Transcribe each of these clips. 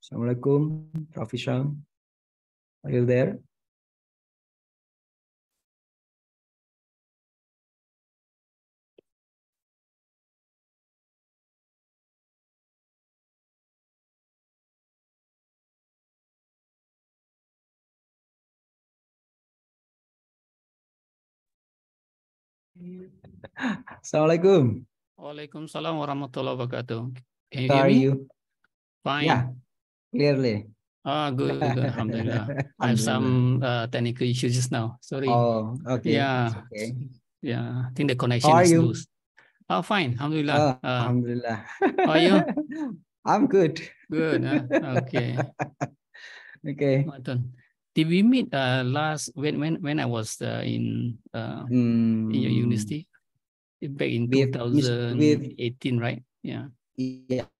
Assalamualaikum, Prof Hisyam. Are you there? Assalamualaikum. Waalaikumsalam warahmatullahi wabarakatuh. Can you How hear are me? you? Fine. Yeah, clearly. Good, alhamdulillah. I have some technical issues just now. Sorry. Oh, okay. Yeah. It's okay. Yeah, I think the connection How are is you? loose. Oh, fine, alhamdulillah. Alhamdulillah. How are you? I'm good. Good. Okay. Okay. Did we meet last when I was in your university back in 2018, right? Yeah. Yeah.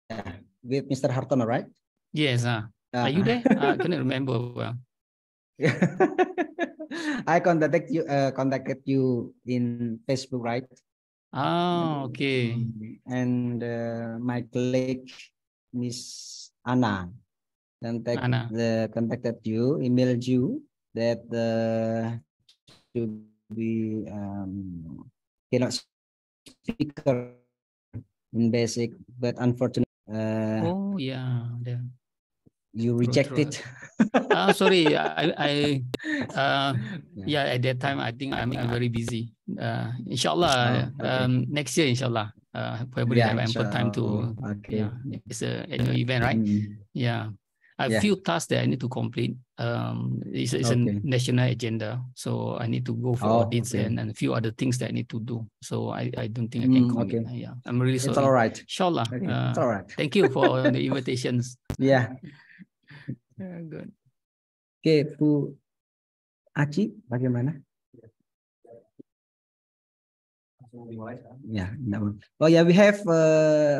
With Mr. Hartono, right? Yes. Are you there? I cannot remember well. I contacted you in Facebook, right? Oh, okay. And my colleague, Miss Anna, contacted you, emailed you that to be cannot speaker in basic, but unfortunately, oh yeah, you rejected. Sorry, yeah, at that time I think I'm very busy. Inshallah, next year, inshallah, probably have ample time to. Okay. Yeah, it's an annual event, right? Yeah. I have few tasks that I need to complete. It's a national agenda, so I need to go for audits and a few other things that I need to do. So I don't think I can commit. Yeah, I'm really sorry. It's all right. Inshallah. It's all right. Thank you for the invitations. Yeah. Good. Okay, Bu Aci, bagaimana? Yeah. No. Oh yeah, we have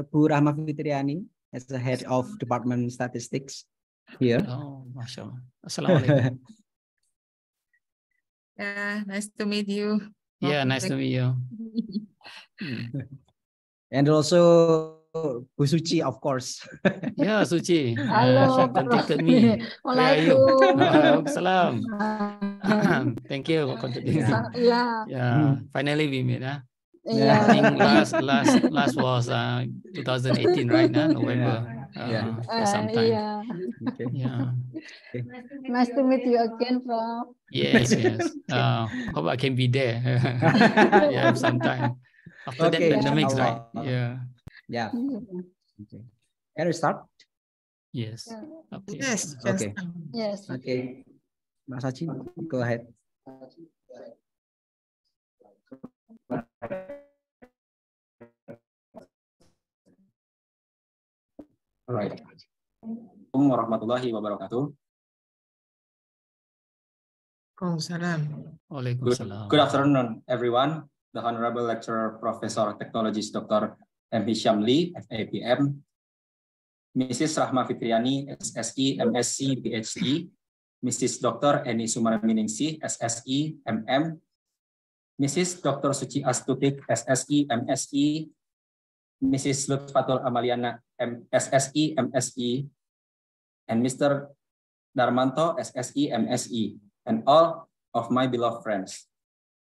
Bu Rahma Fitriani as the head of Department Statistics here. Oh, mashallah. Assalamualaikum. Yeah, nice to meet you. Yeah, nice to meet you. And also Bu Suci, of course. Yeah, Suci. Hello, she contacted me. Where are you? Salam. Thank you for contacting me. Yeah. Finally we meet. Yeah. I think last was 2018, right? November. For some time. Yeah. Okay. Yeah. Nice to meet you again, Prof. Yes. Hope I can be there. Yeah, sometime. After that pandemics, right? Yeah. Yeah. Okay. Can we start? Yes. Okay. Yes. Okay. Yes. Okay. Mas Haji, go ahead. All right. Assalamualaikum warahmatullahi wabarakatuh. Good afternoon, everyone. The Honorable Lecturer, Professor Technologist Dr. M. Hisyam Lee, FAPM, Mrs. Rahma Fitriani, SSI, MSc, PhD, Mrs. Dr. Eni Sumarminingsih, SSI, MM, Mrs. Dr. Suci Astutik, SSI, MSI, Mrs. Lutfatul Amaliana, SSI, MSI, and Mr. Darmanto, SSI, MSI, and all of my beloved friends.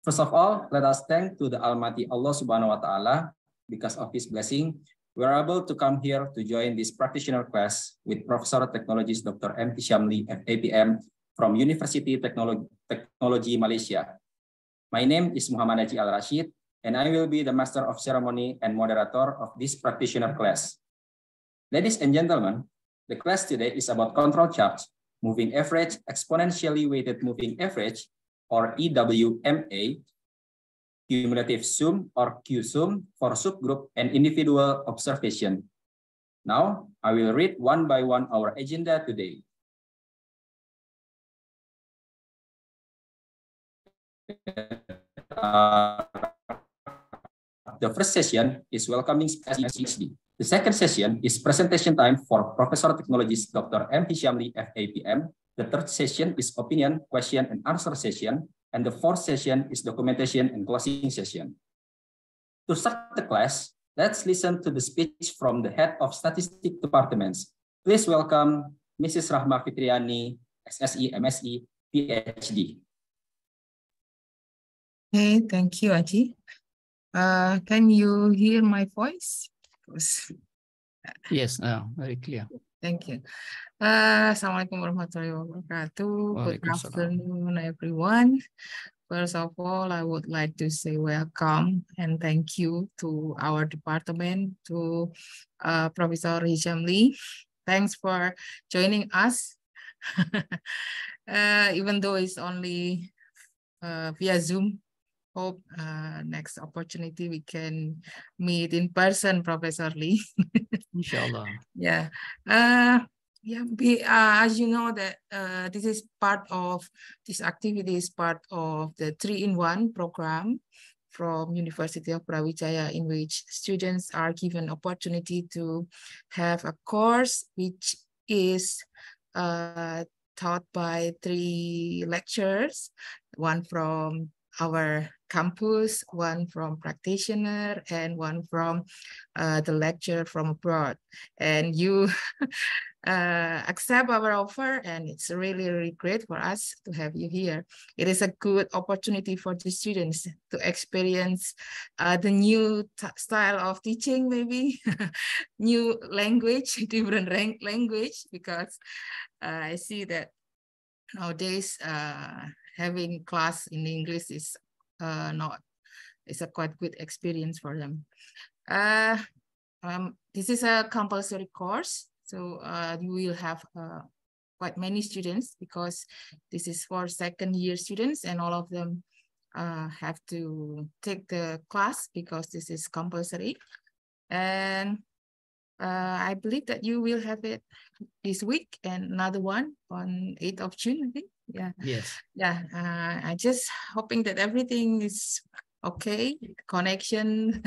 First of all, let us thank to the Almighty Allah Subhanahu wa Ta'ala. Because of His blessing, we are able to come here to join this practitioner class with Professor Technologist Dr. M. Hisyam Lee, FAPM, from University Technology Malaysia. My name is Muhammad Haji Al-Rashid, and I will be the Master of Ceremony and Moderator of this practitioner class. Ladies and gentlemen, the class today is about control charge, moving average, exponentially weighted moving average, or EWMA, cumulative sum or Q-sum for subgroup and individual observation. Now, I will read one by one our agenda today. The first session is welcoming PhD. The second session is presentation time for Professor Technologist Dr. M. Hisyam Lee, FAPM. The third session is opinion, question, and answer session. And the fourth session is documentation and closing session. To start the class, let's listen to the speech from the head of statistics departments. Please welcome Mrs. Rahma Fitriani, SSE, MSE, PhD. Okay, thank you, Aji. Can you hear my voice? Yes, very clear. Thank you. Assalamualaikum warahmatullahi wabarakatuh. Good afternoon, everyone. First of all, I would like to say welcome and thank you to our department, to Professor Hisyam Lee. Thanks for joining us, even though it's only via Zoom. Hope next opportunity we can meet in person, Professor Lee. Inshallah. Yeah. As you know that this is part of this activity is part of the 3-in-1 program from University of Brawijaya, in which students are given opportunity to have a course which is taught by 3 lecturers, one from our campus, one from practitioner, and one from the lecturer from abroad. And you accept our offer, and it's really, really great for us to have you here. It is a good opportunity for the students to experience the new style of teaching, maybe new language, different language, because I see that nowadays having class in English is it's a quite good experience for them. This is a compulsory course, so you will have quite many students, because this is for second-year students, and all of them have to take the class because this is compulsory. And I believe that you will have it this week and another one on 8th of June, I think. Yeah. Yes. Yeah. I just hoping that everything is okay, connection,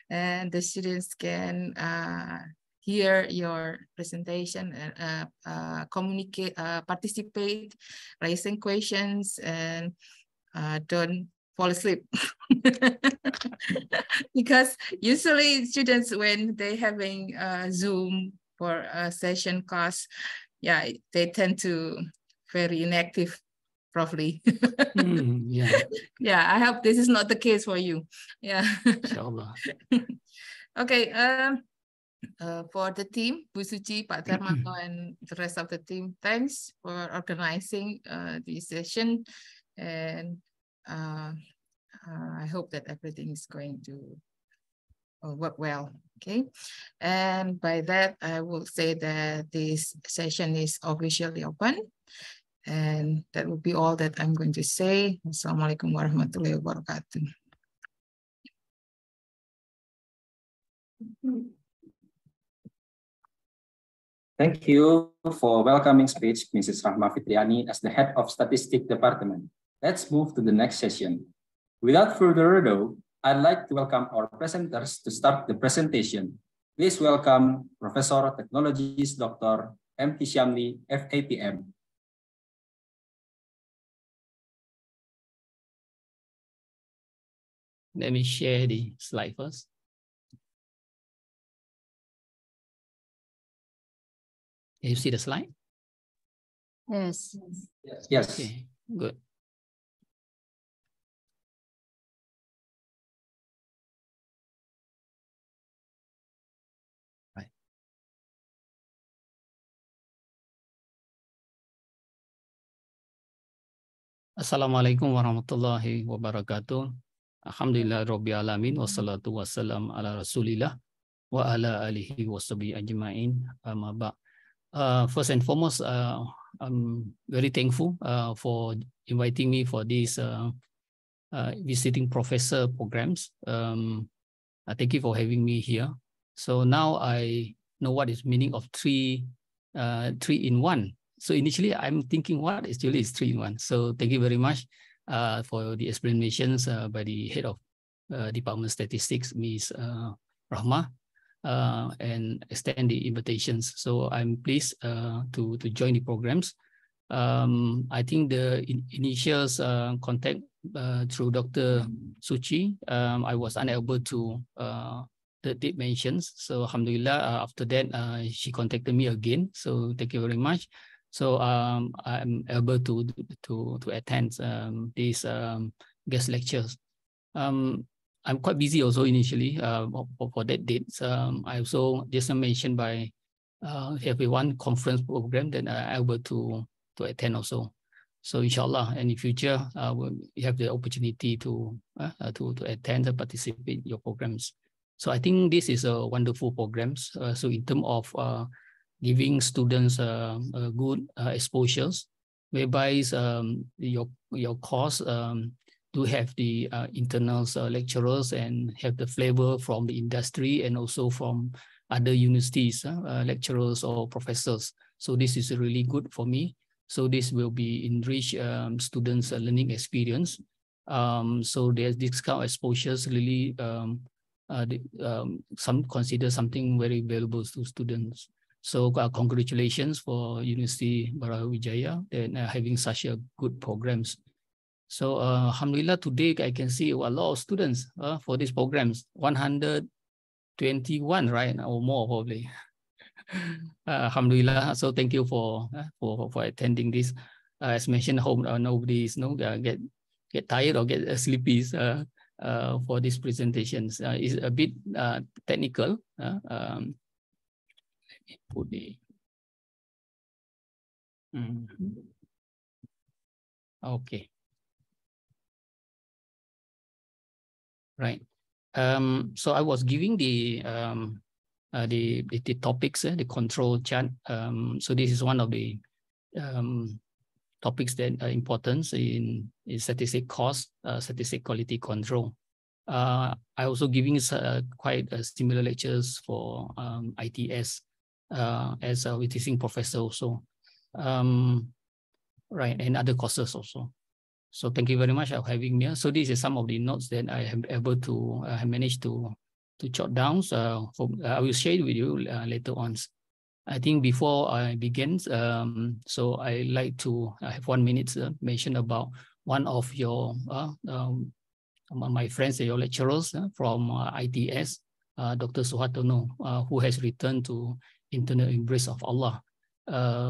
and the students can hear your presentation and communicate, participate, raising questions, and don't fall asleep. Because usually students, when they having Zoom for a session class, yeah, they tend to very inactive, probably. Yeah. Yeah, I hope this is not the case for you. Yeah. Inshallah. Okay. For the team, Bu Suci, Pak Darmanto, and the rest of the team, thanks for organizing this session, and I hope that everything is going to work well. Okay, and by that I will say that this session is officially open, and that will be all that I'm going to say. Assalamualaikum warahmatullahi wabarakatuh. Thank you for welcoming speech, Mrs. Rahma Fitriani, as the head of Statistics Department. Let's move to the next session. Without further ado, I'd like to welcome our presenters to start the presentation. Please welcome Professor Technologist Dr. M. Hisyam Lee, FAPM. Let me share the slide first. Can you see the slide? Yes. Yes. Okay, good. Right. Assalamualaikum warahmatullahi wabarakatuh. Alhamdulillah Rabbil Alamin, wassalatu wassalam ala Rasulillah wa ala alihi washabihi ajma'in, amma ba'd. First and foremost, I'm very thankful for inviting me for these visiting professor programs. Thank you for having me here. So now I know what is meaning of 3-in-1. So initially I'm thinking what actually is 3-in-1. So thank you very much for the explanations by the head of Department of Statistics, Ms. Rahma. And extend the invitations. So I'm pleased to join the programs. I think the initials contact through Dr. Suci. I was unable to the date mentions. So alhamdulillah, after that, she contacted me again. So thank you very much. So I'm able to attend these guest lectures. I'm quite busy also initially for that date. I also just mentioned by everyone conference program that I'm able to attend also. So inshallah, in the future, we have the opportunity to attend and participate in your programs. So I think this is a wonderful programs. So in terms of giving students good exposures, whereby your course do have the internal lecturers and have the flavor from the industry and also from other universities, lecturers or professors. So this is really good for me. So this will be enrich students' learning experience. So there's this kind of exposures really consider something very valuable to students. So congratulations for University Brawijaya and having such a good programs. So alhamdulillah, today I can see a lot of students for these programs, 121, right, or more probably. Alhamdulillah. So thank you for attending this. As mentioned, hope nobody is get tired or get sleepy for these presentations. It's a bit technical. Let me put the. Okay. Right. So I was giving the topics, the control chart. So this is one of the topics that are important in statistic cost, statistic quality control. I also giving quite similar lectures for ITS as a teaching professor also, right, and other courses also. So thank you very much for having me. So this is some of the notes that I am able to manage to jot down. So I will share it with you later on. I think before I begin, so I like to have 1 minute mention about one of your my friends, your lecturers from ITS, Dr. Suhartono, who has returned to internal embrace of Allah.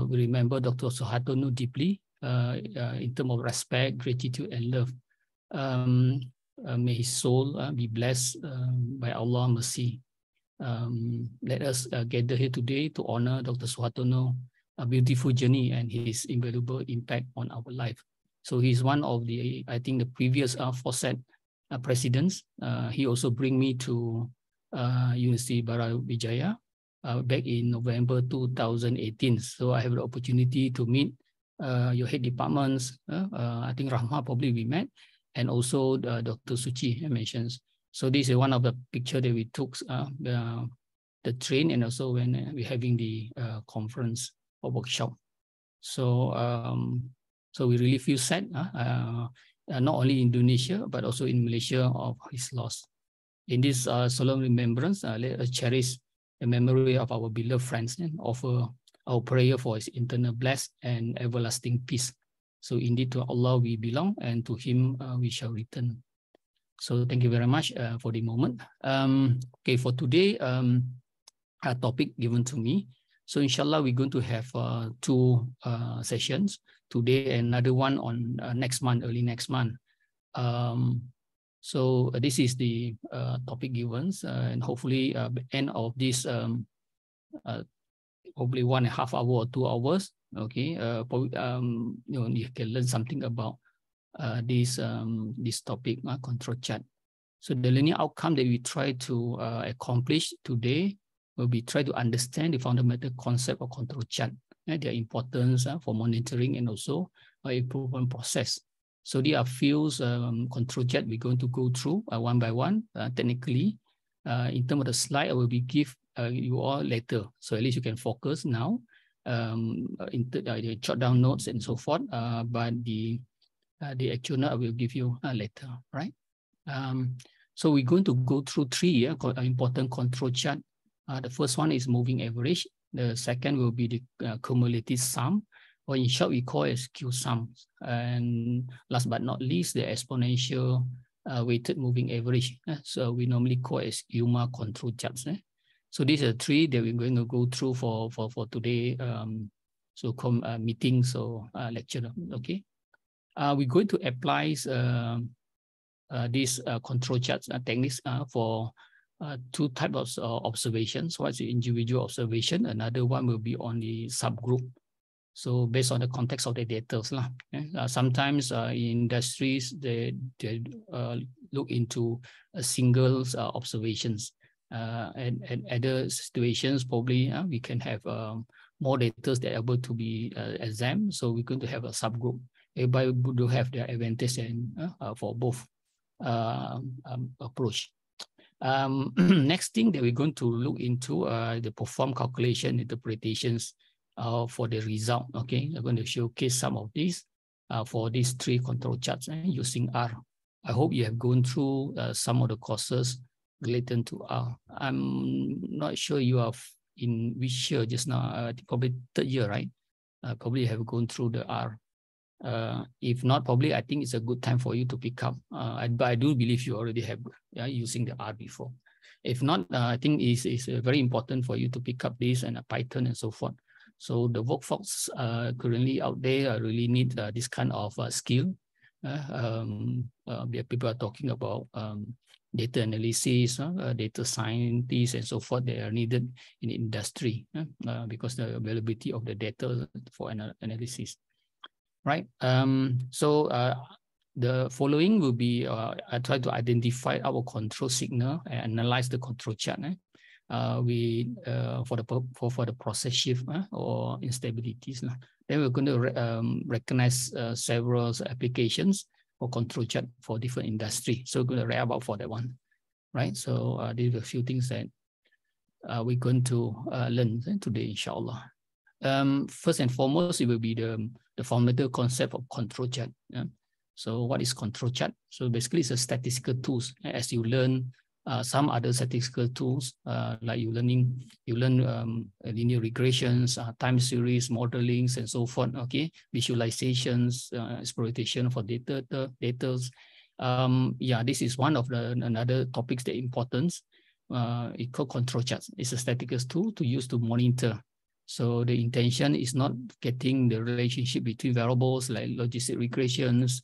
We remember Dr. Suhartono deeply in terms of respect, gratitude, and love. May his soul be blessed by Allah mercy. Let us gather here today to honor Dr. Suhartono, a beautiful journey and his invaluable impact on our life. So he's one of the, I think, the previous FOSET presidents. He also bring me to University Brawijaya back in November 2018. So I have the opportunity to meet your head departments. I think Rahma probably we met, and also Dr. Suchi mentions. So this is one of the picture that we took the train, and also when we're having the conference or workshop. So so we really feel sad, not only in Indonesia but also in Malaysia of his loss. In this solemn remembrance, let us cherish the memory of our beloved friends and offer our prayer for his eternal blessed and everlasting peace. So indeed to Allah we belong, and to him we shall return. So thank you very much for the moment. Okay, for today, a topic given to me. So inshallah, we're going to have 2 sessions today, and another one on next month, early next month. So this is the topic given, and hopefully the end of this probably 1.5 hour or 2 hours. Okay, you can learn something about this topic, control chart. So the learning outcome that we try to accomplish today will be try to understand the fundamental concept of control chart, their importance for monitoring and also improvement process. So there are few control chart we're going to go through one by one technically. In terms of the slide, I will be give you all later, so at least you can focus now. Jot down notes and so forth, but the actual note I will give you later, right? So we're going to go through 3 important control chart. The first one is moving average. The second will be the cumulative sum, or in short we call it Q sum. And last but not least, the exponential weighted moving average. So we normally call it as UMA control charts. So these are three that we're going to go through for today. Meetings or lecture. Okay. We're going to apply these control charts techniques for two types of observations. One is the individual observation. Another one will be on the subgroup. So based on the context of the data, sometimes in industries they look into a single observations, and other situations probably we can have more data that are able to be examined. So we're going to have a subgroup. Everybody will have their advantage and for both approach. Next thing that we're going to look into the perform calculation interpretations for the result. Okay, I'm going to showcase some of these for these three control charts using R. I hope you have gone through some of the courses related to R. I'm not sure you are in which year just now, probably third year, right? Probably have gone through the R. If not, probably I think it's a good time for you to pick up. But I do believe you already have using the R before. If not, I think it's very important for you to pick up this and Python and so forth. So the workforce currently out there really need this kind of skill. People are talking about data analysis, data scientists, and so forth. They are needed in the industry because the availability of the data for analysis. Right. The following will be I try to identify our control signal and analyze the control chart. For the process shift or instabilities. Then we're going to recognize several applications for control chart for different industry. So we're going to read about for that one, right? So these are a few things that we're going to learn today, inshallah. First and foremost, it will be the fundamental concept of control chart. So what is control chart? So basically, it's a statistical tools. As you learn some other statistical tools, like you learn linear regressions, time series modelings, and so forth. Okay, visualizations, exploitation for data. This is one of another topics that importance. It's called control charts. It's a statistical tool to use to monitor. So the intention is not getting the relationship between variables like logistic regressions,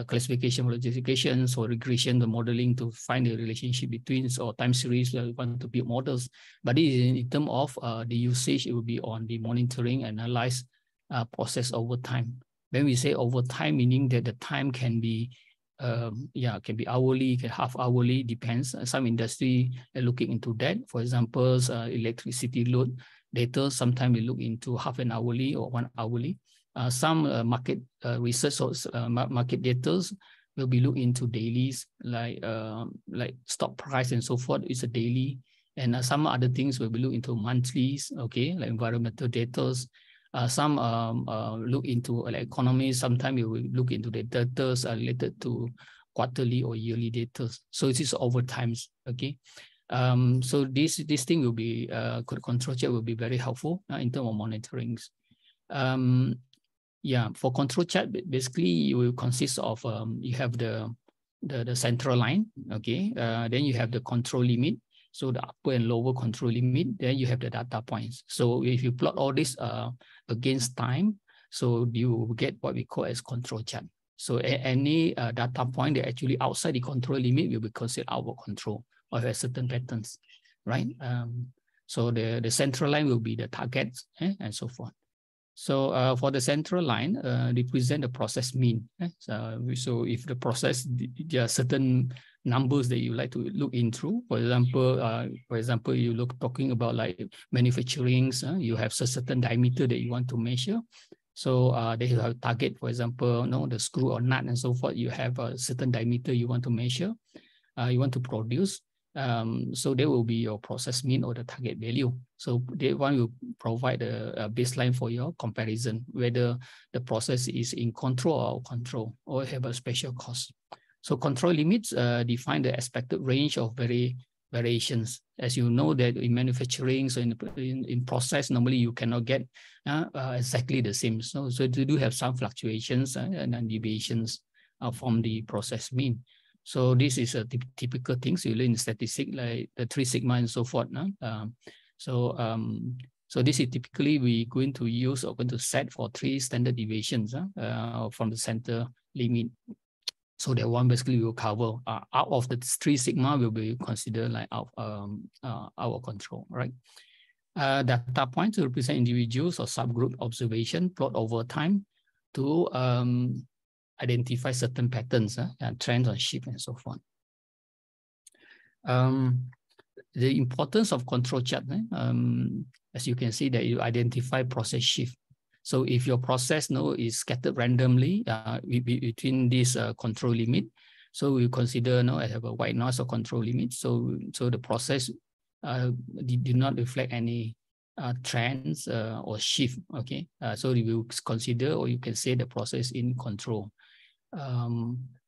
classification of logistications or regression, the modeling to find the relationship between or time series where we want to build models. But in terms of the usage, it will be on the monitoring and analyze process over time. When we say over time, meaning that the time can be can be hourly, can half hourly, depends. Some industry are looking into that. For example, electricity load data, sometimes we look into half an hourly or 1 hourly. Some market research or market data will be looked into dailies, like stock price and so forth. It's a daily, and some other things will be looked into monthlies. Okay, like environmental data. Some look into like economy. Sometimes you will look into the data related to quarterly or yearly data. So it is over times. Okay. So this thing will be control chart will be very helpful in terms of monitoring. For control chart, basically it will consist of you have the central line. Okay. Then you have the control limit. So the upper and lower control limit, then you have the data points. So if you plot all this against time, so you will get what we call as control chart. So any data point that actually outside the control limit will be considered out of control or have certain patterns, right? So the central line will be the targets and so forth. So for the central line, represent the process mean. So if the process, there are certain numbers that you like to look into. For example, you talking about like manufacturing. You have a certain diameter that you want to measure. So they have a target. For example, the screw or nut and so forth. You have a certain diameter you want to measure. You want to produce. So there will be your process mean or the target value. So that one will provide a baseline for your comparison, whether the process is in control or out of control or have a special cost. So control limits define the expected range of variations. As you know that in manufacturing, so in process, normally you cannot get exactly the same. So you do have some fluctuations and deviations from the process mean. So this is a typical things you learn in statistics, like the 3 sigma and so forth. So this is typically we going to use or going to set for 3 standard deviations from the center limit. So that one basically will cover out of the 3 sigma will be considered like out of control, right? Data points to represent individuals or subgroup observation plot over time to identify certain patterns and trends on shift and so forth. The importance of control chart, as you can see that you identify process shift. So if your process is scattered randomly between this control limit, so we consider I have a white noise or control limit. So the process did not reflect any trends or shift. Okay, so you will consider, or you can say the process in control.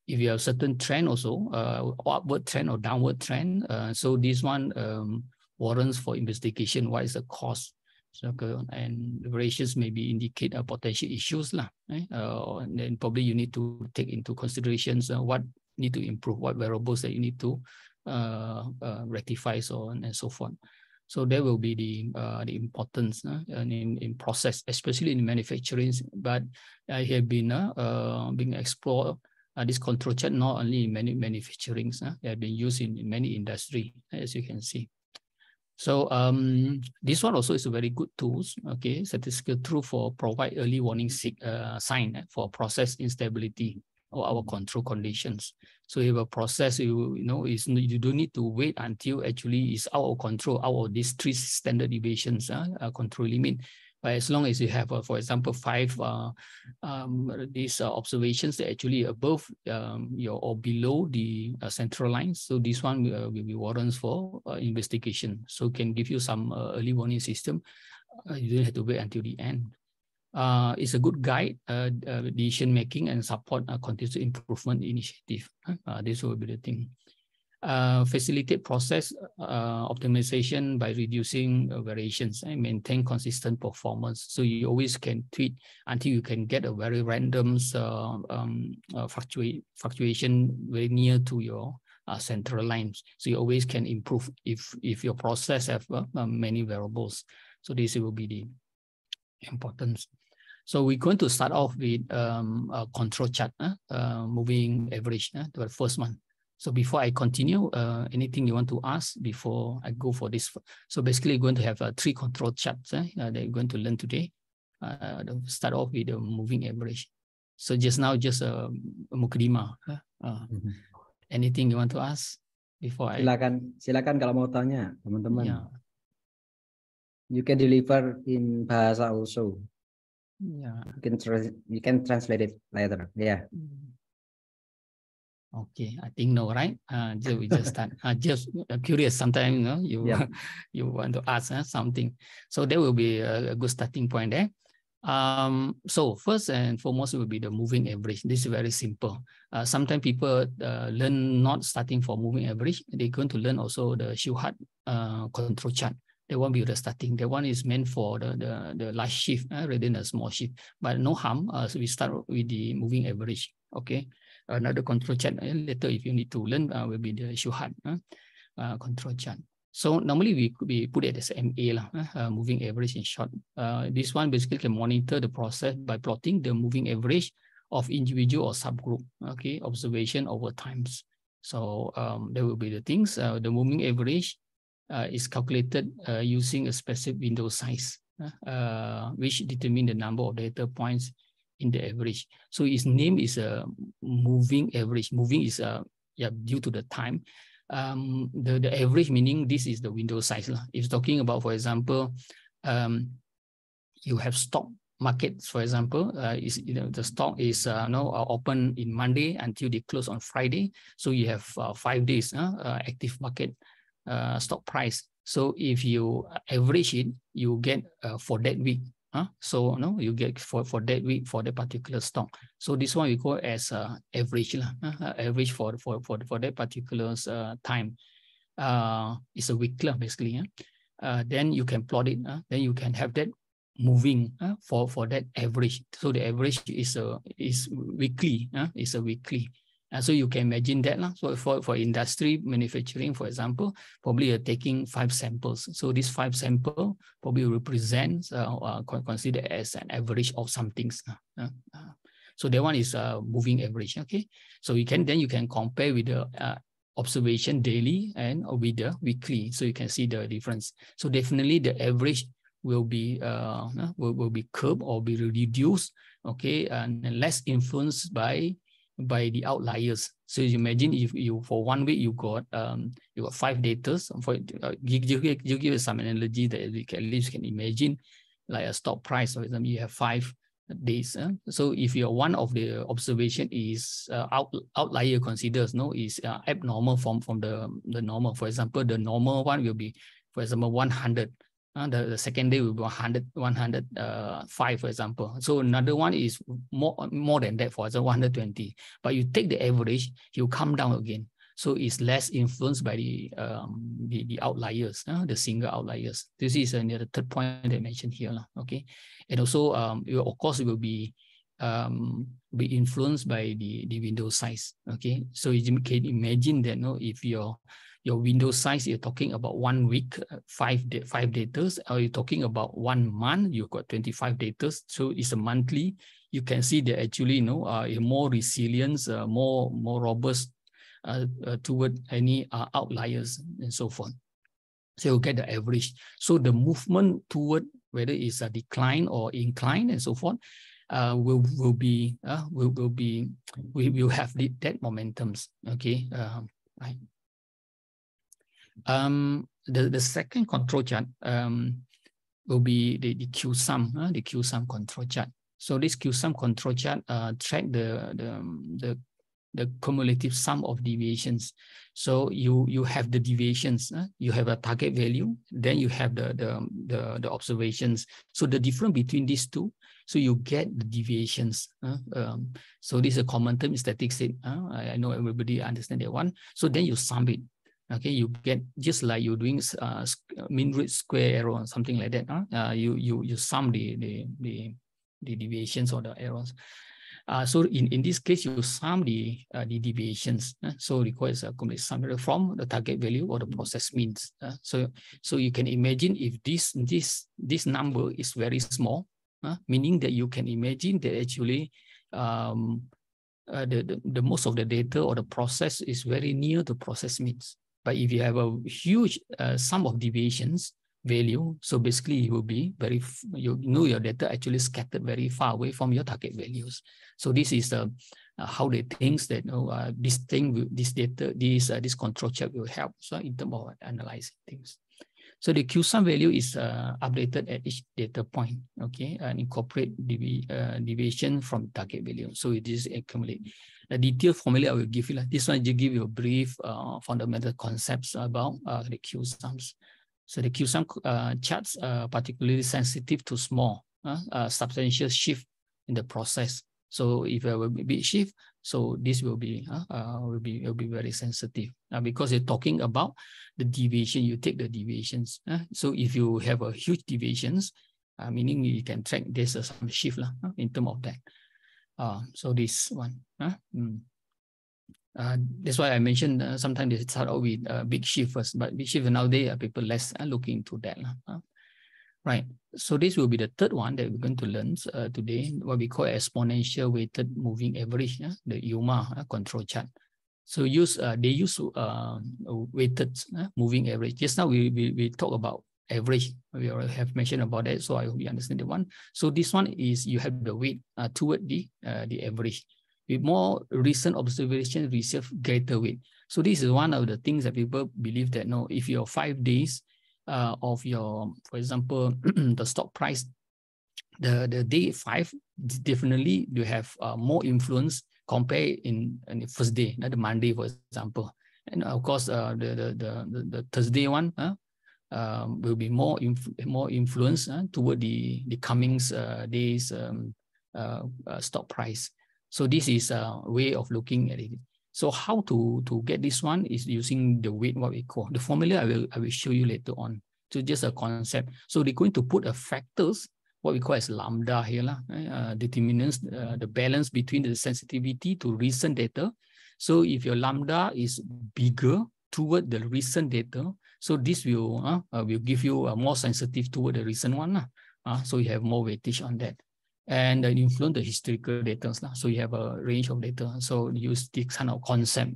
If you have certain trend also, upward trend or downward trend, so this one warrants for investigation. What is the cause? So, and the variations maybe indicate potential issues lah. And then probably you need to take into considerations what need to improve, what variables that you need to rectify, so on and so forth. So there will be the importance in process, especially in manufacturing. But I have been being explored this control chart not only in many manufacturing. They have been used in many industry, as you can see. So this one also is a very good tools. Okay, statistical tool for provide early warning sign for process instability or our control conditions. So if a process you don't need to wait until actually is out of control, out of these 3 standard deviations control limit. But as long as you have, for example, 5 these observations that actually above or below the central line, so this one will be warrants for investigation. So can give you some early warning system. You don't have to wait until the end. It's a good guide, decision making, and support continuous improvement initiative. This will be the thing. Facilitate process optimization by reducing variations and maintain consistent performance. So you always can tweak until you can get a very random fluctuation very near to your central lines. So you always can improve if your process have many variables. So this will be the importance. So we're going to start off with a control chart, moving average, the first one. So before I continue, anything you want to ask before I go for this? So basically, you're going to have 3 control charts that you're going to learn today. Start off with the moving average. So just now, just a mukadimah. Anything you want to ask before Silakan kalau mau tanya, teman-teman. Yeah. You can deliver in bahasa also. Yeah. You can translate it later. Yeah. Okay, I think no, right? We just start. Just curious. Sometimes you you want to ask something, so there will be a good starting point there. So first and foremost will be the moving average. This is very simple. Sometimes people learn not starting for moving average. They're going to learn also the Shewhart control chart. That won't be the starting. That one is meant for the large shift rather than a small shift. But no harm. So we start with the moving average. Okay. Another control chart later, if you need to learn, will be the Shewhart control chart. So normally we put it as MA, moving average in short. This one basically can monitor the process by plotting the moving average of individual or subgroup. Okay, observation over times. So there will be the things. The moving average is calculated using a specific window size, which determine the number of data points in the average. So its name is a moving average. Moving is due to the time. The average meaning this is the window size. If talking about, for example, you have stock markets, for example, the stock is open in Monday until they close on Friday. So you have 5 days active market stock price. So if you average it, you get for that week. So you get for that week for the particular stock. So this one we call as average, average for that particular time. It's a week basically. Then you can plot it. Then you can have that moving for that average. So the average is weekly. It's a weekly. So you can imagine that. So for industry manufacturing, for example, probably you're taking 5 samples. So this 5 sample probably represents considered as an average of some things. So that one is moving average. Okay. So you can compare with the observation daily and with the weekly. So you can see the difference. So definitely the average will be curbed or be reduced. Okay, and less influenced by the outliers. So you imagine if you for 1 week you got 5 data. For you give some analogy that you can, at least can imagine, like a stock price. For example, you have 5 days. So if you're one of the observation is outlier considers is abnormal from the normal. For example, the normal one will be, for example, 100. The second day will be 105, for example. So another one is more than that, for example, 120. But you take the average, you come down again. So it's less influenced by the outliers, the single outliers. This is the third point that I mentioned here. Okay, and also of course it will be influenced by the window size. Okay, so you can imagine that if your window size, you're talking about 1 week, 5 data, or you're talking about 1 month, you've got 25 data. So it's a monthly. You can see that actually, more resilience, more robust toward any outliers and so forth. So you get the average. So the movement toward whether it's a decline or incline and so forth will have that momentums. Okay, right. The second control chart will be the Q sum, the Q sum control chart. So this Q sum control chart track the cumulative sum of deviations. So you have the deviations, you have a target value, then you have the observations. So the difference between these two, so you get the deviations. So this is a common term in statistics. I know everybody understand that one. So then you sum it. Okay, you get just like you're doing mean root square error or something like that. You sum the deviations or the errors. So in this case, you sum the deviations. So requires a complete summary from the target value or the process means. So you can imagine if this number is very small, meaning that you can imagine that actually the most of the data or the process is very near to process means. But if you have a huge sum of deviations value, so basically you will be your data actually scattered very far away from your target values. So this is how they think that this control chart will help. So in terms of analyzing things. So the Q sum value is updated at each data point, okay, and incorporate deviation from target value. So it is accumulate. The detailed formula I will give you. This one just give you a brief fundamental concepts about the Q sums. So the Q sum charts are particularly sensitive to small, substantial shift in the process. So if there will be a big shift, so this will be very sensitive because you're talking about the deviation. You take the deviations. So if you have a huge deviations, meaning you can track there's some shift in terms of that. So this one. That's why I mentioned sometimes they start out with big shift first, but big shift nowadays people less looking into that. Right. So this will be the third one that we're going to learn today, what we call exponential weighted moving average, the UMA control chart. So they use weighted moving average. Just now we talk about average. We already have mentioned about that, so I hope you understand the one. So this one is you have the weight toward the average. With more recent observation, receive greater weight. So this is one of the things that people believe that if you're 5 days of your, for example, the stock price, the day 5 definitely you have more influence compared in the first day, not the Monday, for example. And of course, the Thursday one will be more influence toward the coming days stock price. So this is a way of looking at it. So how to get this one is using the weight, what we call. The formula I will show you later on. So just a concept. So they're going to put a factors what we call as lambda here, determines the balance between the sensitivity to recent data. So if your lambda is bigger toward the recent data, so this will give you more sensitive toward the recent one. So you have more weightage on that. And then influence the historical data. So you have a range of data. So use this kind of concept.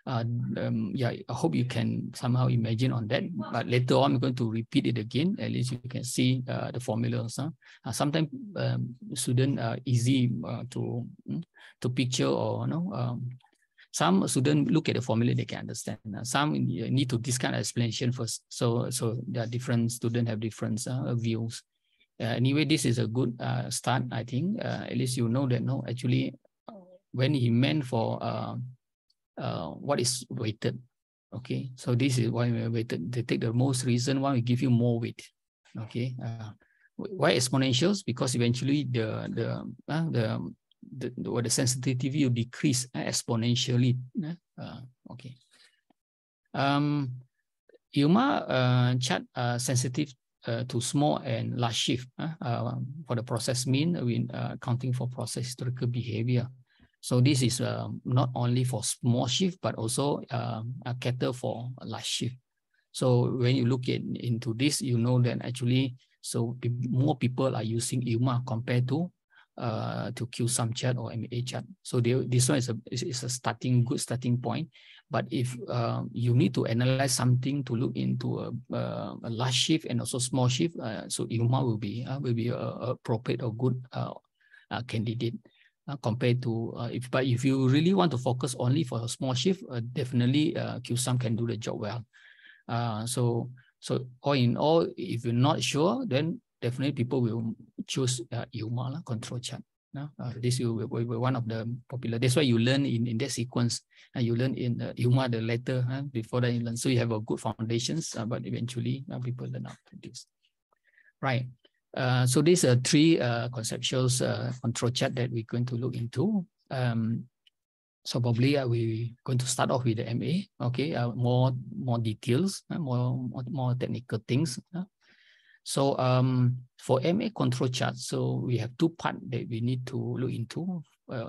Yeah, I hope you can somehow imagine on that. But later on, I'm going to repeat it again. At least you can see the formulas. Sometimes students are easy to picture, or some students look at the formula, they can understand. Some need to this kind of explanation first. So there are different students have different views. Anyway, this is a good start, I think. At least you know that, no, actually, when he meant for what is weighted, okay? So this is why we weighted. They take the most recent one, we give you more weight, okay? Why exponentials? Because eventually the sensitivity will decrease exponentially. Okay. UMA chart sensitive to small and large shift for the process mean, accounting for process historical behavior. So this is not only for small shift, but also cater for large shift. So when you look into this, you know that actually, so more people are using UMA compared to Q-sum chart or MA chart. So this one is a good starting point. But if you need to analyze something to look into a large shift and also small shift, so UMA will be appropriate or good candidate compared to but if you really want to focus only for a small shift, definitely Q-sum can do the job well. So all in all, if you're not sure, then definitely people will choose UMA control chart. This will be one of the popular. That's why you learn in that sequence. You learn in UMA the later before that you learn. So you have a good foundations, but eventually people learn after this. Right. So these are three conceptual control chart that we're going to look into. So probably we're going to start off with the MA. Okay, more details, more technical things. So for MA control chart, so we have two parts that we need to look into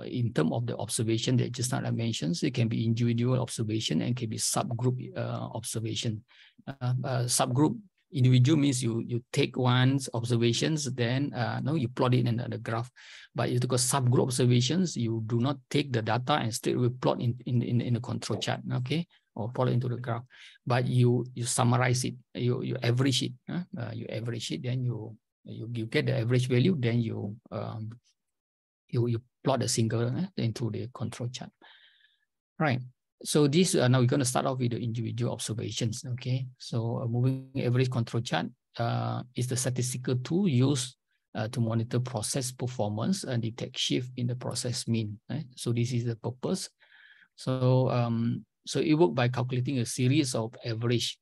in terms of the observation that just now I mentioned. So it can be individual observation and can be subgroup observation. Subgroup individual means you take one's observations, then you plot it in the graph. But if you take subgroup observations, you do not take the data and straight away plot in the control chart, okay, or plot into the graph. But you summarize it, you average it, you average it, then you get the average value, then you plot a single into the control chart, right? So this now we're going to start off with the individual observations. Okay, so moving average control chart is the statistical tool used to monitor process performance and detect shift in the process mean. Right? So this is the purpose. So so it works by calculating a series of average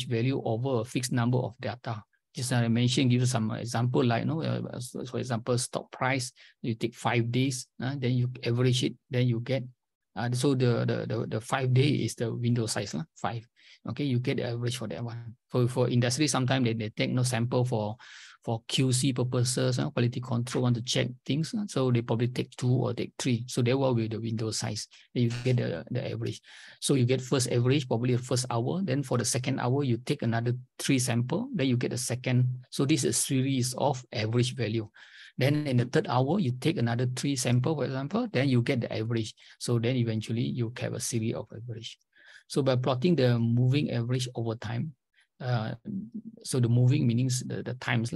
value over a fixed number of data. Just I mentioned, give you some example, like for example, stock price. You take 5 days, then you average it, then you get. So the 5 day is the window size, 5. Okay, you get the average for that one. For industry, sometimes they take no sample for QC purposes, quality control, want to check things. So they probably take 2 or take 3. So that will be the window size. Then you get the average. So you get first average, probably the first hour. Then for the second hour, you take another 3 sample. Then you get the second. So this is a series of average value. Then in the third hour, you take another 3 sample, for example, then you get the average. So then eventually you have a series of average. So by plotting the moving average over time, so the moving means the times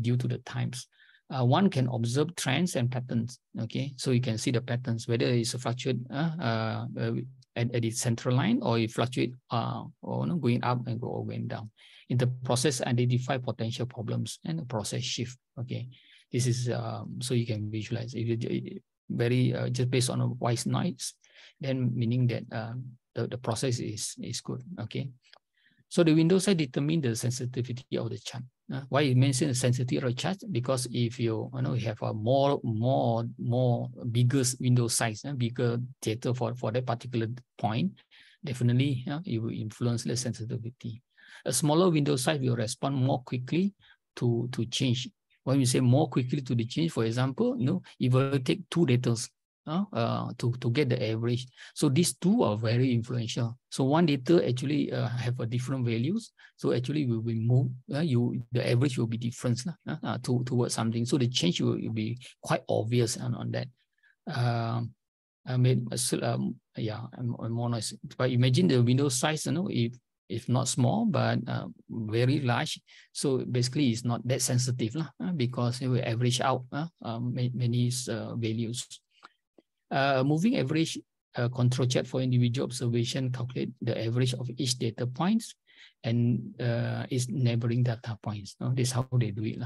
due to the times, one can observe trends and patterns. Okay, so you can see the patterns, whether it's a fluctuate at the central line, or it fluctuate or going up and going down. In the process, identify potential problems and the process shift. Okay. This is so you can visualize it very just based on a white noise, then meaning that the process is good. Okay, so the window size determine the sensitivity of the chart. Why you mention the sensitivity of the chart? Because if you have a more bigger window size, bigger data for that particular point, definitely it will influence the sensitivity. A smaller window size will respond more quickly to change. When we say more quickly to the change, for example, it will take 2 data to get the average. So these two are very influential. So one data actually have a different values. So actually we will move, the average will be different towards something. So the change will be quite obvious on that. I mean, more noise. But imagine the window size, if not small, but very large. So basically it's not that sensitive because it will average out many values. Moving average control chart for individual observation, calculate the average of each data points and its neighboring data points. This is how they do it.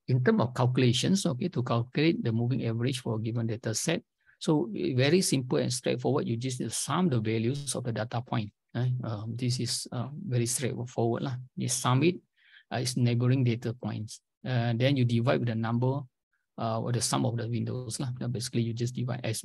In terms of calculations, okay, to calculate the moving average for a given data set, so very simple and straightforward. You just sum the values of the data point. This is very straightforward. You sum it, its neighboring data points. Then you divide with the number or the sum of the windows. Basically, you just divide as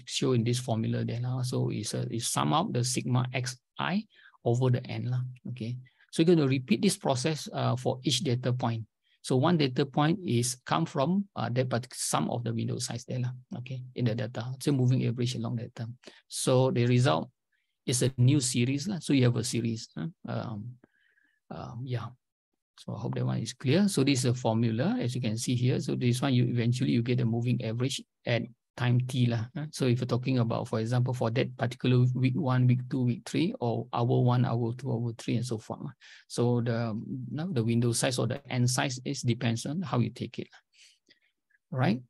shown in this formula there. So it's sum up the sigma xi over the n. Okay. So you're going to repeat this process for each data point. So one data point is come from that particular sum of the window size there. Okay, in the data. So moving average along that term. So the result is a new series. So you have a series. Yeah. So I hope that one is clear. So this is a formula, as you can see here. So this one, you eventually get a moving average at time t. So if you're talking about, for example, for that particular week 1, week 2, week 3, or hour 1, hour 2, hour 3, and so forth. So the window size or the n size depends on how you take it. Right?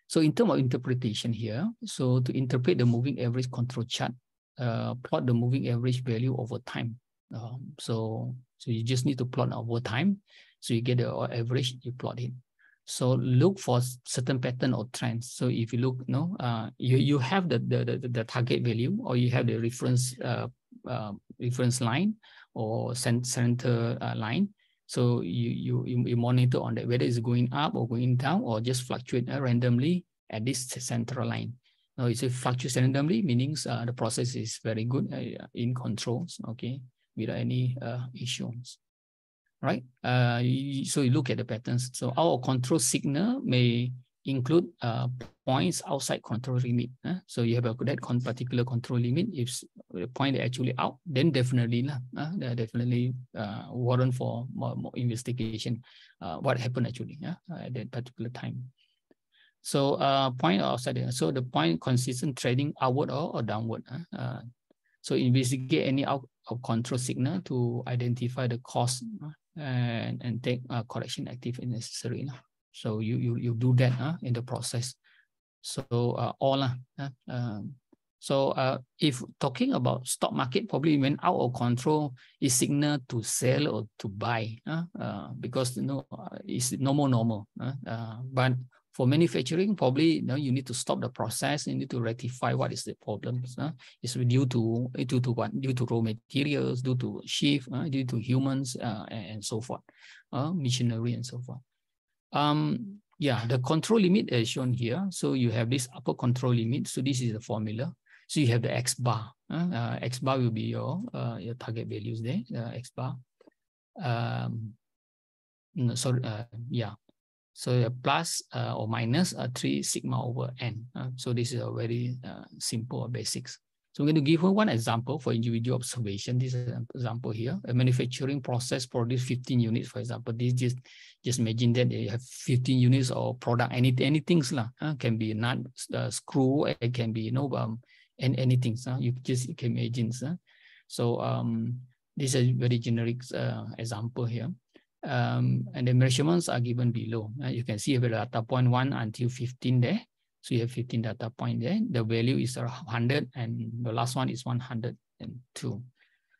So in terms of interpretation here, so to interpret the moving average control chart, plot the moving average value over time. So you just need to plot over time. So you get the average, you plot it. So look for certain pattern or trends. So if you look, you have the target value, or you have the reference line or center line. So you monitor on that, whether it's going up or going down, or just fluctuate randomly at this central line. Now, if it fluctuates randomly, meaning the process is very good in controls, okay, without any issues. Right? So you look at the patterns. So our control signal may include points outside control limit. So you have that particular control limit. If the point is actually out, then definitely warrant for more investigation. What happened actually at that particular time. So point outside there. So the point consistent trading outward or downward. So investigate any out of control signal to identify the cause and take correction active if necessary. So you do that in the process. So if talking about stock market, probably when out of control is signal to sell or to buy, because it's normal. But for manufacturing, probably you need to stop the process. You need to rectify what is the problem. It's due to what? Due to raw materials, due to shift, due to humans, and so forth, machinery and so forth. Yeah, the control limit is shown here. So you have this upper control limit. So this is the formula. So you have the X bar. X bar will be your target values there. X bar. Yeah. So plus or minus 3 sigma over n. So this is a very simple basics. So I'm going to give one example for individual observation. This is an example here. A manufacturing process produce 15 units, for example. This just imagine that they have 15 units of product. Anything can be nut, screw. It can be anything. You can imagine. So this is a very generic example here. And the measurements are given below. You can see the data point 1 until 15 there. So you have 15 data point there. The value is 100 and the last one is 102.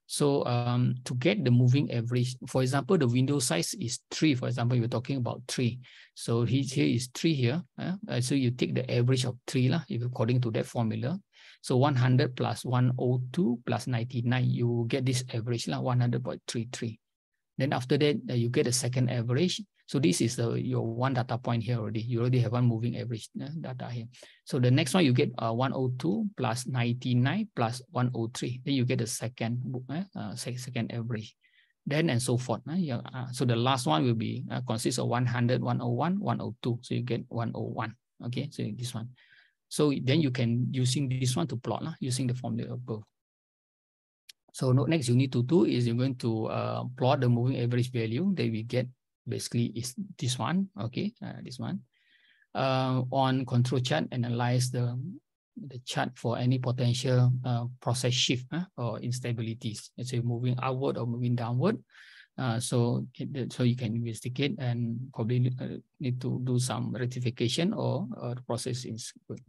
So to get the moving average, for example, the window size is 3. For example, you're talking about 3. So here is 3 here. So you take the average of 3 if according to that formula. So 100 plus 102 plus 99, you get this average 100.33. Then after that, you get a second average. So this is your one data point here already. You already have one moving average data here. So the next one, you get 102 plus 99 plus 103. Then you get a second average. then and so forth. So the last one will be consists of 100, 101, 102. So you get 101. Okay, so this one. So then you can using this one to plot using the formula above. So next you need to do is you're going to plot the moving average value that we get. Basically is this one. Okay, this one. On control chart, analyze the chart for any potential process shift or instabilities. Let's say moving upward or moving downward. So you can investigate and probably need to do some rectification or the process is good.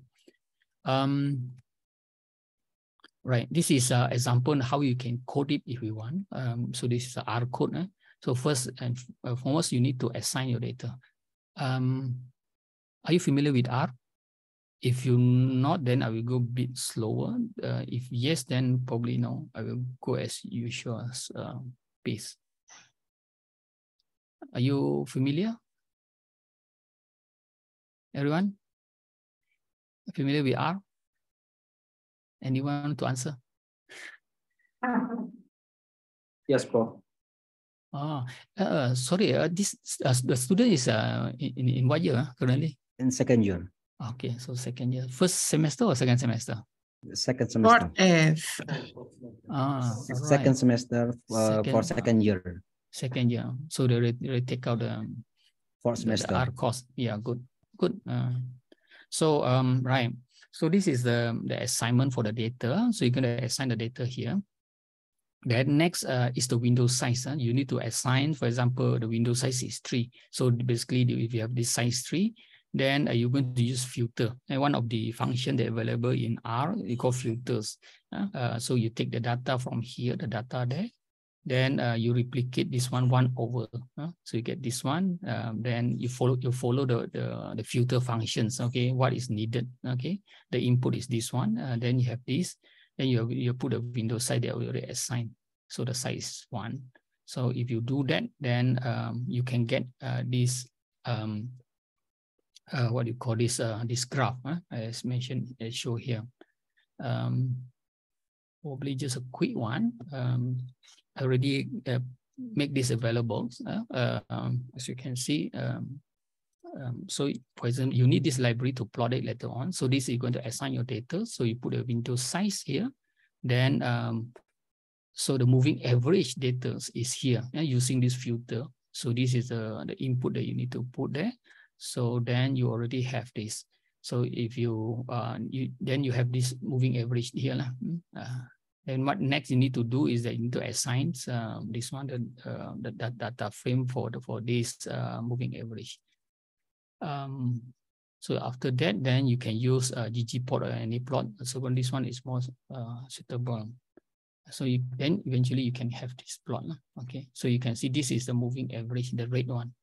Right, this is an example on how you can code it if you want. So this is a R code. So first and foremost, you need to assign your data. Are you familiar with R? If you're not, then I will go a bit slower. If yes, then probably no. I will go as usual pace. Are you familiar? Everyone? Familiar with R? Anyone to answer? Yes, Prof. Sorry, the student is in what year currently? In second year. Okay, so second year. First semester or second semester? Second semester. Right. Second semester for second year. Second year. So they take out the fourth semester. The R course. Yeah, good. So right. So this is the assignment for the data. So you're going to assign the data here. Then next is the window size. You need to assign, for example, the window size is 3. So basically, if you have this size 3, then you're going to use filter. And one of the functions that are available in R, we call filters. So you take the data from here, the data there. Then you replicate this one over. So you get this one. Then you follow the filter functions. Okay, what is needed? Okay, the input is this one. Then you have this. Then you put a window size that we already assigned. So the size is 1. So if you do that, then you can get this what do you call this this graph as mentioned, as shown here. Probably just a quick one. I already make this available as you can see. So for example, you need this library to plot it later on. So this is going to assign your data. So you put a window size here. Then so the moving average data is here using this filter. So this is the input that you need to put there. So then you already have this. So if you then you have this moving average here. Then what next you need to do is that you need to assign this one the data frame for this moving average. So after that, then you can use ggplot or any plot. So when this one is more suitable. So then eventually you can have this plot. Okay, so you can see this is the moving average, the red one.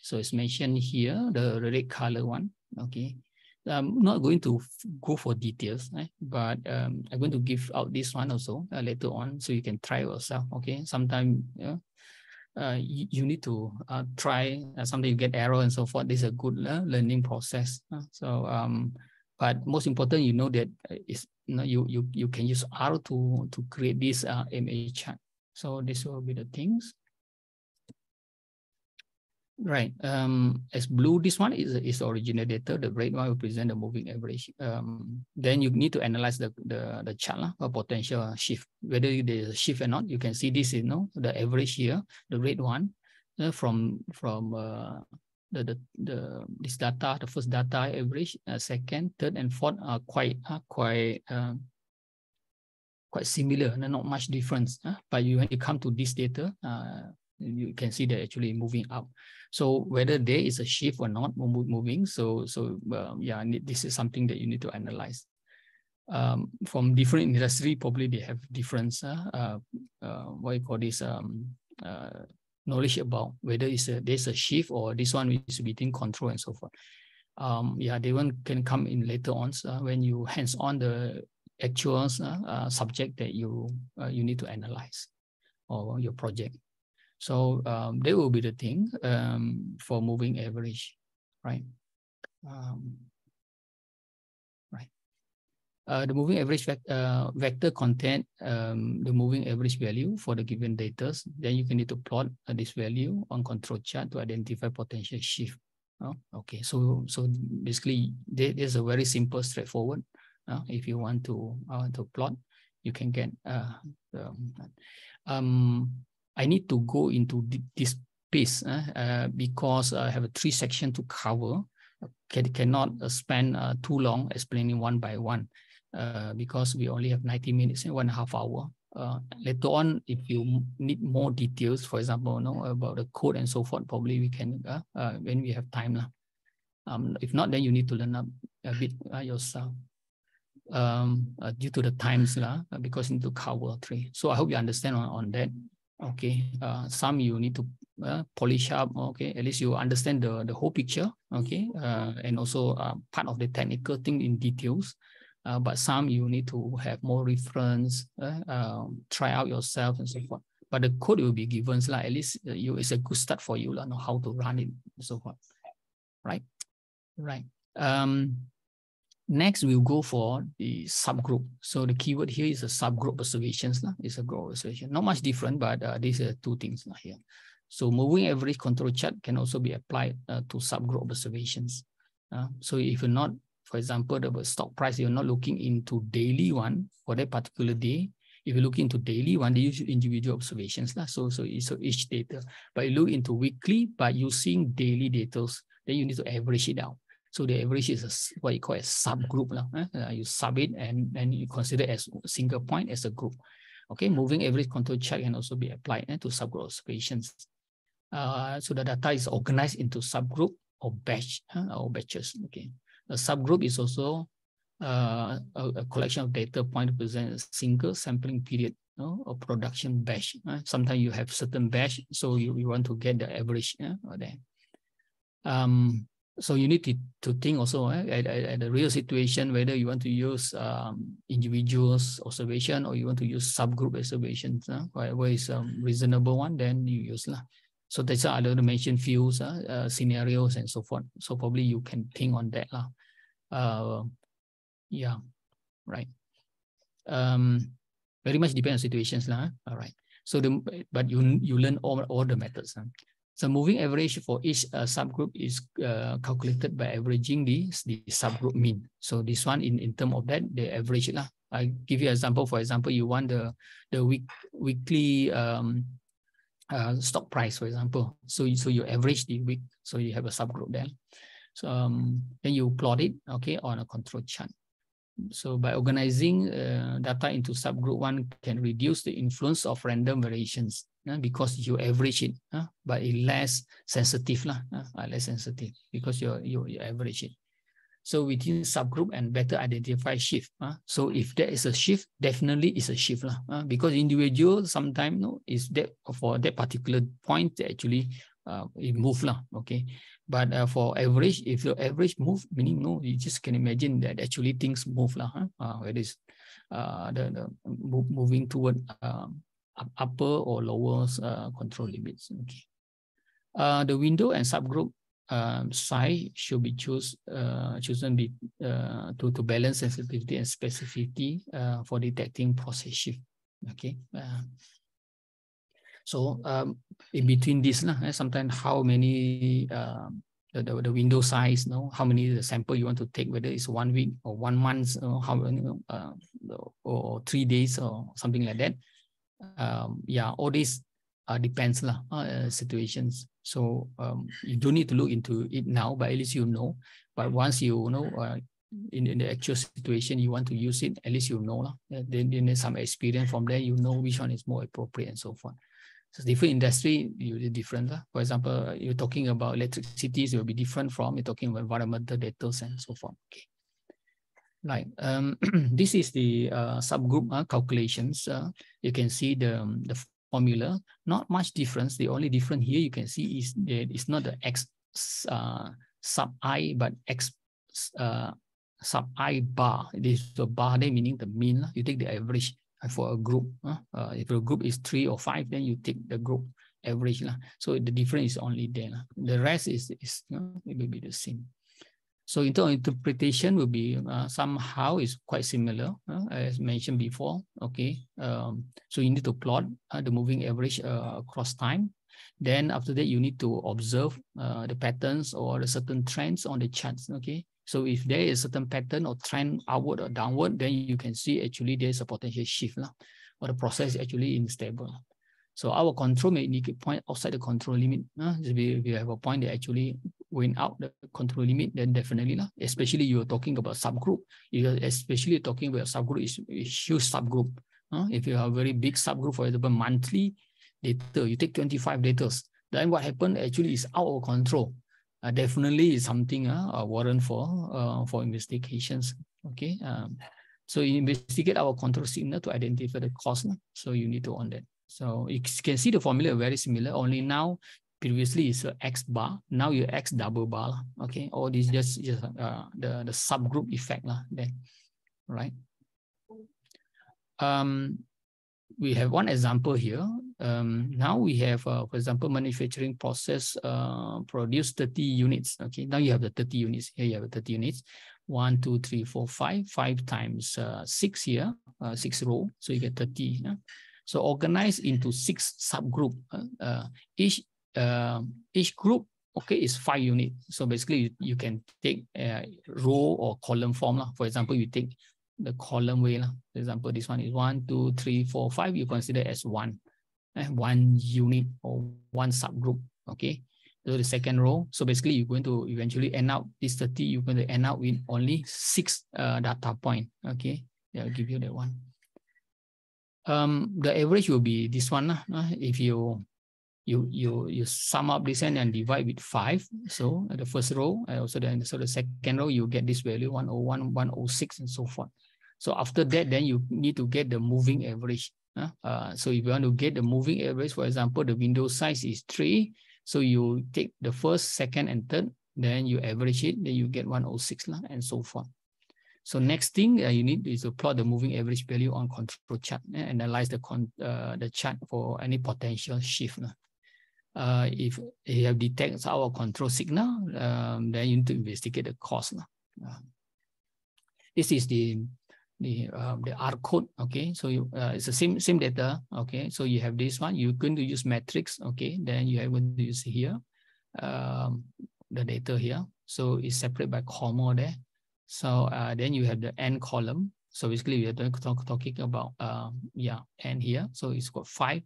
So it's mentioned here, the red color one. Okay, I'm not going to go for details, but I'm going to give out this one also later on, so you can try yourself. Okay, sometimes you need to try. Sometimes you get error and so forth. This is a good learning process. So, but most important, you know that is you can use R to create this MA chart. So this will be the things. Right. As blue, this one is the original data. The red one will present the moving average. Then you need to analyze the chart or potential shift. Whether there's a shift or not, you can see this is the average here, the red one, from this data, the first data average, second, third, and fourth are quite similar. Not much difference. But when you come to this data, you can see that actually moving up. So whether there is a shift or not moving, yeah, this is something that you need to analyze. From different industry, probably they have different what you call this knowledge about whether there's a shift or this one is within control and so forth. Yeah, they can come in later on when you hands on the actual subject that you need to analyze or your project. So that will be the thing for moving average, right? Right. The moving average vector contain the moving average value for the given data. Then you can need to plot this value on control chart to identify potential shift. Okay, so basically there's a very simple, straightforward. If you want to plot, you can get. I need to go into this piece because I have 3 sections to cover. Cannot spend too long explaining one by one. Because we only have 90 minutes and 1.5 hours. Later on, if you need more details, for example, about the code and so forth, probably we can when we have time. If not, then you need to learn a bit yourself due to the times because you need to cover 3. So I hope you understand on that. Okay, some you need to polish up. Okay, at least you understand the whole picture. Okay, and also part of the technical thing in details. But some you need to have more reference, try out yourself and so forth. But the code will be given, at least it's a good start for you, know how to run it and so forth. Right. Next, we'll go for the subgroup. So the keyword here is a subgroup observations. It's a group observation. Not much different, but these are 2 things here. So moving average control chart can also be applied to subgroup observations. So if you're not, for example, the stock price, you're not looking into daily one for that particular day. If you look into daily one, they use individual observations. So each data. But you look into weekly by using daily data, then you need to average it out. So the average is what you call a subgroup. You sub it and you consider as a single point as a group. Okay, moving average control chart can also be applied to subgroup observations. So the data is organized into subgroup or batch or batches. Okay. A subgroup is also a collection of data point to present a single sampling period or production batch. Sometimes you have certain batch, so you want to get the average there. So you need to think also at the real situation whether you want to use individuals observation or you want to use subgroup observations. Whatever is a reasonable one, then you use. So that's why I mentioned fields, scenarios, and so forth. So probably you can think on that. Yeah, right. Very much depends on situations. All right. So but you learn all the methods. So moving average for each subgroup is calculated by averaging the subgroup mean. So this one in terms of that, the average. I give you an example. For example, you want the weekly stock price, for example. So you average the week. So you have a subgroup there. So then you plot it, okay, on a control chart. So by organizing data into subgroup, one can reduce the influence of random variations because you average it, but it's less sensitive, less sensitive because you average it. So within subgroup and better identify shift. So if there is a shift, definitely is a shift because individual sometimes is that for that particular point actually it move okay. But for average, if your average move, meaning you just can imagine that actually things move whether it's the moving toward upper or lower control limits. Okay. The window and subgroup size should be chosen to balance sensitivity and specificity for detecting process shift. Okay. So in between this, sometimes how many the window size, how many the sample you want to take, whether it's 1 week or 1 month, how many or 3 days or something like that. Yeah, all this depends situations. So you don't need to look into it now, but at least you know. But once you know in the actual situation you want to use it, at least you know. Then you need some experience from there. You know which one is more appropriate and so forth. So different industry, usually different. For example, you're talking about electricity, it will be different from you're talking about environmental data and so forth. Okay. Right. This is the subgroup calculations. You can see the formula. Not much difference. The only difference here you can see is that it's not the X sub I, but X sub I bar. It is the bar there, meaning the mean. You take the average for a group. If a group is 3 or 5, then you take the group average. So the difference is only there. The rest is it will be the same. So in terms of interpretation will be somehow is quite similar as mentioned before. Okay, so you need to plot the moving average across time. Then after that, you need to observe the patterns or the certain trends on the charts. Okay, so if there is a certain pattern or trend upward or downward, then you can see actually there's a potential shift or the process is actually unstable. So our control may indicate point outside the control limit. If we have a point that actually went out the control limit, then definitely, especially you're talking about subgroup. Especially talking about subgroup is a huge subgroup. If you have a very big subgroup, for example, monthly data, you take 25 data, then what happened actually is out of control. Definitely is something a warrant for investigations. Okay, so you investigate our control signal to identify the cause. So you need to on that. So you can see the formula very similar, only now previously is X bar, now you X double bar. Okay, all this just the subgroup effect there, right? We have one example here. Now we have, for example, manufacturing process produce 30 units. Okay, now you have the 30 units. Here you have 30 units. 1, 2, 3, 4, 5. 5 times 6 here, 6 row. So you get 30. So organized into 6 subgroup. Each group, okay, is 5 units. So basically, you can take a row or column form. For example, you take the column way. For example, this one is 1, 2, 3, 4, 5. You consider as one unit or one subgroup. Okay. So the second row. So basically, you're going to eventually end up this 30. You're going to end up with only 6 data point. Okay. Yeah, I'll give you that one. The average will be this one. If you sum up this and divide with 5. So the first row, also the second row, you get this value 101, 106, and so forth. So after that, then you need to get the moving average. So if you want to get the moving average, for example, the window size is 3. So you take the first, second, and third, then you average it, then you get 106 and so forth. So next thing you need is to plot the moving average value on control chart and analyze the chart for any potential shift. If you have detected our control signal, then you need to investigate the cause. This is the R code. Okay, so it's the same data. Okay, so you have this one. You're going to use matrix. Okay, then you are going to use here the data here. So it's separated by comma there. So then you have the n column. So basically we are talking about n here. So it's got 5.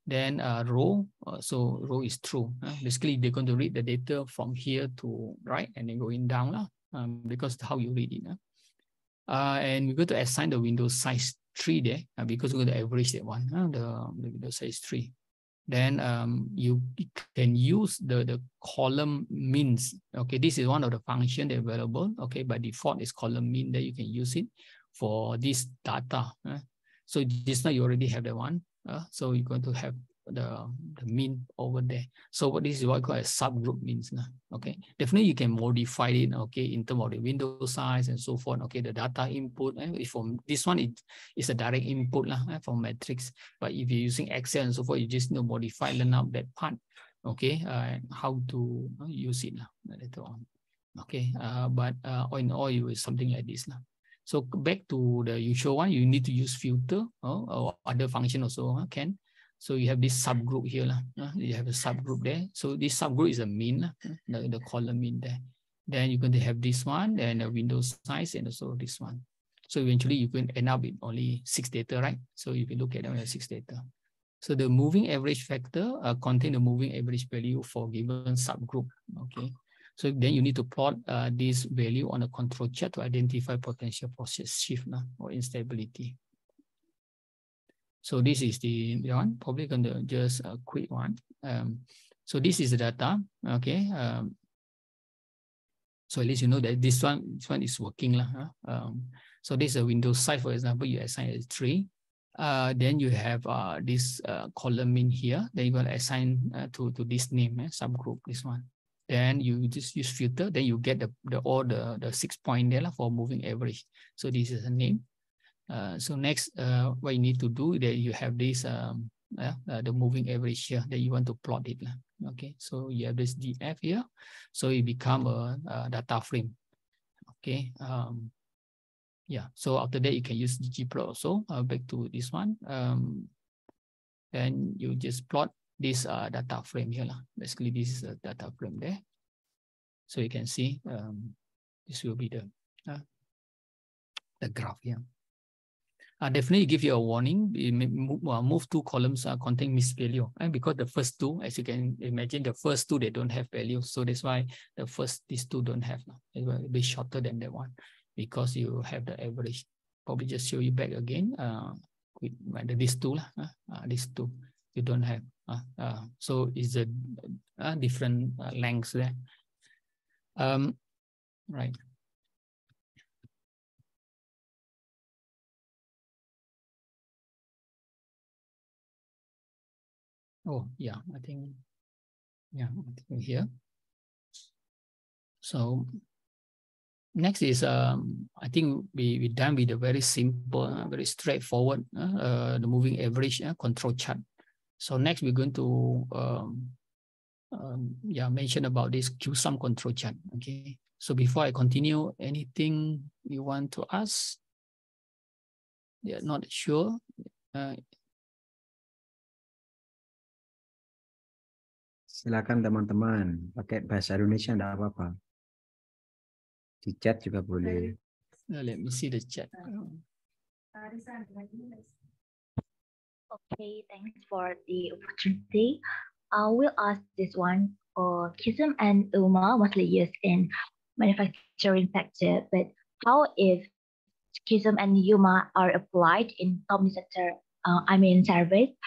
Then row. So row is true. Basically they're going to read the data from here to right and then going down because how you read it. And we're going to assign the window size 3 there because we're going to average that one. The window size 3. Then you can use the column means. Okay, this is one of the functions available. Okay, by default is column mean that you can use it for this data. So this now you already have the one. So you're going to have the mean over there. So what this is what we call a subgroup means. Okay, definitely you can modify it. Okay, in terms of the window size and so forth. Okay, the data input. From this one, it's a direct input from matrix. But if you're using Excel and so forth, you just need to modify, learn up that part. Okay, how to use it later on. Okay, but all in all, it was something like this. So back to the usual one, you need to use filter or other function also can. So you have this subgroup here. You have a subgroup there. So this subgroup is a mean, the column mean there. Then you're going to have this one, and the window size, and also this one. So eventually you can end up with only 6 data, right? So if you look at them, 6 data. So the moving average factor contain the moving average value for given subgroup. Okay. So then you need to plot this value on a control chart to identify potential process shift or instability. So this is the one, probably going to just a quick one. So this is the data, okay. So at least you know that this one is working. So this is a window size, for example, you assign it 3. Then you have this column in here, then you will assign to this name, subgroup, this one. Then you just use filter, then you get the 6 point there for moving average. So this is a name. So next, what you need to do that you have this the moving average here that you want to plot it. Okay, so you have this DF here, so it become a data frame. Okay, yeah, so after that you can use ggplot also. Back to this one, and you just plot this data frame here. Basically, this is a data frame there. So you can see this will be the graph here. Definitely give you a warning. Move two columns contain missed value, and because the first two, as you can imagine, the first two they don't have value, so that's why these two don't have. It will be shorter than that one because you have the average. Probably just show you back again. With these two you don't have. So it's a different lengths there. Right. Oh, yeah, I think here. So next is, I think we're done with a very simple, very straightforward, the moving average control chart. So next we're going to mention about this Q-sum control chart. Okay. So before I continue, anything you want to ask? Yeah, not sure. Silakan teman-teman, pakai bahasa Indonesia enggak apa-apa. Di chat juga boleh. Let me see the chat. Okay, thanks for the opportunity. I will ask this one. Kegiatan and UMA mostly used in manufacturing sector, but how if Kegiatan and UMA are applied in company sector? Service.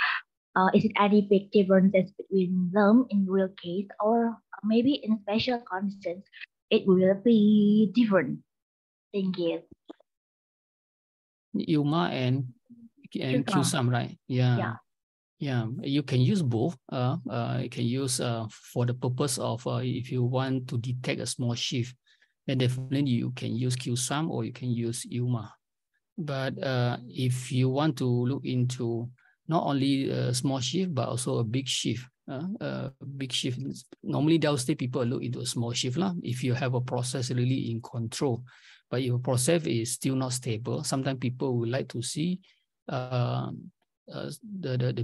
Is it any big differences between them in real case, or maybe in special conditions it will be different? Thank you. UMA and Q-sum, right? Yeah. You can use both. You can use for the purpose of if you want to detect a small shift, then definitely you can use Q-sum or you can use UMA. But if you want to look into not only a small shift but also a big shift, normally downstairs people look into a small shift if you have a process really in control, but your process is still not stable. Sometimes people would like to see the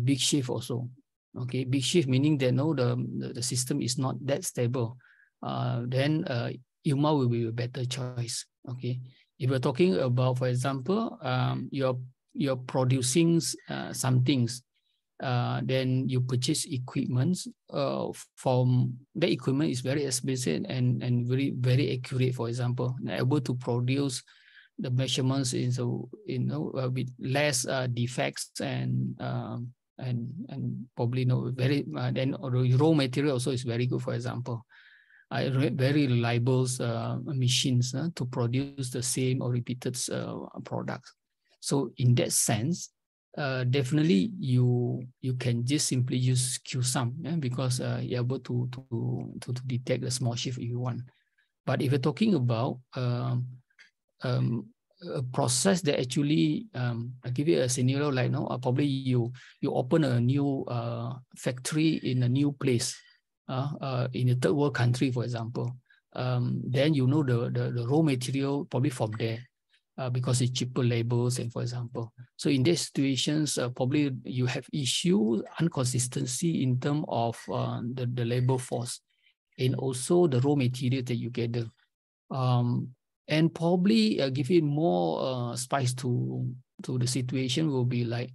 big shift also. Okay, big shift meaning that the system is not that stable. Then UMA will be a better choice. Okay, if we're talking about, for example, you're producing some things, then you purchase equipment from the equipment is very expensive and very, very accurate. For example, able to produce the measurements with less defects and probably very then raw material also is very good. For example, very reliable machines to produce the same or repeated products. So in that sense, definitely you can just simply use Q-sum because you're able to detect the small shift if you want. But if you're talking about a process that actually, I give you a scenario like probably you open a new factory in a new place, in a third world country, for example, then the raw material probably from there. Because it's cheaper labels, and for example, so in these situations, probably you have issue inconsistency in terms of the labor force, and also the raw material that you gather, and probably give it more spice to the situation will be like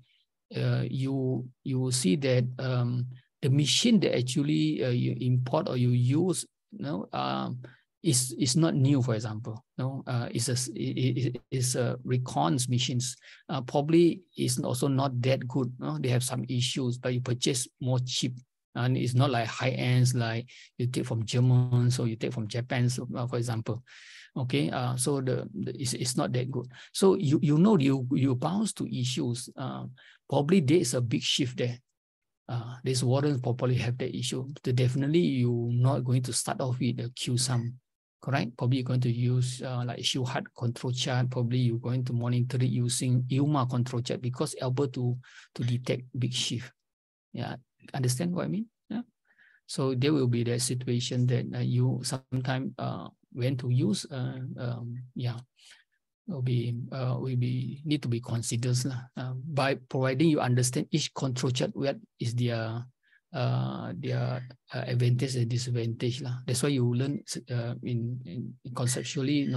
you will see that the machine that actually you import or you use, is not new, for example. It's a recons machines. Probably is also not that good. They have some issues, but you purchase more cheap. And it's not like high ends like you take from Germans or you take from Japan, for example. Okay, so it's not that good. So you bounce to issues. Probably there is a big shift there. This warrants probably have that issue. So definitely you're not going to start off with a Q-sum. Correct? Probably you're going to use like Shoe-Hut control chart. Probably you're going to monitor it using UMA control chart because able to detect big shift. Yeah, understand what I mean? Yeah. So there will be that situation that you sometimes when to use, yeah, will be need to be considered by providing you understand each control chart what is their advantage and disadvantage lah. That's why you learn in conceptually,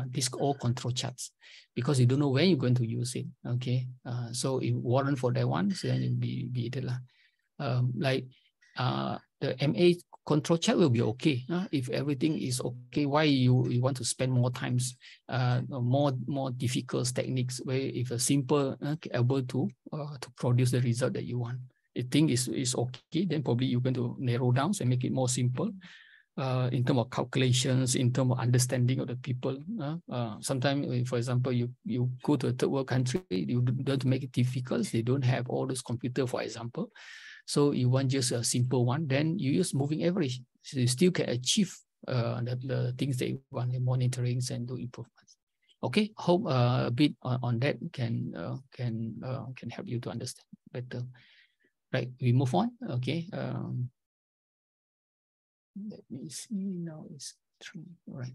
these all control charts, because you don't know when you're going to use it. Okay, so if warrant for that one, so then it be it lah. Like the MA control chart will be okay if everything is okay. Why you want to spend more times, more difficult techniques where if a simple able to produce the result that you want. If thing is okay, then probably you're going to narrow down and make it more simple in terms of calculations, in terms of understanding of the people. Sometimes, for example, you go to a third world country, you don't make it difficult. They don't have all those computer, for example. So you want just a simple one, then you use moving average. So you still can achieve the things that you want, the monitoring and do improvements. Okay, hope a bit on that can help you to understand better. Right, we move on. Okay. Let me see now. It's 3. Right.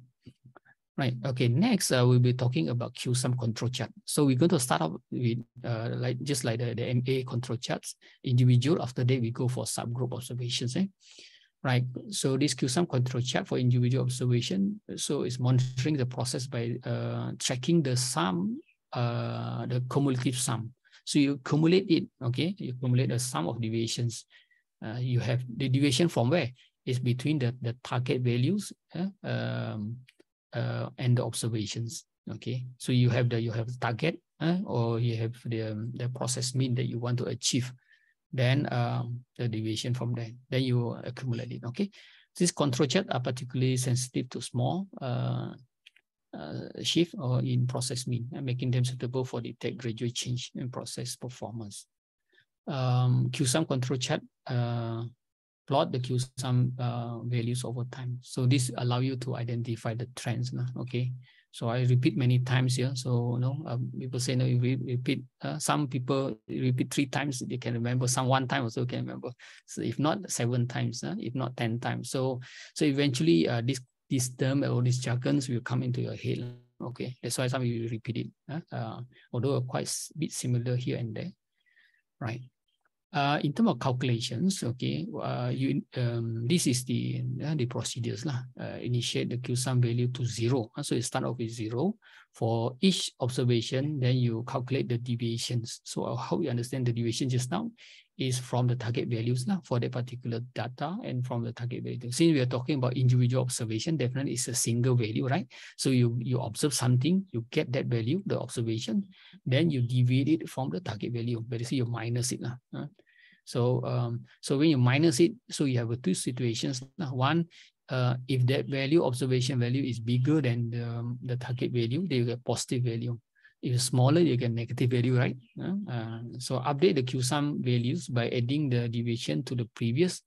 Right. Okay. Next, we'll be talking about Q-sum control chart. So we're going to start off with just like the MA control charts, individual. After that, we go for subgroup observations. Right. So this Q-sum control chart for individual observation. So it's monitoring the process by tracking the sum, the cumulative sum. So you accumulate it. Okay. You accumulate the sum of deviations. You have the deviation from where? It's between the target values and the observations. Okay, so you have the target or you have the process mean that you want to achieve, then the deviation from that, then you accumulate it. Okay, these control charts are particularly sensitive to small shift or in process mean, making them suitable for detect gradual change in process performance. Q-sum control chart plot the Q-sum values over time. So this allow you to identify the trends. Okay, so I repeat many times here. So people say no, you repeat. Some people repeat 3 times, they can remember. Some 1 time also can remember. So if not 7 times, if not 10 times. So eventually this term or these jargons will come into your head. Okay, that's why some of you repeat it. Although quite a bit similar here and there, right? In terms of calculations, okay, this is the procedures lah. Initiate the Q-sum value to 0. So you start off with 0 for each observation. Then you calculate the deviations. So how we understand the deviation just now is from the target values lah for that particular data and from the target value. Since we are talking about individual observation, definitely it's a single value, right? So you observe something, you get that value, the observation, then you deviate it from the target value. Basically, you minus it lah. So when you minus it, so you have 2 situations. One, if that value, observation value, is bigger than the target value, they will get positive value. If it's smaller, you get negative value, right? So update the Q-sum values by adding the deviation to the previous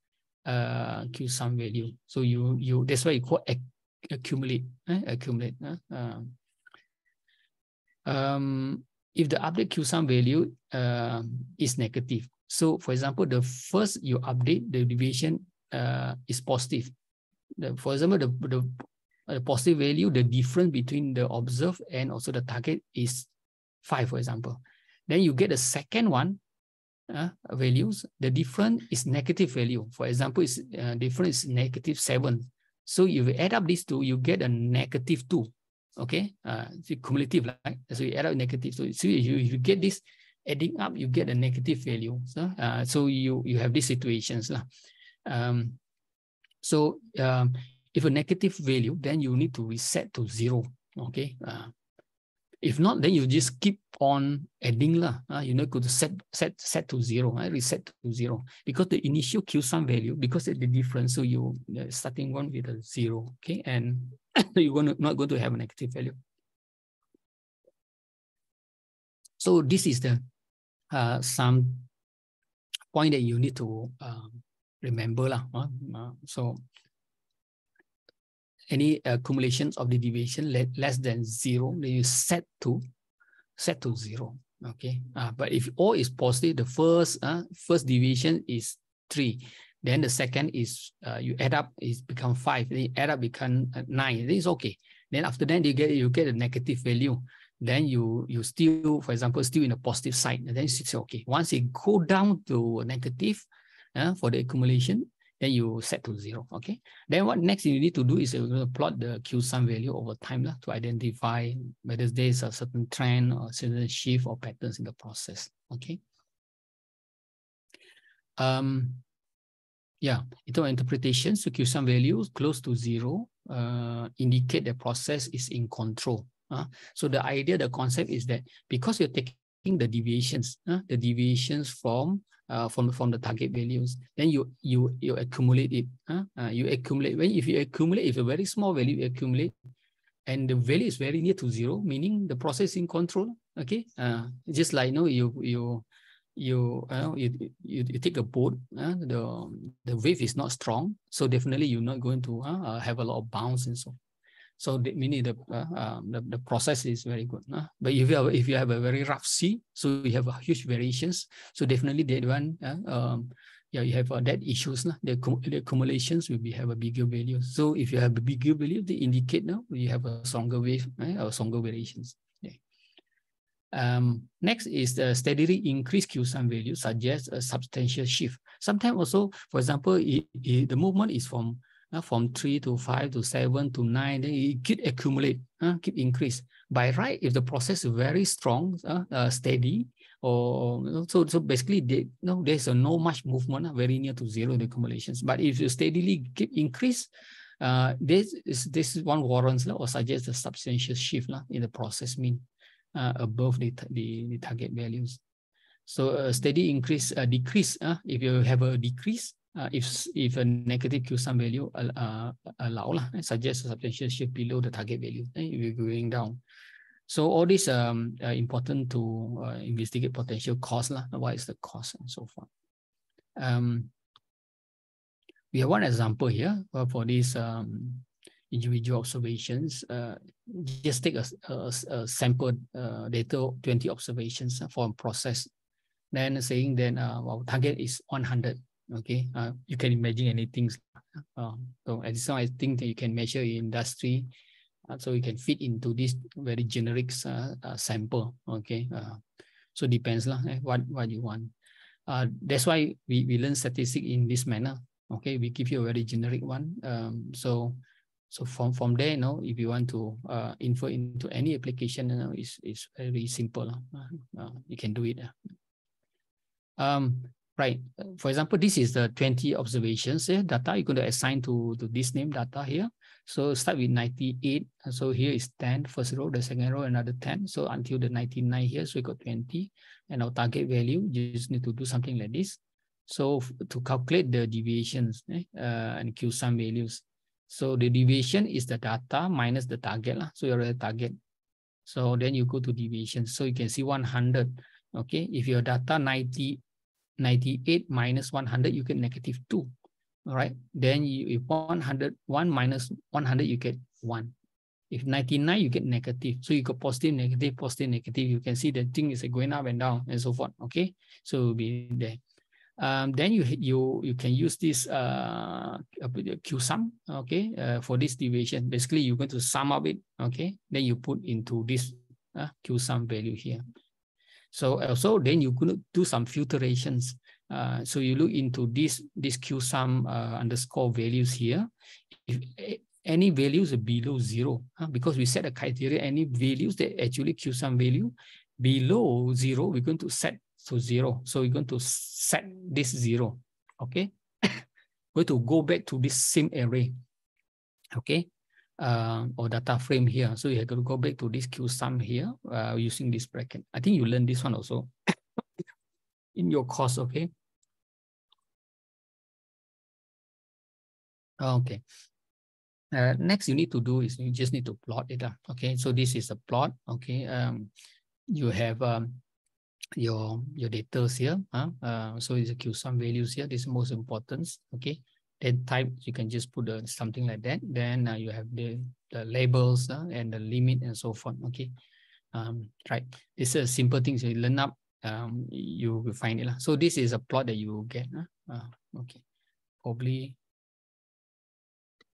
Q-sum value. So you that's why you call accumulate. Accumulate. If the update Q-sum value is negative. So, for example, the first you update, the deviation is positive. For example, the positive value, the difference between the observed and also the target is 5, for example. Then you get the second one, values, the difference is negative value. For example, it's difference is negative 7. So if you add up these 2, you get a negative 2. Okay, it's cumulative, right? So you add up negative. So if you get this, adding up, you get a negative value. So you have these situations. If a negative value, then you need to reset to 0. Okay. If not, then you just keep on adding. You know, could set to 0, reset to 0. Because the initial Q-sum value, because of the difference, so you starting one with a 0. Okay, and you're not going to have a negative value. So this is the some point that you need to remember so any accumulations of the deviation less than 0, then you set to 0. Okay, but if O is positive, the first deviation is 3. Then the second is you add up, is become 5. Then you add up, become 9. This is okay. Then after that you get a negative value. Then you still, for example, still in the positive side. And then you say, okay, once it go down to negative for the accumulation, then you set to 0. Okay. Then what next you need to do is plot the Q sum value over time to identify whether there is a certain trend or certain shift or patterns in the process. Okay. Yeah, in terms of interpretations, the Q sum values close to 0 indicate the process is in control. So the idea, the concept is that because you're taking the deviations from the target values, then you accumulate it. You accumulate. If you accumulate, if a very small value you accumulate, and the value is very near to 0, meaning the process is in control. Okay, just like you take a boat, the wave is not strong, so definitely you're not going to have a lot of bounce and so. So meaning the process is very good. But if you have a very rough sea, so you have a huge variations. So definitely that one, you have that issues. The accumulations will have a bigger value. So if you have a bigger value, they indicate now you have a stronger wave or stronger variations. Next is the steadily increased Q sum value suggests a substantial shift. Sometimes also, for example, the movement is from 3 to 5 to 7 to 9, then it keep accumulate, keep increase. By right, if the process is very strong, steady, or so basically there's no much movement, very near to 0 the accumulations. But if you steadily keep increase, this is one warrants or suggests a substantial shift in the process mean above the target values. So a steady increase, decrease. If you have a decrease. If a negative Q sum value suggests a substantial shift below the target value, if you're going down. So all these are important to investigate potential cost. What is the cost and so forth. We have one example here for these individual observations. Just take a sample data, 20 observations for a process. Then saying then our target is 100. Okay, you can imagine anything. So at this time, I think that you can measure in industry, so you can fit into this very generic sample. Okay, so depends what you want. That's why we learn statistics in this manner. Okay, we give you a very generic one. So from there, if you want to infer into any application, it's very simple. You can do it. Right. For example, this is the 20 observations data. You're going to assign to this name data here. So start with 98. So here is 10, first row, the second row, another 10. So until the 99 here, so we got 20. And our target value, you just need to do something like this. So to calculate the deviations and Q sum values. So the deviation is the data minus the target. So you're at the target. So then you go to deviation. So you can see 100. Okay, if your data 98 minus 100, you get -2. All right. Then if 101 minus 100, you get 1. If 99, you get negative. So you got positive, negative, positive, negative. You can see the thing is going up and down and so forth. Okay. So it'll be there. Then you can use this Q sum. Okay. For this deviation, basically you're going to sum up it. Okay. Then you put into this Q sum value here. So also then you're going to do some filtrations. So you look into this Q sum underscore values here. If any values are below 0, because we set a criteria, any values that actually Q sum value below 0, we're going to set to 0. So we're going to set this 0. Okay. We're going to go back to this same array. Okay. Or data frame here. So you have to go back to this Q sum here using this bracket. I think you learned this one also in your course. Okay. Okay. Next you need to do is you just need to plot it. Okay. So this is a plot. Okay. You have your data here. So it's a Q sum values here. This is most important. Okay. Then type, you can just put something like that. Then you have the labels and the limit and so forth. Okay. Right. This is a simple thing. So you learn up, you will find it. So this is a plot that you will get. Okay. Probably.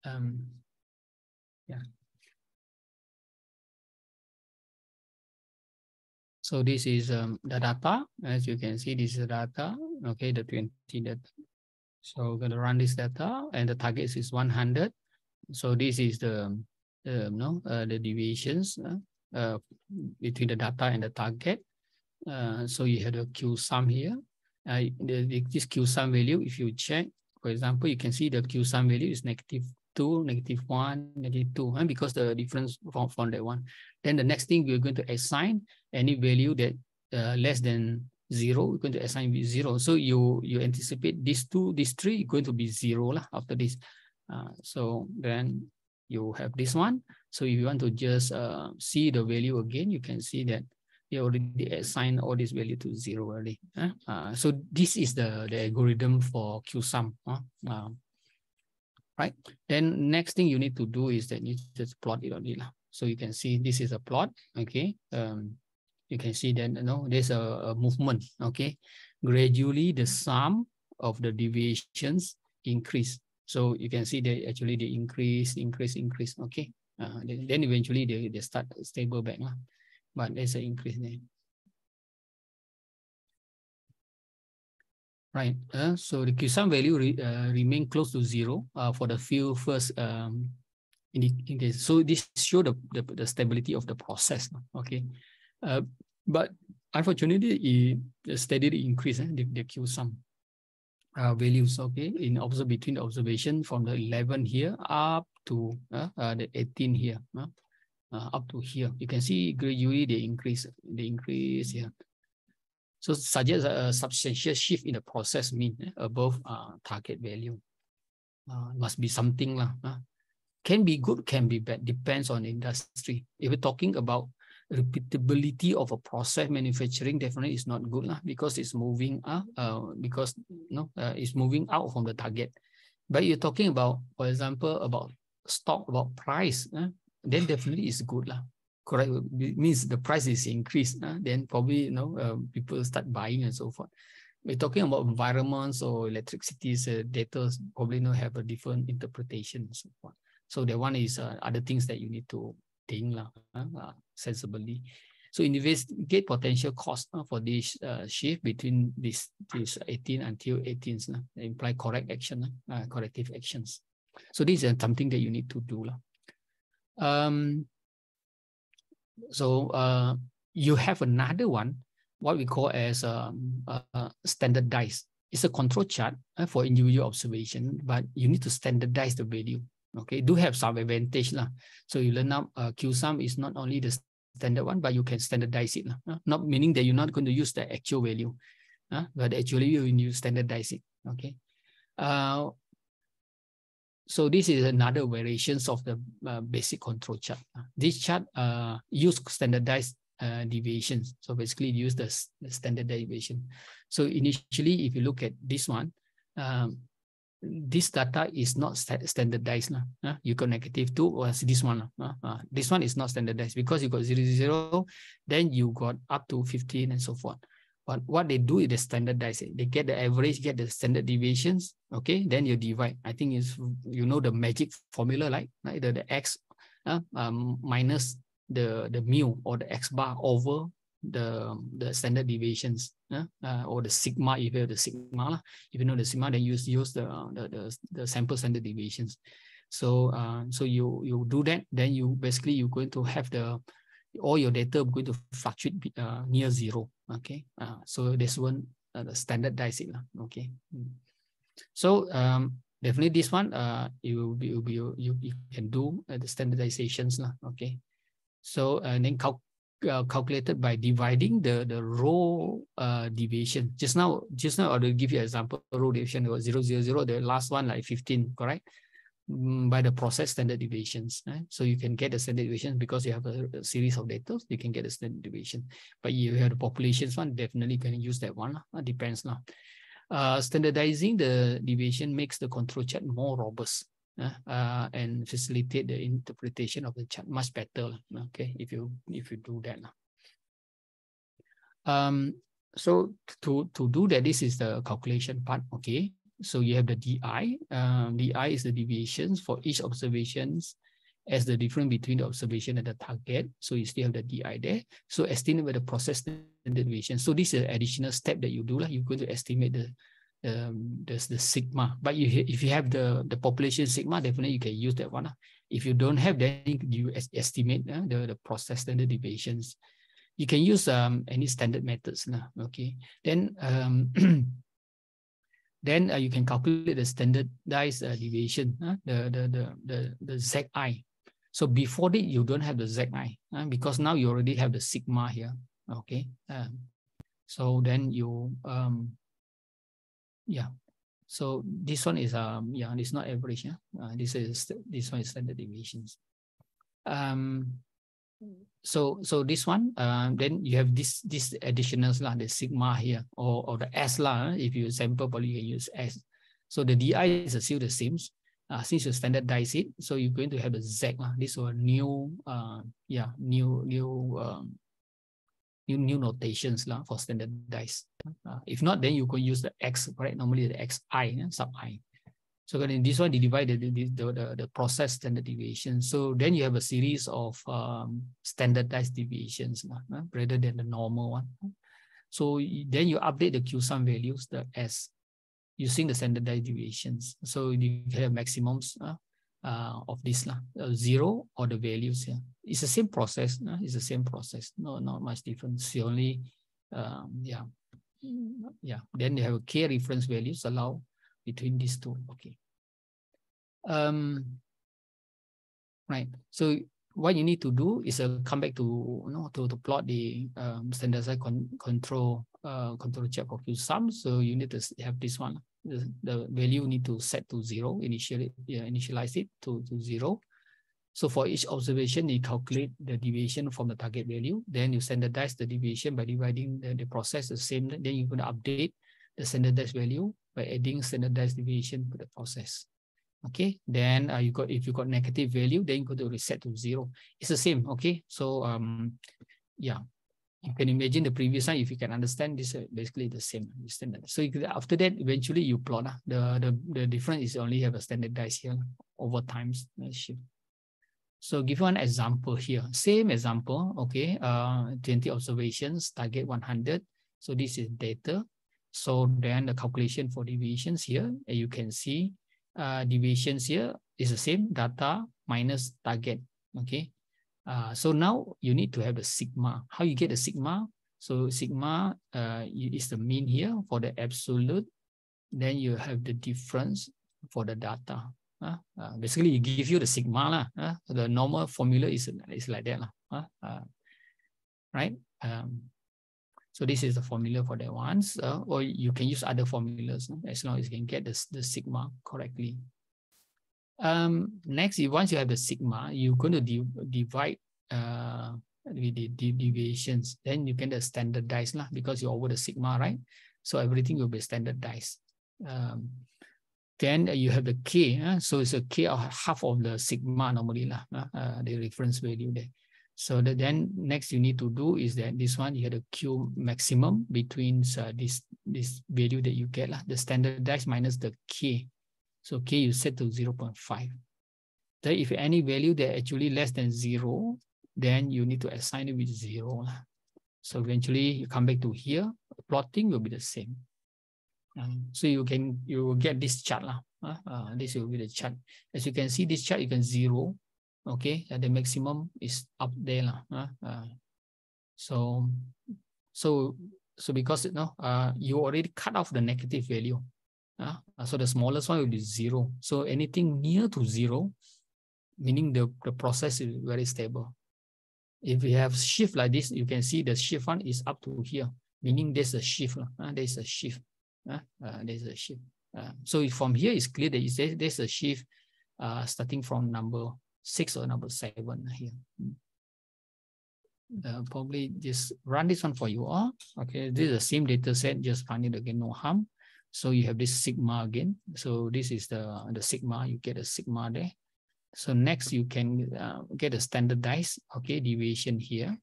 Yeah. So this is the data. As you can see, this is the data. Okay, the 20 data. So we're going to run this data, and the target is 100. So this is the deviations between the data and the target. So you have the Q sum here. This Q sum value, if you check, for example, you can see the Q sum value is -2, -1, -2, and because the difference from that one. Then the next thing we're going to assign any value that less than 0, we're going to assign with 0. So you anticipate these 2, these 3 going to be 0 lah after this. So then you have this one. So if you want to just see the value again, you can see that you already assigned all this value to 0 already. So this is the algorithm for Q sum. Right. Then next thing you need to do is that you just plot it only. So you can see this is a plot. Okay. You can see that there's a movement. Okay. Gradually the sum of the deviations increase. So you can see that actually they increase. Okay. Then eventually they start stable back. But there's an increase there. Right. So the Q sum value remain close to 0 for the few first indicators. So this shows the stability of the process. Okay. But unfortunately, it steadily increase the Q sum values. Okay. Between the observation from the 11 here up to the 18 here. Up to here, you can see gradually they increase here. So suggests a substantial shift in the process mean above target value. Must be something can be good, can be bad, depends on the industry. If we're talking about repeatability of a process manufacturing, definitely is not good because it's moving it's moving out from the target. But you're talking about, for example, about stock, about price, then definitely is good correct. It means the price is increased, then probably people start buying and so forth. We're talking about environments or electricities, data probably have a different interpretation and so forth. So the one is other things that you need to think sensibly. So investigate potential cost for this shift between this 18 until 18, imply correct action, corrective actions. So this is something that you need to do. So you have another one, what we call as standardized. It's a control chart for individual observation, but you need to standardize the value. Okay, do have some advantage. So you learn now Q sum is not only the standard one, but you can standardize it. Not meaning that you're not going to use the actual value, but actually you standardize it. Okay. So this is another variations of the basic control chart. This chart use standardized deviations. So basically use the standard deviation. So initially, if you look at this one, this data is not standardized. You got -2 or this one. This one is not standardized because you got 0, 0, then you got up to 15 and so forth. But what they do is they standardize it. They get the average, get the standard deviations. Okay, then you divide. I think is the magic formula, like the x minus the mu or the x bar over the standard deviations, or the sigma. If you have the sigma, if you know the sigma, then use the sample standard deviations. So you do that, then you're going to have all your data going to fluctuate near 0. Okay, so this one standardize it. Okay, so definitely this one you can do the standardizations. Okay, so and then calculated by dividing the row deviation. Just now I will give you an example. Row deviation was 0, 0, 0. The last one like 15, correct? By the process standard deviations. So you can get the standard deviation because you have a series of data. You can get a standard deviation. But you have the populations one, definitely can use that one. Depends now. Standardizing the deviation makes the control chart more robust and facilitate the interpretation of the chart much better. Okay, if you do that. So to do that, this is the calculation part. Okay. So you have the DI. DI is the deviations for each observations as the difference between the observation and the target. So you still have the DI there. So estimate the process standard deviation. So this is an additional step that you do. You're going to estimate the sigma. But if you have the population sigma, definitely you can use that one. If you don't have, then you estimate the process standard deviations. You can use any standard methods. Okay. Then then you can calculate the standardized deviation, the ZI. So before that, you don't have the ZI because now you already have the sigma here. Okay. So then you yeah. So this one is yeah, it's not average. This one is standard deviations. So this one, then you have this additionals lah, the sigma here, or the S lah. If you sample, probably you can use S. So the DI is still the same. Since you standardize it, so you're going to have the Z lah. This was new, yeah, new notations lah for standardized. If not, then you can use the X, right? Normally the XI, sub I. So in this one, they divide the process standard deviation. So then you have a series of standardized deviations rather than the normal one. So then you update the Q sum values, the S, using the standardized deviations. So you have maximums of this 0 or the values here. It's the same process. It's the same process. No, not much difference. The only yeah. Then you have a K reference values allow between these two. Okay. Right. So what you need to do is come back to to plot the standardized control check for Q sum. So you need to have this one. The value need to set to 0 initially. Initialize it to 0. So for each observation, you calculate the deviation from the target value. Then you standardize the deviation by dividing the process the same. Then you're going to update the standardized value by adding standardized deviation to the process. Okay, then if you got negative value, then you go to reset to 0. It's the same. Okay, so yeah, you can imagine the previous one. If you can understand this, basically the same standard. So after that, eventually you plot the difference is only have a standardized here over times. So give one example here. Same example. Okay, 20 observations, target 100. So this is data. So then the calculation for deviations here, you can see deviations here is the same, data minus target. Okay. So now you need to have the sigma. How you get the sigma? So sigma is the mean here for the absolute. Then you have the difference for the data. Basically, it gives you the sigma lah. The normal formula is like that lah. Right. So this is the formula for that ones, or you can use other formulas as long as you can get the sigma correctly. Next, once you have the sigma, you're going to divide with the deviations. Then you can standardize lah, because you're over the sigma, right? So everything will be standardized. Then you have the K. So it's a K of half of the sigma normally lah, the reference value there. So then next you need to do is that this one, you have the Q maximum between this value that you get, the standardized minus the K. So K you set to 0.5. Then if any value that actually less than 0, then you need to assign it with 0. So eventually you come back to here, plotting will be the same. So you will get this chart. This will be the chart. As you can see, this chart you can 0. Okay, and the maximum is up there. So because you already cut off the negative value. So the smallest one will be 0. So anything near to 0, meaning the process is very stable. If we have shift like this, you can see the shift one is up to here, meaning there's a shift. There's a shift. There's a shift. So from here, it's clear that there's a shift starting from number 6 or number 7 here. Probably just run this one for you all. Okay, this is the same data set, just find it again, no harm. So you have this sigma again. So this is the sigma, you get a sigma there. So next you can get a standardized, okay, deviation here.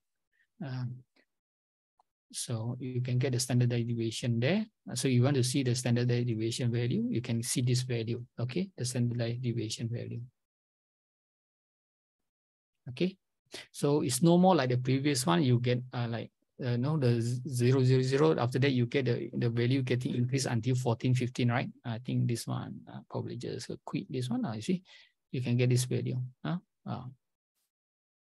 So you can get the standardized deviation there. So you want to see the standardized deviation value, you can see this value, okay, the standardized deviation value. Okay, so it's no more like the previous one. You get no, the 0, 0, 0. After that, you get the value getting increased until 14, 15, right? I think this one probably just quit this one. You see, you can get this value.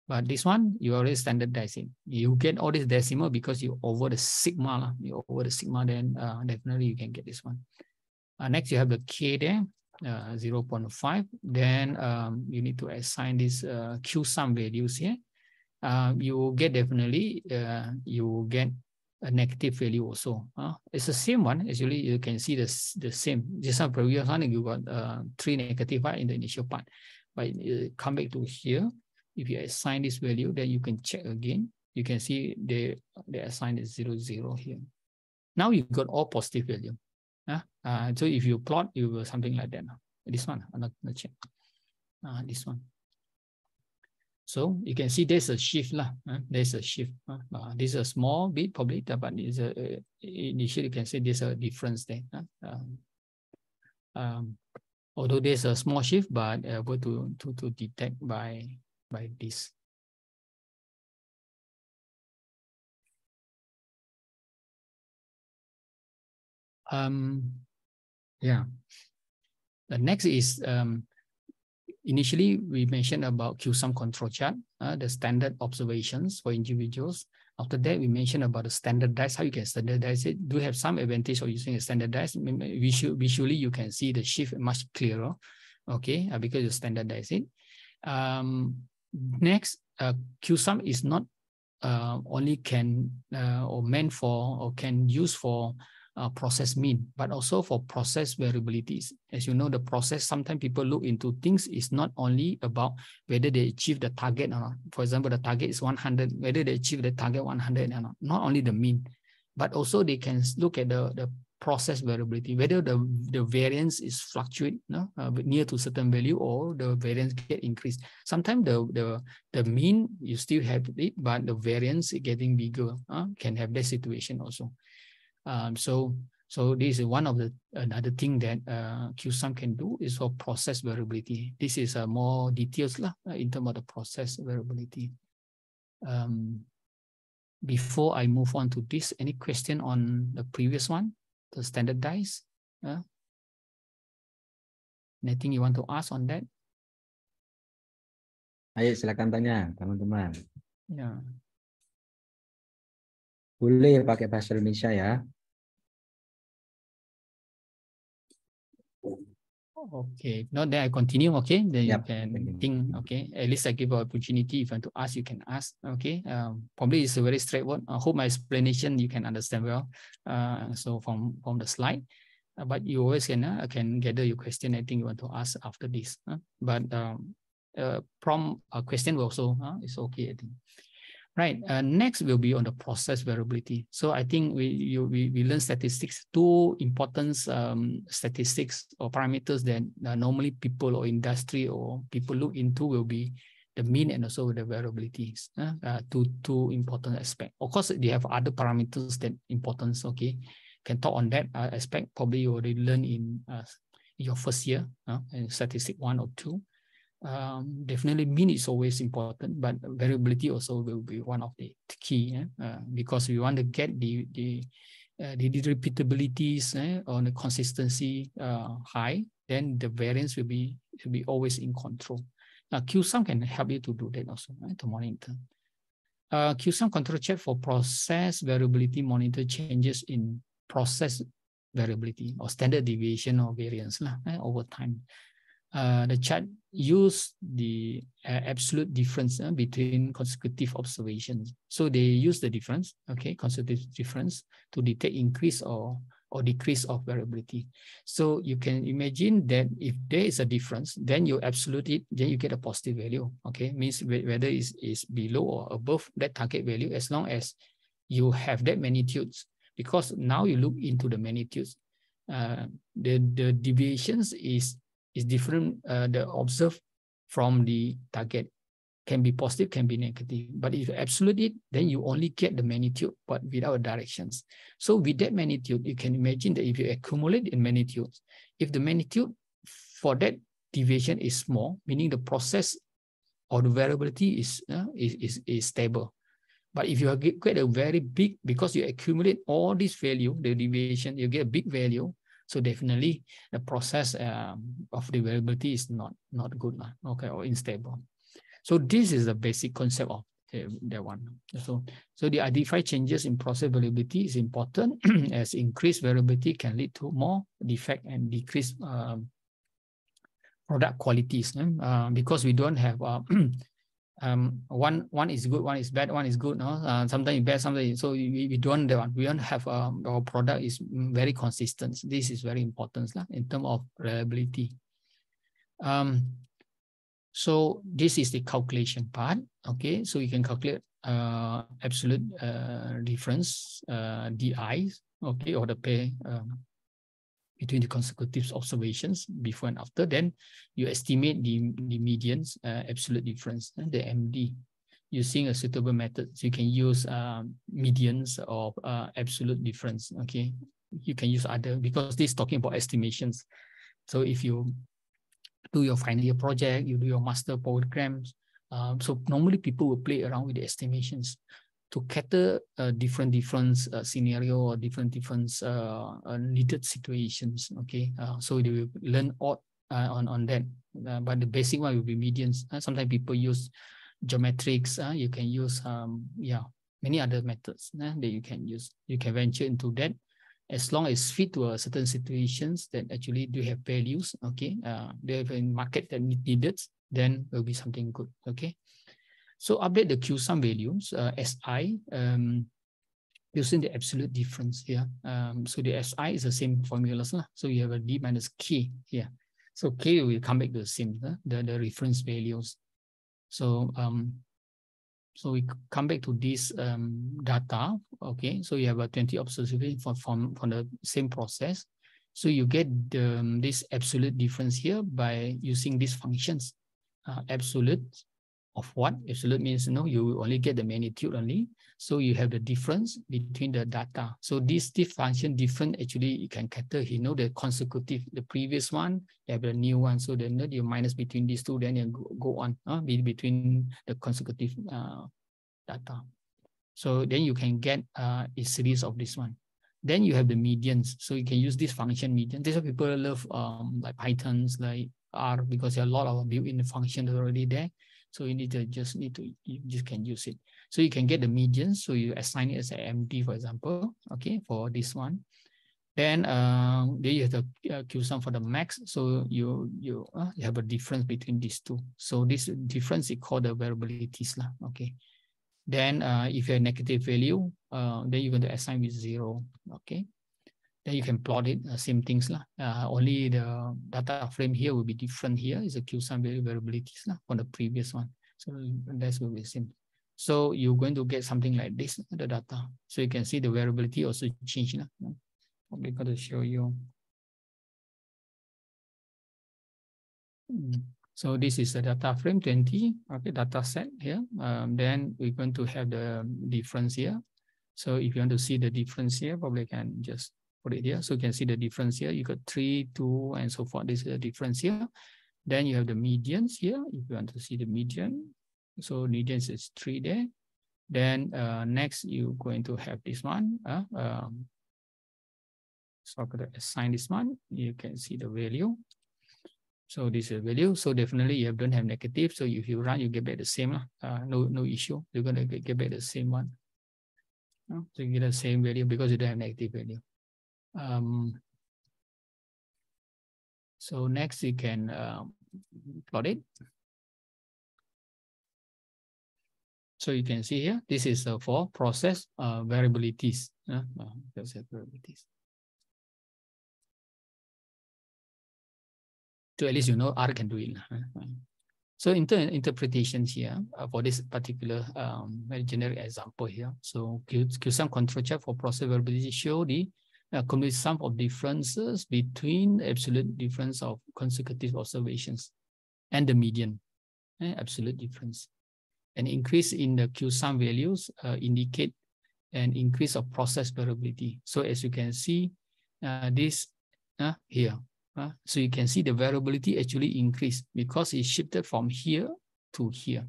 But this one, you already standardizing. You get all this decimal because you over the sigma. You over the sigma, then definitely you can get this one. Next, you have the K there, 0.5. Then you need to assign this Q sum values here. You get definitely, you get a negative value also. It's the same one. Actually, you can see the same. Just like previous one, you got 3 negative in the initial part. But come back to here. If you assign this value, then you can check again. You can see they assign it 0, 0 here. Now you got all positive value. So if you plot, you will something like that. This one, I'm not gonna check. This one. So you can see there's a shift lah. There's a shift. This is a small bit probably, but it's initially you can say there's a difference there. Although there's a small shift, but able to detect by this. Yeah. The next is initially we mentioned about Q-sum control chart, the standard observations for individuals. After that, we mentioned about the standardized, how you can standardize it. Do have some advantage of using a standardized. Visually, you can see the shift much clearer, okay, because you standardize it. Next, Q-sum is not only can or meant for or can use for process mean, but also for process variabilities. As you know, the process, sometimes people look into things is not only about whether they achieve the target or not. For example, the target is 100, whether they achieve the target 100 or not. Not only the mean, but also they can look at the process variability, whether the variance is fluctuate near to certain value or the variance get increased. Sometimes the mean you still have it, but the variance is getting bigger. Can have that situation also. So this is one of the another thing that Q-sum can do is for process variability. This is more details in terms of the process variability. Before I move on to this, any question on the previous one, the standardized? Anything you want to ask on that? Ayo silakan tanya teman-teman. Ya. Boleh pakai bahasa Indonesia ya. Okay, now then I continue, okay? Then you Yep. can think, okay? At least I give an opportunity. If you want to ask, you can ask, okay? Probably it's a very straightforward. I hope my explanation you can understand well. So from the slide, but you always can gather your question. I think you want to ask after this. But from a question also is okay, I think. Right. Next will be on the process variability. So I think we learn statistics. 2 important statistics or parameters that normally people or industry or people look into will be the mean and also the variabilities. Two important aspects. Of course, they have other parameters that importance. Okay, can talk on that aspect. Probably you already learn in your first year in statistic 1 or 2. Definitely mean is always important, but variability also will be one of the key because we want to get the repeatabilities or the consistency high, then the variance will be always in control. Now Q-sum can help you to do that also, to monitor. Q-sum control chart for process variability monitor changes in process variability or standard deviation or variance over time. The chart use the absolute difference between consecutive observations. So they use the difference, okay, consecutive difference to detect increase or decrease of variability. So you can imagine that if there is a difference, then you absolute it, then you get a positive value, okay? Means whether is below or above that target value, as long as you have that magnitudes, because now you look into the magnitudes. The deviations is different, the observed from the target Can be positive, can be negative. But if you absolute it, then you only get the magnitude, but without directions. So with that magnitude, you can imagine that if you accumulate in magnitudes, if the magnitude for that deviation is small, meaning the process or the variability is stable. But if you get a very big, because you accumulate all this value, the deviation, you get a big value. So definitely the process of the variability is not good, okay, or unstable. So this is the basic concept of that one. So the identify changes in process variability is important, as increased variability can lead to more defect and decreased product qualities, because we don't have one is good, one is bad, one is good. No, sometimes bad, sometimes. So we don't that one. We don't have our product is very consistent. This is very important in terms of reliability. So this is the calculation part. Okay, so you can calculate absolute difference, DI, okay, or the pair between the consecutive observations before and after. Then you estimate the median's absolute difference, the MD, using a suitable method. So you can use medians of absolute difference. Okay, you can use other, because this is talking about estimations. So if you do your final year project, you do your master programs. So normally people will play around with the estimations to cater different scenario or different needed situations. Okay, so they will learn all on that. But the basic one will be medians. Sometimes people use geometrics. You can use many other methods that you can use. You can venture into that, as long as fit to a certain situations that actually do have values, okay, they have a market that needed, then will be something good, okay. So update the Q sum values, SI, using the absolute difference here. So the SI is the same formulas, so you have a D minus K here. So K will come back to the same, the reference values. So so we come back to this data, okay? So you have a 20 observations from the same process. So you get this absolute difference here by using these functions. Absolute of what? Absolute means you only get the magnitude only. So you have the difference between the data. So this function different, actually you can cater, the consecutive, the previous one, you have the new one. So then you minus between these two, then you go on between the consecutive data. So then you can get a series of this one. Then you have the medians. So you can use this function median. These are people love like Pythons, like R, because there are a lot of built-in functions already there. So you just can use it. So you can get the medians. So you assign it as a MD, for example, okay, for this one. Then you have the Q sum for the max. So you have a difference between these two. So this difference is called the variabilities, okay. Then if you have negative value, then you're going to assign with 0, okay. Then you can plot it, same things. Only the data frame here will be different here. Is a Q sum variabilities from the previous one. So that will be same. So you're going to get something like this, the data. So you can see the variability also change. I'm going to show you. So this is the data frame 20, okay, data set here. Then we're going to have the difference here. So if you want to see the difference here, probably can just put it here. So you can see the difference here. You got 3, 2, and so forth. This is the difference here. Then you have the medians here. If you want to see the median, so medians is 3 there. Then next you're going to have this one. So I'm going to assign this one. You can see the value. So this is a value. So definitely you don't have negative. So if you run, you get back the same. No issue. You're going to get back the same one. So you get the same value because you don't have negative value. So next you can plot it. So you can see here, this is for process variabilities. Variabilities. So at least R can do it. So interpretations here for this particular very generic example here. So Q sum control check for process variability show the cumulative sum of differences between absolute difference of consecutive observations and the median, absolute difference. An increase in the Q sum values indicate an increase of process variability. So as you can see, this here. So you can see the variability actually increased because it shifted from here to here.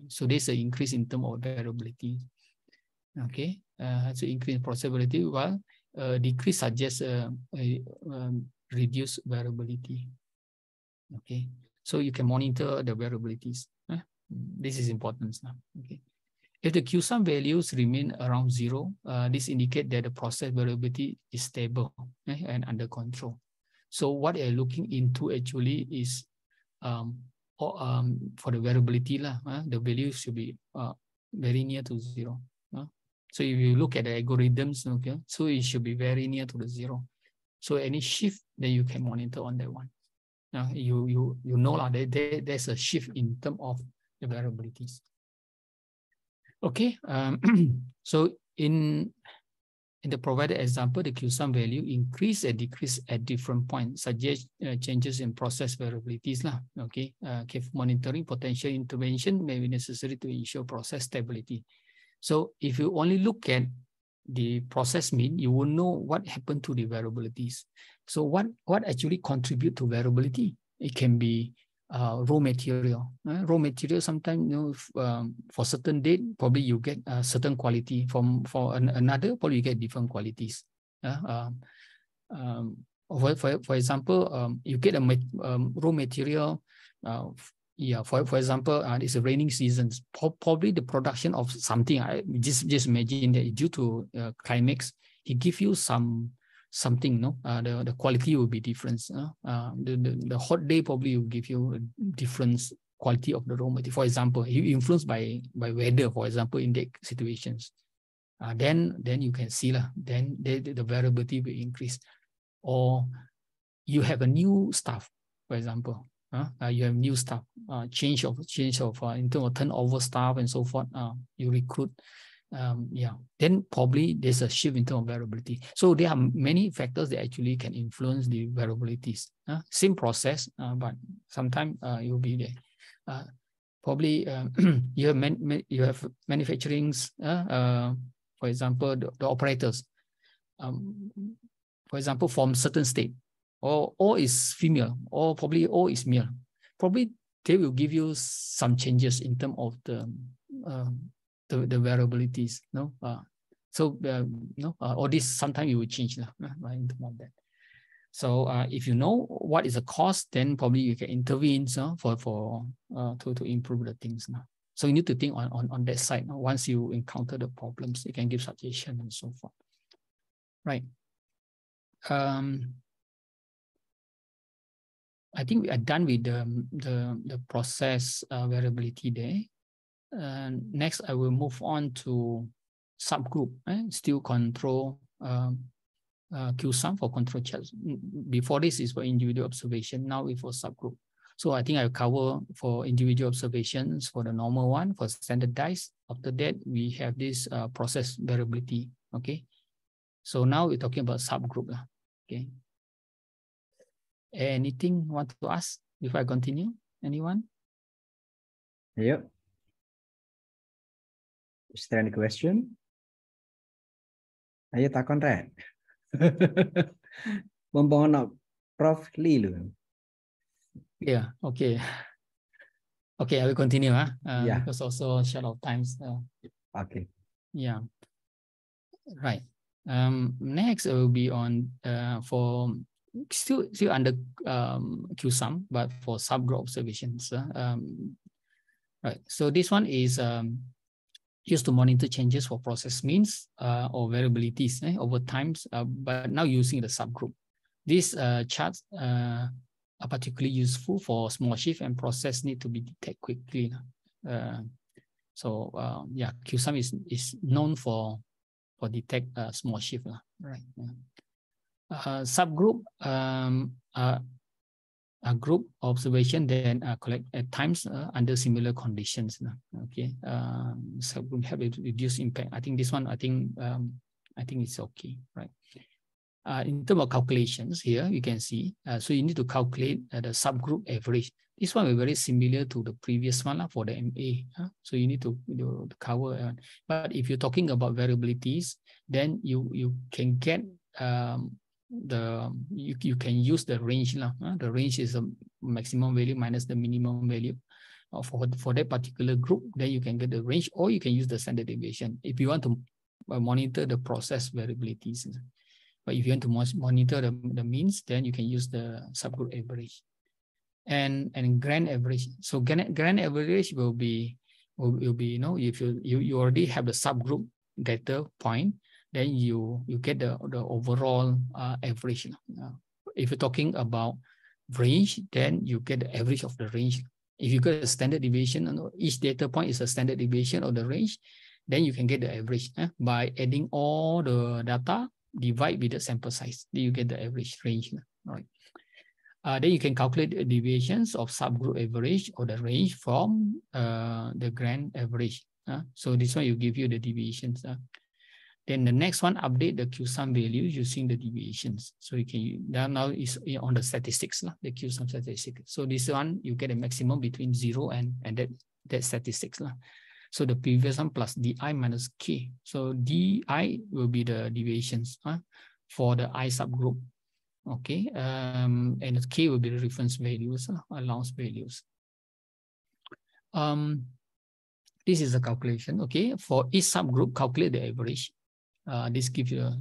So there's an increase in terms of variability. Okay, so increase in process variability, while decrease suggests reduced variability. Okay, so you can monitor the variabilities. This is important now. Okay, if the Q sum values remain around 0, this indicates that the process variability is stable and under control. So what you're looking into actually is for the variability the value should be very near to 0. So if you look at the algorithms, okay, so it should be very near to the 0. So any shift, then you can monitor on that one. You know there's a shift in terms of the variabilities. Okay, so in the provided example, the Q sum value increase and decrease at different points, suggest changes in process variabilities. Okay, careful monitoring, potential intervention may be necessary to ensure process stability. So if you only look at the process mean, you will know what happened to the variabilities. So what actually contribute to variability? It can be raw material. Raw material sometimes, for certain date, probably you get a certain quality. For another, probably you get different qualities. For example, you get a raw material. For example, it's a raining season. Probably the production of something. I just imagine that due to climax, it gives you something. The quality will be different. The hot day probably will give you a different quality of the raw material. For example, you influenced by weather. For example, in the situations, then you can see then the variability will increase. Or you have a new staff, for example. You have new staff, change of in terms of turnover staff and so forth. You recruit, then probably there's a shift in terms of variability. So there are many factors that actually can influence the variabilities. Same process, but sometimes it will be there. Probably you have manufacturings. For example, the operators. For example, from certain state. Or is female, or probably all is male. Probably they will give you some changes in terms of the variabilities. All this sometimes you will change in terms of that. So if you know what is the cause, then probably you can intervene to improve the things now. So you need to think on that side. Once you encounter the problems, you can give suggestion and so forth. Right. I think we are done with the process variability there. Next, I will move on to subgroup. Still control Q sum for control charts. Before this is for individual observation. Now it's for subgroup. So I think I'll cover for individual observations for the normal one, for standardized. After that, we have this process variability. Okay. So now we're talking about subgroup. Okay. Anything want to ask before I continue? Anyone? Yep. Is there any question? Ayo takon rek. Membangun Prof Lee lu. Yeah. Okay. Okay, I will continue. Yeah. Because also short of times. Okay. Yeah. Right. Next, I will be on for. Still under Q sum, but for subgroup observations. Right. So this one is used to monitor changes for process means or variabilities over times, but now using the subgroup. These charts are particularly useful for small shift and process need to be detected quickly. Q sum is known for detect small shift. Right. Subgroup a group observation then collect at times under similar conditions. Okay, subgroup have a reduced impact. I think this one, I think it's okay, right? in terms of calculations here, you can see, so you need to calculate the subgroup average. This one is very similar to the previous one for the MA. So you need to cover. But if you're talking about variabilities, then you can get you can use the range. The range is the maximum value minus the minimum value for that particular group. Then you can get the range, or you can use the standard deviation if you want to monitor the process variabilities. But if you want to monitor the means, then you can use the subgroup average. And grand average. So grand average will be if you already have the subgroup data point, then you get the overall average. If you're talking about range, then you get the average of the range. If you get a standard deviation, each data point is a standard deviation of the range, then you can get the average by adding all the data, divide with the sample size. Then you get the average range. Right. Then you can calculate the deviations of subgroup average or the range from the grand average. So this one will give you the deviations. Then the next one, update the Q-sum value using the deviations. So you can now is on the statistics, the Q-sum statistic. So this one you get a maximum between 0 and that statistics. So the previous one plus di minus k. So di will be the deviations for the I subgroup. Okay, and k will be the reference values, allowance values. This is a calculation. Okay, for each subgroup, calculate the average. This gives you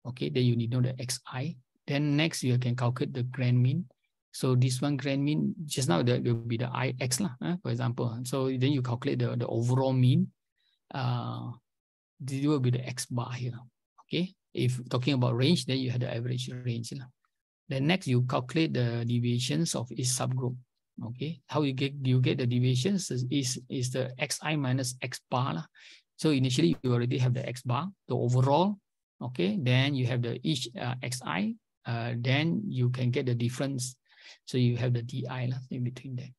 okay, then you need to know the xi. Then next you can calculate the grand mean. So this one grand mean, just now there will be the ix, for example. So then you calculate the overall mean. This will be the x bar here. Okay, if talking about range, then you have the average range. Then next you calculate the deviations of each subgroup. Okay, how you get the deviations is the xi minus x bar. So initially you already have the x bar, the overall. Okay, then you have the each xi. Then you can get the difference. So you have the di in between them.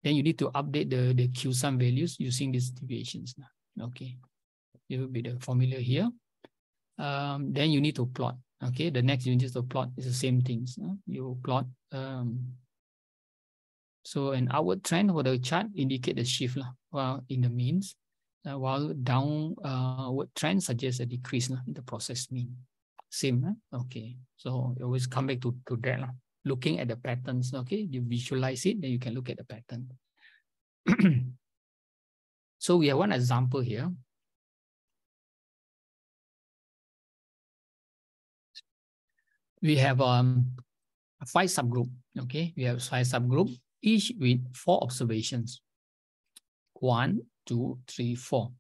Then you need to update the Q-sum values using these deviations. Okay, it will be the formula here. Then you need to plot. Okay, the next you need to plot is the same things. You plot. So an upward trend for the chart indicate the shift while in the means, while downward trend suggests a decrease in the process mean. Same. Okay, so you always come back to that. Looking at the patterns. Okay, you visualize it, then you can look at the pattern. So we have one example here. We have 5 subgroup. Okay, we have 5 subgroup, each with 4 observations. 1, 2, 3, 4.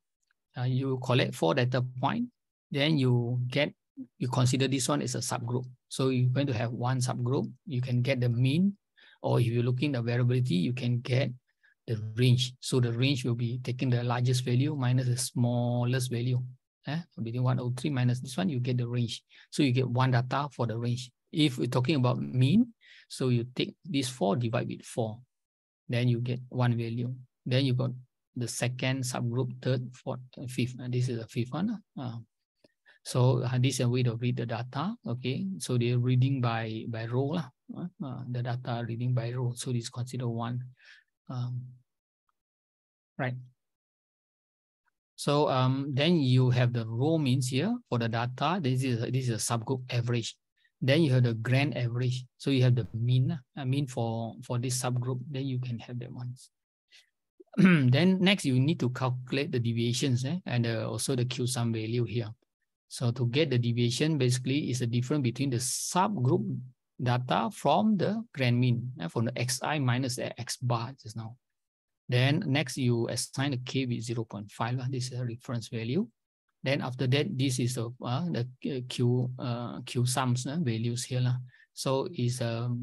You collect 4 data points, then you consider this one as a subgroup. So you're going to have one subgroup. You can get the mean, or if you're looking at the variability, you can get the range. So the range will be taking the largest value minus the smallest value. Between 103 minus this one, you get the range. So you get one data for the range. If we're talking about mean, so you take this 4, divide with 4. Then you get one value. Then you got the second subgroup, third, fourth, and fifth. And this is the fifth one. So this is a way to read the data. Okay, so they're reading by row. The data reading by row. So this is considered one. Right. So then you have the row means here for the data. This is a subgroup average. Then you have the grand average. So you have the mean. Mean for this subgroup. Then you can have that ones. Then next you need to calculate the deviations and also the Q-sum value here. So to get the deviation, basically is the difference between the subgroup data from the grand mean, from the xi minus the x bar just now. Then next you assign a k with 0.5. This is a reference value. Then after that, this is the Q-sums values here. So is a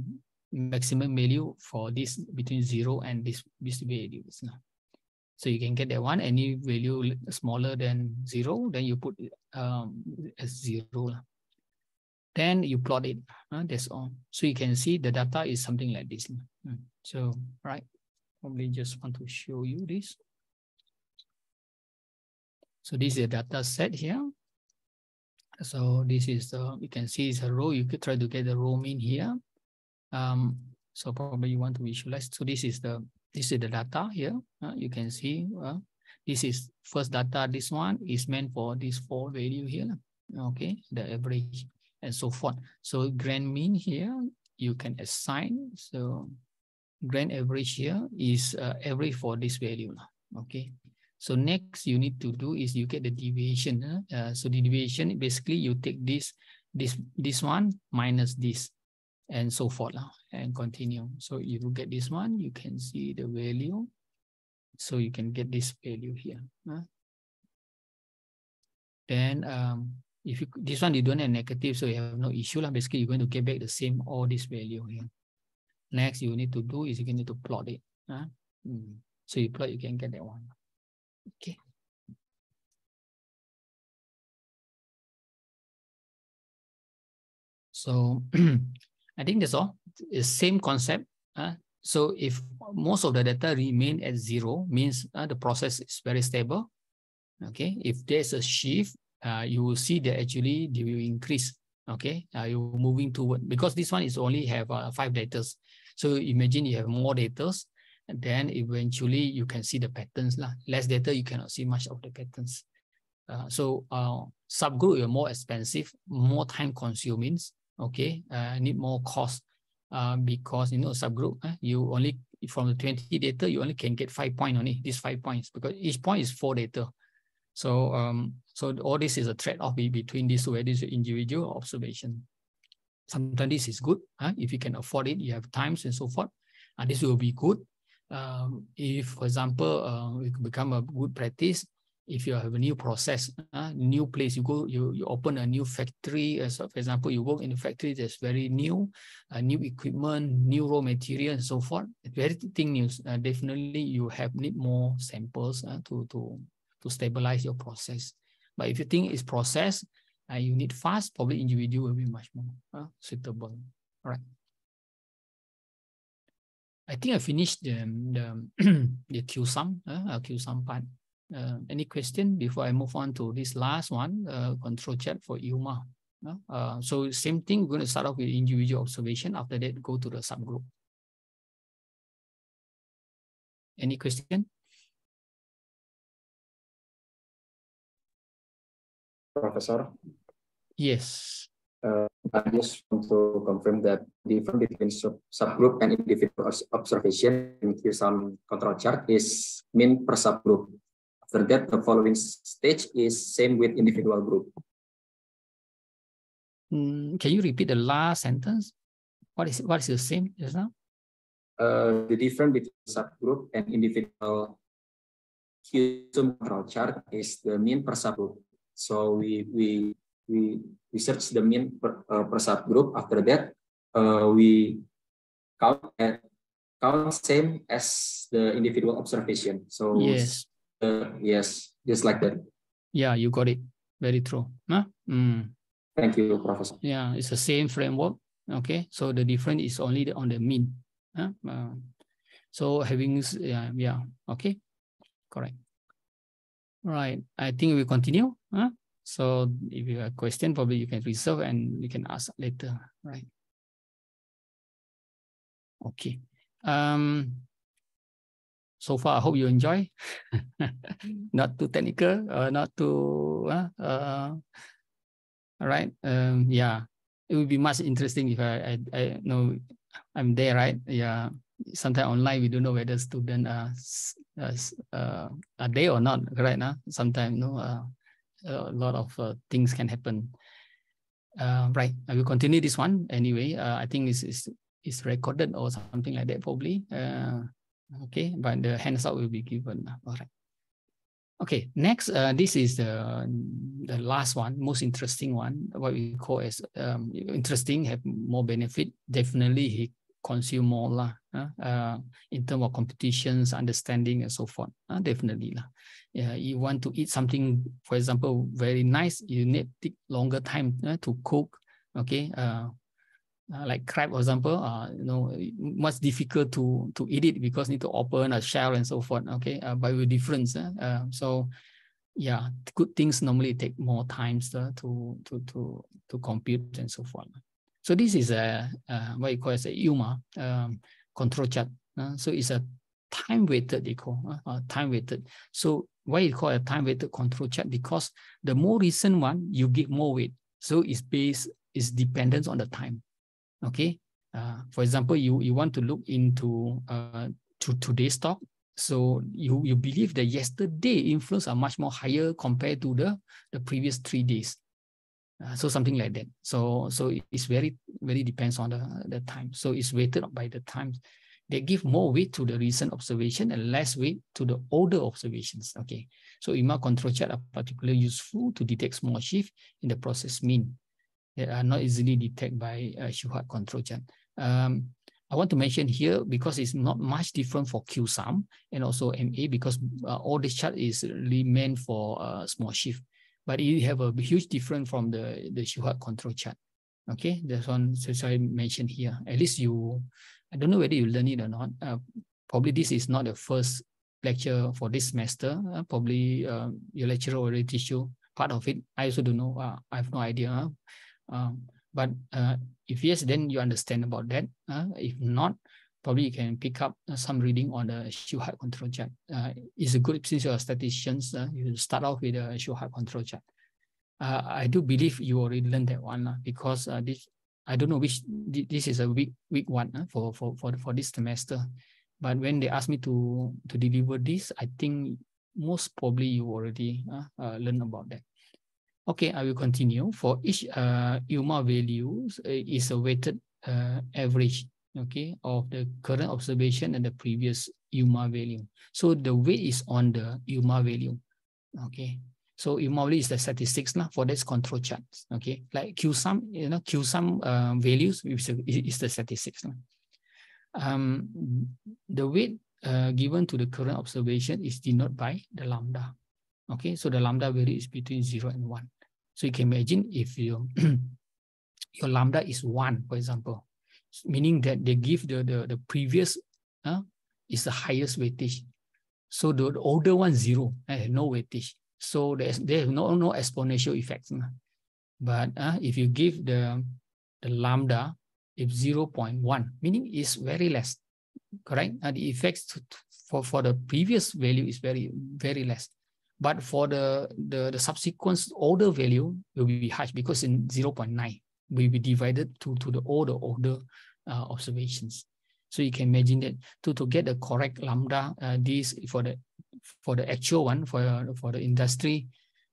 maximum value for this between 0 and this values. So you can get that one, any value smaller than 0, then you put it as 0. Then you plot it, that's all. So you can see the data is something like this. So, right, probably just want to show you this. So this is a data set here. So this is the, you can see it's a row. You could try to get the row mean here. So probably you want to visualize. So this is the data here. You can see this is first data. This one is meant for this 4 value here. Okay, the average and so forth. So grand mean here you can assign. So grand average here is average for this value. Okay. So next you need to do is you get the deviation. So the deviation, basically you take this one minus this and so forth and continue. So if you get this one, you can see the value. So you can get this value here. Then if you, this one you don't have negative, so you have no issue. Basically you're going to get back the same all this value here. Next you need to do is you need to plot it. So you plot, you can get that one. Okay. So I think that's all. It's same concept. So if most of the data remain at 0, means the process is very stable. Okay. If there's a shift, you will see that actually they will increase. Okay. You're moving toward, because this one is only have 5 data. So imagine you have more data. And then eventually you can see the patterns. Less data, you cannot see much of the patterns. So subgroup are more expensive, more time consuming. Okay, need more cost because subgroup, you only from the 20 data you only can get 5 points only. These 5 points because each point is 4 data. So so all this is a trade-off between these two, this individual observation. Sometimes this is good if you can afford it, you have times and so forth. This will be good. If, for example, it become a good practice, if you have a new process, new place, you go, you open a new factory. So for example, you work in a factory that's very new, new equipment, new raw material, and so forth. Everything new. Definitely, you need more samples to stabilize your process. But if you think it's process, you need fast, probably individual will be much more suitable. All right. I think I finished the Q-sum, Q-sum part. Any question before I move on to this last one, control chat for Ilma? So same thing, we're going to start off with individual observation. After that, go to the subgroup. Any question? Professor? Yes. I just want to confirm that the difference between subgroup and individual observation in some control chart is mean per subgroup. After that, the following stage is same with individual group. Can you repeat the last sentence? What is the same just now? The difference between subgroup and individual control chart is the mean per subgroup. So we search the mean per subgroup. After that, we count same as the individual observation. So yes, yes, just like that. Yeah, you got it. Very true. Thank you, Professor. Yeah, it's the same framework. Okay, so the difference is only on the mean. So having okay, correct. Right, I think we continue. So if you have a question, probably you can reserve and you can ask later. Right. Okay. So far, I hope you enjoy. Not too technical, not too. All right. Yeah, it would be much interesting if I know I'm there, right? Yeah. Sometimes online we don't know whether students are there or not, right? Now sometimes a lot of things can happen. Right. I will continue this one anyway. I think it's recorded or something like that probably. Okay, but the hands up will be given. All right. Okay, next, this is the last one, most interesting one, what we call as interesting, have more benefit. Definitely he consume more in terms of competitions, understanding, and so forth. Definitely. Yeah, you want to eat something, for example, very nice, you need to take longer time to cook. Okay. Like crab, for example, much difficult to eat it because need to open a shell and so forth. Okay, but with difference. So yeah, good things normally take more time to compute and so forth. So this is a what you call as a UMA control chart. So it's a time weighted, they call time weighted. So why you call a time weighted control chart? Because the more recent one you give more weight. So it's dependent on the time. Okay. For example, you want to look into to today's stock. So you believe that yesterday inflows are much more higher compared to the previous 3 days. So something like that. So it's very depends on the time. So it's weighted by the time. They give more weight to the recent observation and less weight to the older observations. Okay. So UMA control chart are particularly useful to detect small shift in the process mean that are not easily detected by a Shewhart control chart. I want to mention here because it's not much different for QSUM and also MA because all this chart is really meant for small shift, but it have a huge difference from the Shewhart control chart. Okay, that's one. So I mentioned here. At least I don't know whether you learn it or not. Probably this is not the first lecture for this semester. Probably your lecturer already teach you part of it. I also don't know. I have no idea. But if yes, then you understand about that. If not, probably you can pick up some reading on the Shewhart control chart. It's a good, since you're statisticians, you start off with a Shewhart control chart. I do believe you already learned that one because this, I don't know which, this is a week one for this semester. But when they asked me to deliver this, I think most probably you already learned about that. Okay, I will continue. For each UMA values is a weighted average, okay, of the current observation and the previous UMA value. So the weight is on the UMA value, okay. So UMA value is the statistics for this control charts, okay. Like QSUM, QSUM values is the statistics. The weight given to the current observation is denoted by the lambda. Okay, so the lambda value is between 0 and 1. So you can imagine if your lambda is 1, for example, meaning that they give the previous is the highest weightage. So the older one 0, no weightage. So they have no exponential effects. But if you give the lambda if 0.1, meaning is very less, correct? The effects for the previous value is very less. But for the subsequent older value will be high because in 0.9 will be divided to the older observations. So you can imagine that to get the correct lambda, this for the actual one for the industry,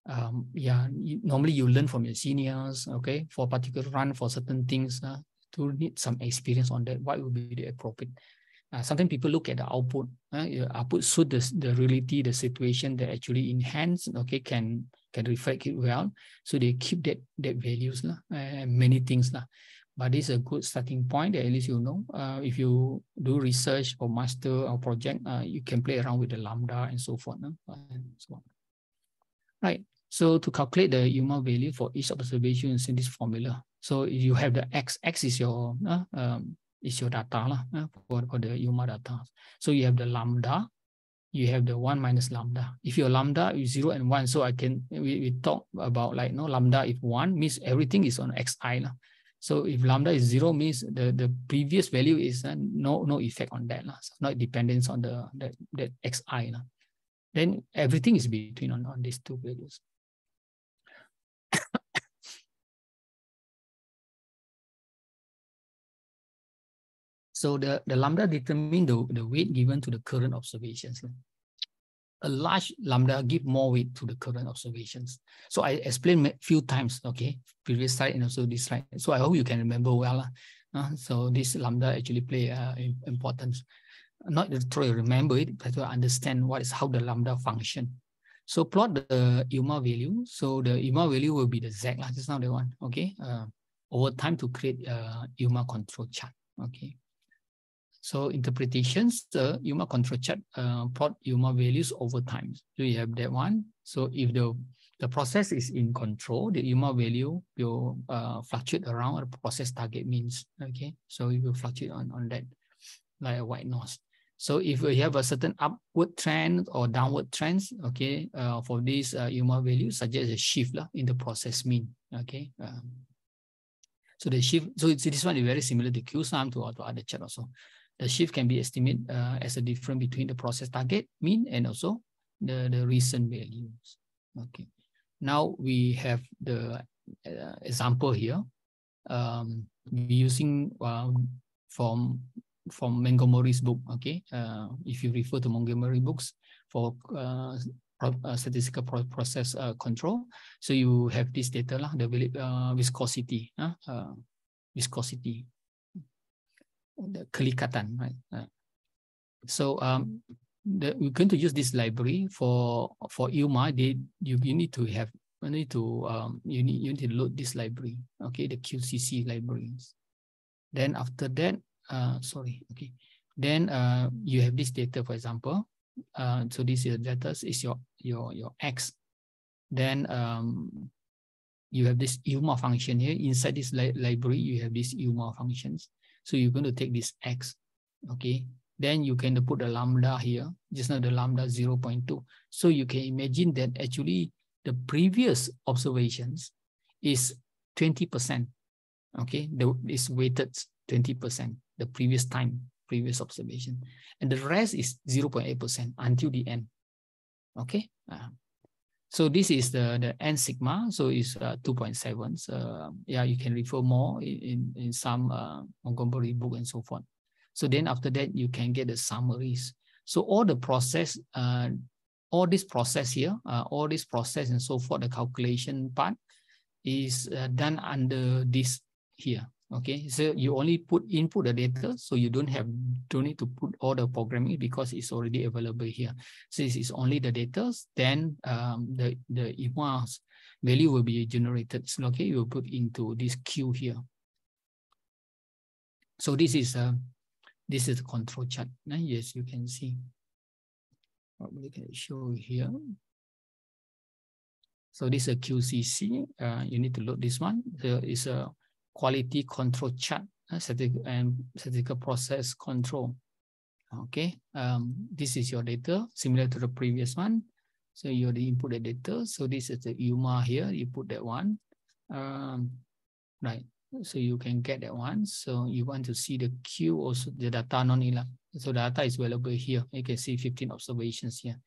normally you learn from your seniors, okay, for a particular run for certain things, to need some experience on that. What would be the appropriate? Sometimes people look at the output. Output suit the reality, the situation that actually enhance, okay, can reflect it well. So they keep that values, many things. But this is a good starting point that at least you know. If you do research or master or project, you can play around with the lambda and so forth. Right. So to calculate the UMA value for each observation using this formula. So you have the x is your data for the UMA data. So you have the lambda, you have the 1 minus lambda. If your lambda is 0 and 1, so we talk about like lambda if 1 means everything is on xi. So if lambda is 0 means the previous value is no effect on that. So not dependence on that xi. Then everything is between on these two values. So the lambda determine the weight given to the current observations. A large lambda give more weight to the current observations. So I explained a few times, okay, previous slide and also this slide. So I hope you can remember well. So this lambda actually play importance. Not to try to remember it, but to understand how the lambda function. So plot the UMA value. So the UMA value will be the Z, just now the one, okay, over time to create a UMA control chart, okay. So interpretations, the UMA control chart plot UMA values over time. So you have that one. So if the process is in control, the UMA value will fluctuate around the process target means, okay. So it will fluctuate on that, like a white noise. So if we have a certain upward trend or downward trends, okay, for these UMA values, suggest a shift in the process mean, okay. So the shift, so this one is very similar to Q-sum to other chart also. The shift can be estimated as a difference between the process target mean and also the recent values. Okay. Now we have the example here. Using from Montgomery's book. Okay, if you refer to Montgomery books for statistical process control, so you have this data lah, the viscosity, viscosity, the Kegiatan, right? So we're going to use this library for UMA. You need to have you need to load this library, okay, the QCC libraries. Then after that, okay. Then you have this data, for example. So this is data is your X. Then you have this UMA function here. Inside this library, you have these UMA functions. So you're going to take this X, okay. Then you can put the lambda here. Just now the lambda 0.2. So you can imagine that actually the previous observations is 20%. Okay, it's weighted 20%, the previous observation. And the rest is 0.8% until the end. Okay. So this is the N sigma. So it's 2.7. So yeah, you can refer more in some Montgomery book and so forth. So then after that, you can get the summaries. So all the process, all this process here, all this process and so forth, the calculation part is done under this here. Okay, so you only input the data, so you don't need to put all the programming because it's already available here. So this is only the data. Then the UMA value will be generated. So okay, you will put into this queue here. So this is the control chart. Yes, you can see. Probably can show here. So this is a QCC. You need to load this one. There is a quality control chart, statistical process control. Okay, this is your data, similar to the previous one. So you already input the data. So this is the UMA here. You put that one, right? So you can get that one. So you want to see the Q also, the data non-elapsed. So data is available here. You can see 15 observations here.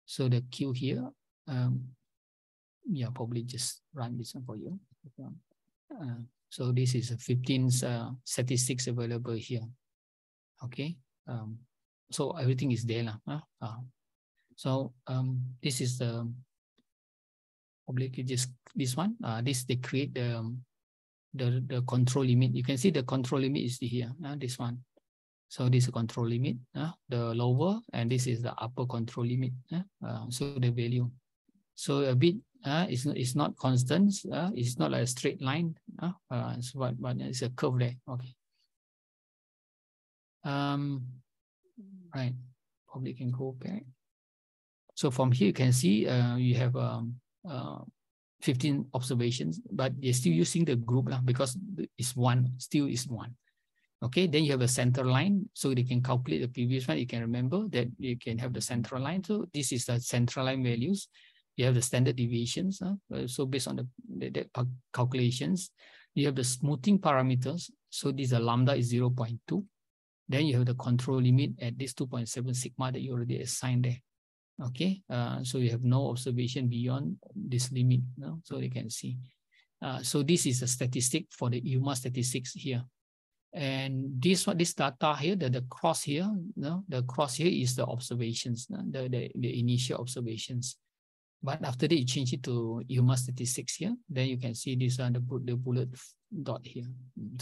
So the Q here, yeah, probably just run this one for you. So this is 15 statistics available here. Okay, so everything is there lah. So this is the probably just this one. This they create the control limit. You can see the control limit is here. This one. So this is control limit. The lower, and this is the upper control limit. So the value. So a bit. It's not constant. It's not like a straight line. But it's a curve there. Okay. Right. Probably can go back. So from here you can see you have 15 observations, but they're still using the group because it's one. Still is one. Okay. Then you have a center line, so they can calculate the previous one. You can remember that you can have the central line. So this is the central line values. You have the standard deviations. So based on the calculations, you have the smoothing parameters. So this lambda is 0.2. Then you have the control limit at this 2.7 sigma that you already assigned there. Okay, so you have no observation beyond this limit. So you can see. So this is a statistic for the UMA statistics here. And this data here, the cross here, the cross here is the observations, the initial observations. But after that, you change it to UMA statistics here. Then you can see this on the bullet dot here.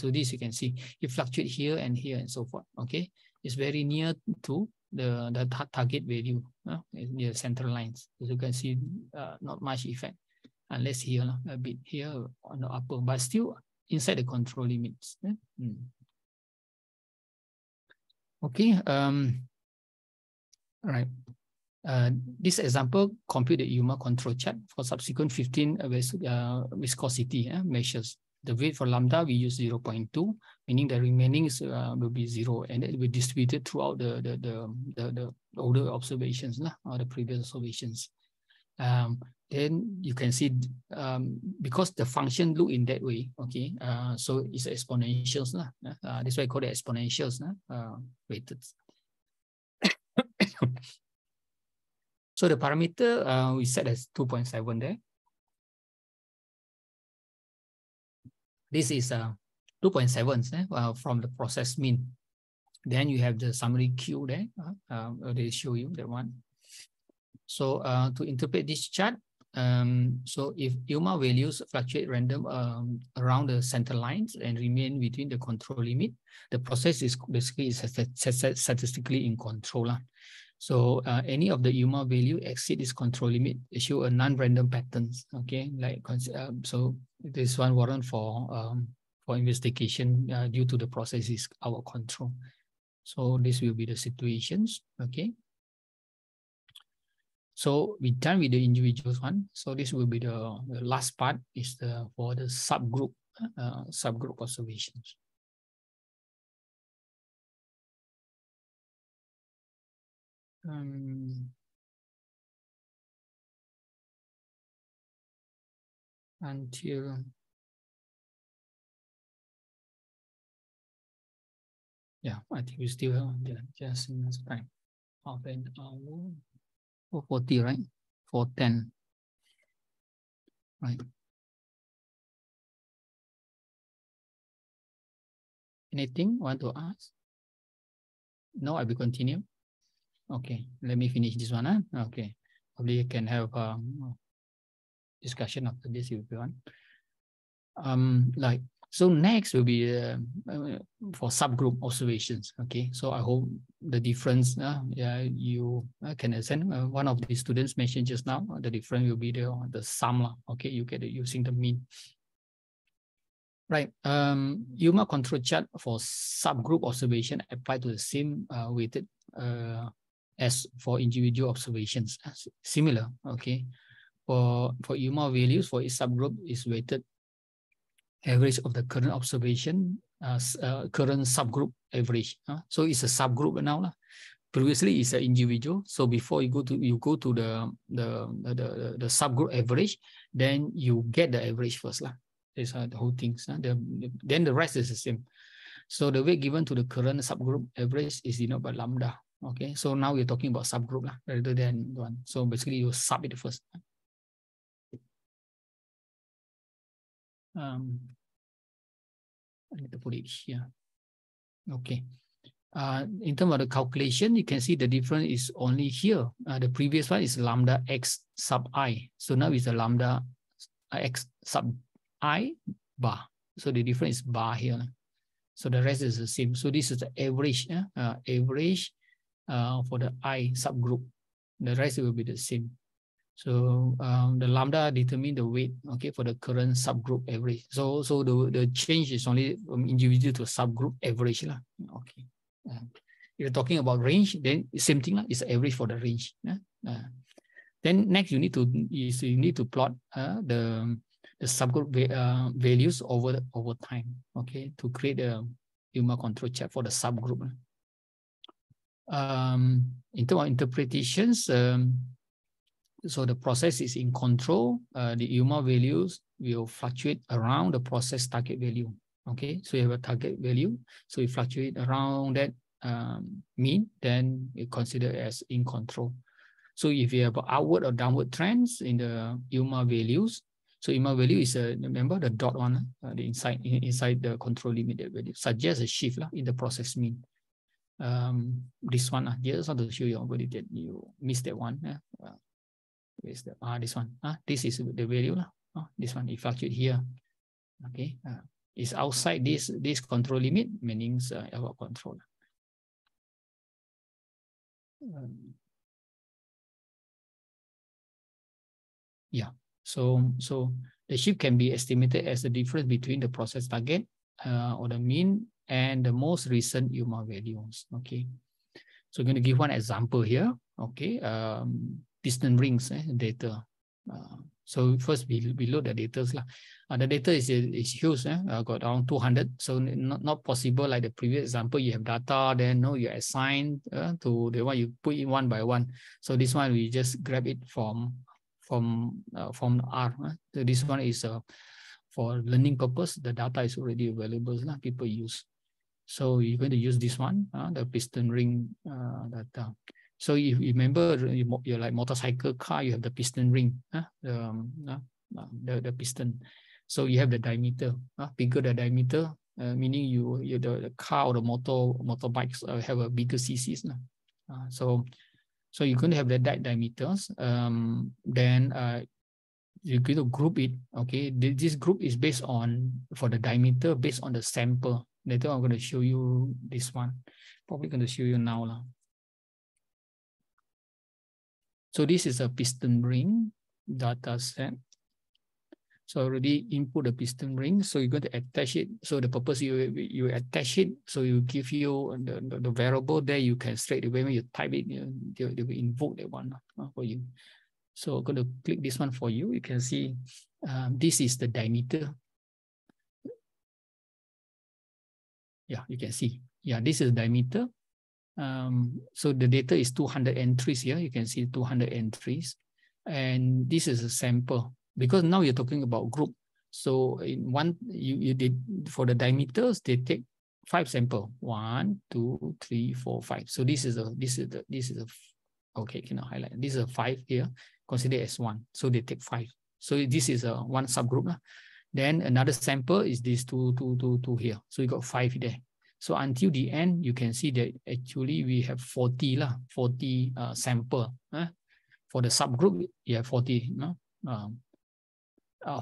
So this you can see it fluctuates here and so forth. Okay, it's very near to the target value, near central lines. As you can see, not much effect unless here a bit here on the upper, but still inside the control limits. Okay. All right. This example compute the UMA control chart for subsequent 15 viscosity measures. The weight for lambda, we use 0.2, meaning the remaining is, will be 0, and it will be distributed throughout the older observations or the previous observations. Then you can see because the function look in that way, okay, so it's exponentials. That's why I call it exponentials, weighted. So the parameter we set as 2.7 there. This is 2.7 from the process mean. Then you have the summary Q there. They show you that one. So to interpret this chart, so if UMA values fluctuate random around the center lines and remain within the control limit, the process is basically statistically in control. So any of the UMA value exceed this control limit, it show a non-random patterns. Okay, like so this one warrant for investigation due to the process is our control. So this will be the situations. Okay. So we're done with the individuals one. So this will be the last part is for the subgroup observations. Until I think we still have just enough time. Half an hour. 4:40, right? 4:10. Right. Anything want to ask? No, I will continue. Okay, let me finish this one. Okay, probably you can have discussion after this if you want. So next will be for subgroup observations. Okay, so I hope the difference you can understand. One of the students mentioned just now, the difference will be the sum. Okay, you get it using the mean. Right. UMA control chart for subgroup observation apply to the same weighted as for individual observations. Similar. Okay. For UMA values for each subgroup is weighted average of the current observation, current subgroup average. So it's a subgroup now. Previously it's an individual. So before you go to the subgroup average, then you get the average first. These are the whole things. Then the rest is the same. So the weight given to the current subgroup average is denoted by lambda. Okay. So now we're talking about subgroup rather than one. So basically you sub it first. I need to put it here. Okay. In terms of the calculation, you can see the difference is only here. The previous one is lambda x sub I. So now it's a lambda x sub I bar. So the difference is bar here. So the rest is the same. So this is the average, average for the I subgroup. The rest will be the same. So the lambda determine the weight, okay, for the current subgroup average. So the change is only from individual to subgroup average. Okay. If you're talking about range, then same thing. It's average for the range. Then next you need to plot the subgroup values over time, okay, to create a UMA control chart for the subgroup. In terms of interpretations, so the process is in control. The UMA values will fluctuate around the process target value. Okay, so you have a target value, so it fluctuate around that mean, then it considered as in control. So if you have upward or downward trends in the UMA values, so UMA value is remember the dot one, the inside the control limit value suggests a shift in the process mean. This one, just want to show you already that you missed that one. Where's the this one? This is the value. This one it fluctuates here. Okay, it's outside this control limit, meaning our control. Yeah. So the shift can be estimated as the difference between the process target or the mean and the most recent UMA values. Okay. So I'm going to give one example here. Okay. Piston rings data. So first we load the data lah. The data is huge, got around 200. So not possible like the previous example. You have data, then you assign to the one you put in one by one. So this one we just grab it from R. So this one is for learning purpose. The data is already available. People use. So you're going to use this one, the piston ring data. So if you remember, you're like motorcycle car, you have the piston ring, the piston. So you have the diameter, bigger the diameter, meaning the car or the motorbikes have a bigger CCs. So you're going to have the diameters. Then you're going to group it. Okay, this group is based on, for the diameter, based on the sample. Later I'm going to show you this one. Probably going to show you now. So this is a piston ring data set. So already input the piston ring. So you're going to attach it. So the purpose you attach it. So you give you the variable there. You can straight away when you type it, they will invoke that one for you. So I'm going to click this one for you. You can see this is the diameter. Yeah, you can see. Yeah, this is diameter. So the data is 200 entries here. You can see 200 entries. And this is a sample. Because now you're talking about group. So in one, you did for the diameters, they take 5 samples. 1, 2, 3, 4, 5. So this is a okay, can I highlight? This is a 5 here, considered as 1. So they take 5. So this is a one subgroup. Then another sample is this 2 here. So you got 5 there. So until the end, you can see that actually we have 40 sample. For the subgroup, you have 40.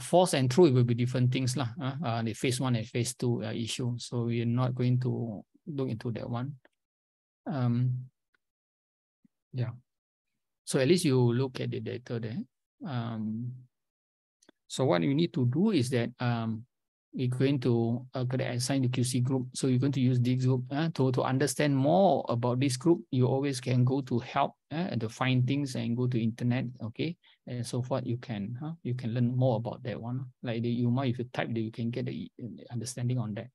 False and true, it will be different things. The phase 1 and phase 2 issue. So we are not going to look into that one. Yeah. So at least you look at the data there. So what you need to do is that we're going to assign the QC group. So you're going to use this group to understand more about this group. You always can go to help and to find things and go to internet, okay, and so forth. You can learn more about that one. Like the UMA, if you type that, you can get the understanding on that.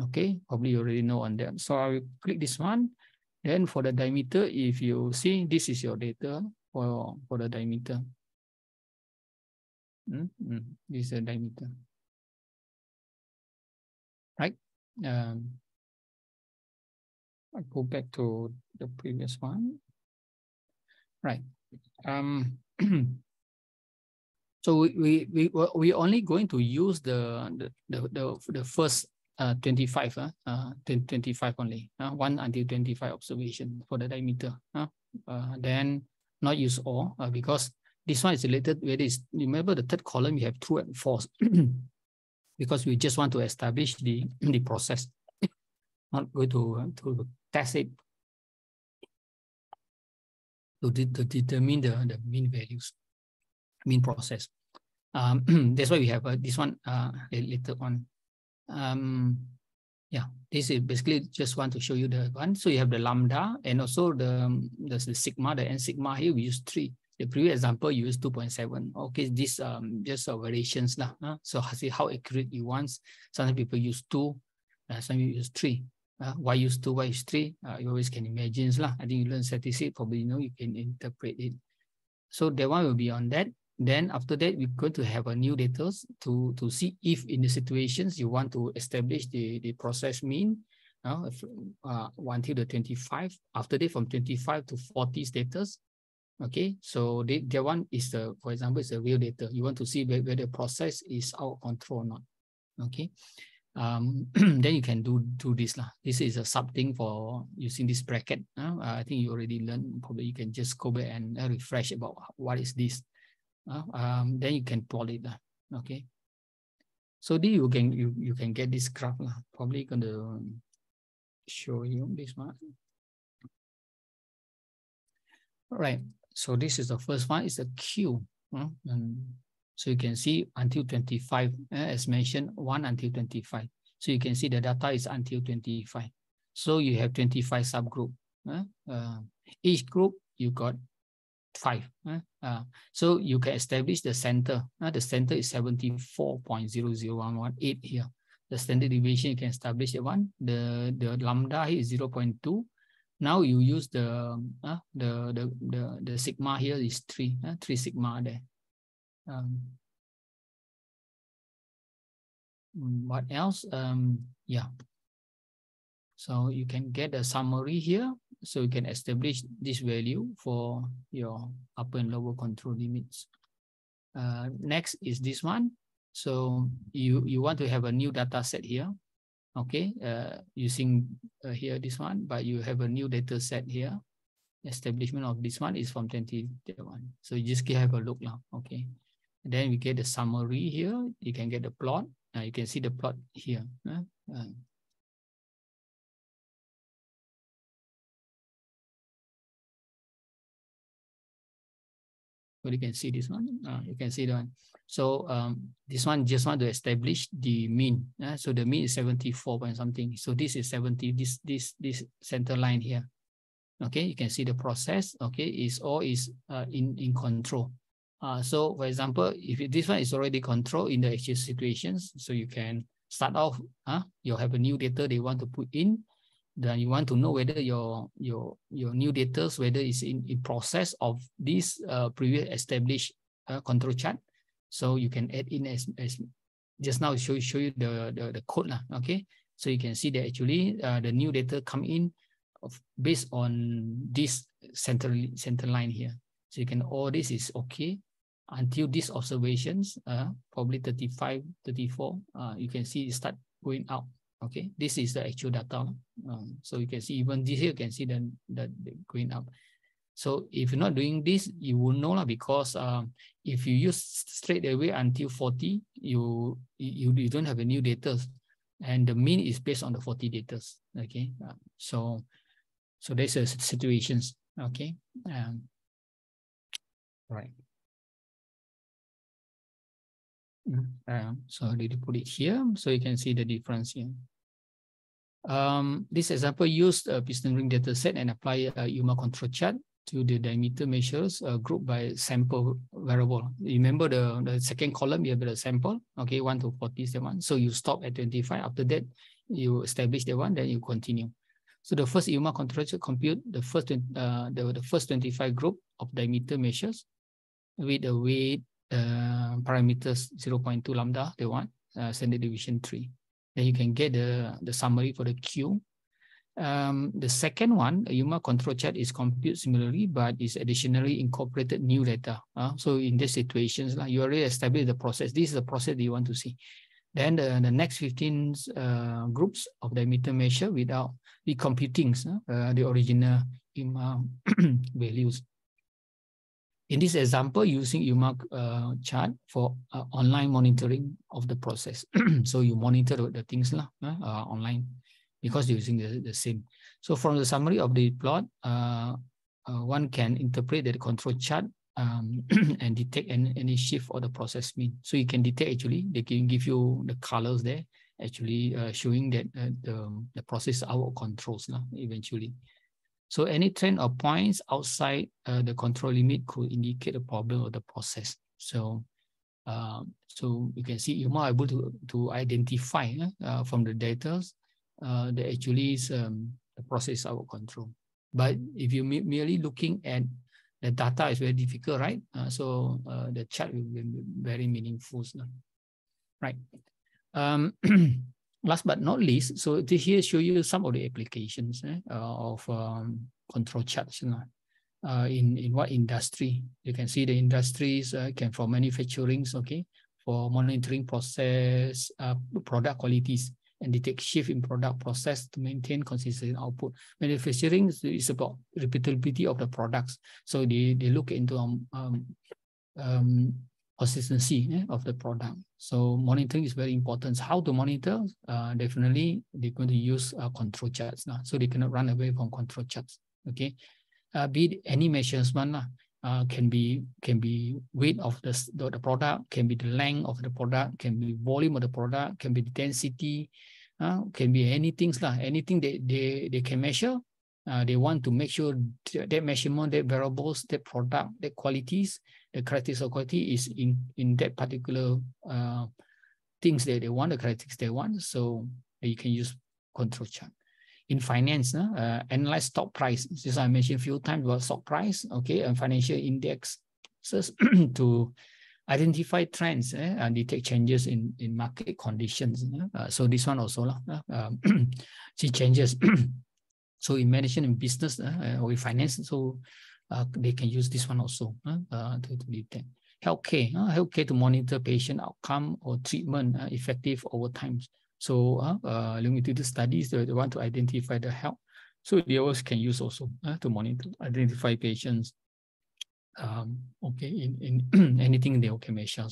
Okay, probably you already know on that. So I will click this one. Then for the diameter, if you see, this is your data for the diameter. This is the diameter. Right. I go back to the previous one. Right. So we only going to use the first 25 25 only 1 until 25 observation for the diameter. Then not use all because this one is related with this. Remember the third column you have true and false. Because we just want to establish the process, not going to test it to determine the mean values, mean process. That's why we have this one later on. Yeah, this is basically just want to show you the one. So you have the lambda and also the sigma, the n sigma here we use 3. The previous example you use 2.7. Okay, this just variations lah. So see how accurate you want. Some people use 2, some people use 3. Why use 2? Why use 3? You always can imagine lah. I think you learn statistics, probably you can interpret it. So that one will be on that. Then after that, we're going to have a new data to see if in the situations you want to establish the process mean until the 25. After that, from 25 to 40 status. Okay, so that one is for example, it's a real data. You want to see whether the process is out of control or not. Okay, then you can do this lah. This is a sub thing for using this bracket. I think you already learned. Probably you can just go back and refresh about what is this. Then you can plot it lah. Okay, so then you can get this graph lah. Probably gonna show you this one. All right. So this is the first one, is a Q. So you can see until 25, as mentioned, 1 until 25. So you can see the data is until 25. So you have 25 subgroup. Each group, you got 5. So you can establish the center. The center is 74.00118 here. The standard deviation, you can establish that one. The lambda here is 0.2. Now you use the sigma here is 3 sigma there. What else? Yeah. So you can get a summary here. So you can establish this value for your upper and lower control limits. Next is this one. So you want to have a new data set here. Okay, using here this one, but you have a new data set here. Establishment of this one is from 2021. So you just have a look now. Okay, and then we get the summary here. You can get the plot. You can see the plot here. But you can see this one. You can see the one. So this one just want to establish the mean. So the mean is 74 point something. So this is 70. This center line here. Okay, you can see the process. Okay, is in control. So for example, if this one is already controlled in the actual situations, so you can start off. You have a new data they want to put in. Then you want to know whether your new data, whether it's in process of this previous established control chart. So you can add in as just now show you the code lah. Okay, so you can see that actually the new data come in based on this center line here. So you can all this is okay until these observations probably 35, 34. You can see it start going out. Okay, this is the actual data. So you can see even this here, you can see the going up. So if you're not doing this, you will know because if you use straight away until 40, you don't have a new data, and the mean is based on the 40 data. Okay, so there's a situations. Okay, right. So did you put it here? So you can see the difference here. This example used a piston ring data set and apply a UMA control chart to the diameter measures grouped by sample variable. Remember the second column, you have the sample. Okay, 1 to 40 is the one. So you stop at 25. After that, you establish the one, then you continue. So the first UMA control chart compute the first 25 group of diameter measures with a weight parameters 0.2 lambda, the one, standard deviation 3. Then you can get the summary for the Q. The second one, a UMA control chart is computed similarly, but is additionally incorporated new data. So in these situations, you already established the process. This is the process that you want to see. Then the next 15 groups of diameter measure without recomputing the original UMA values. In this example, using UMA chart for online monitoring of the process. So you monitor the things online because you're using the same. So from the summary of the plot, one can interpret the control chart and detect any shift or the process mean. So you can detect actually, they can give you the colors there, actually showing that the process out of controls eventually. So any trend or points outside the control limit could indicate a problem of the process. So so you can see you are able to identify from the data that actually is the process out of control. But if you merely looking at the data, is very difficult, right? So the chart will be very meaningful, right? Last but not least, so this here show you some of the applications of control charts. In what industry? You can see the industries can for manufacturing, okay, for monitoring process, product qualities, and detect shift in product process to maintain consistent output. Manufacturing is about repeatability of the products, so they look into consistency of the product. So monitoring is very important. How to monitor? Definitely they're going to use control charts now, so they cannot run away from control charts. Okay, be it any measurement can be weight of the product, can be the length of the product, can be volume of the product, can be the density, can be anything anything they can measure. They want to make sure that measurement, that variables, that product, that qualities, the characteristics of quality is in that particular things that they want, the characteristics they want. So you can use control chart. In finance, analyze stock price. This I mentioned a few times about stock price, okay, and financial indexes to identify trends and detect changes in market conditions. So this one also see changes. So in medicine and business or in finance, so they can use this one also to detect. Healthcare, healthcare to monitor patient outcome or treatment effective over time. So longitudinal studies, they want to identify the health. So they also can use also to monitor, identify patients. Okay, in anything they can measure.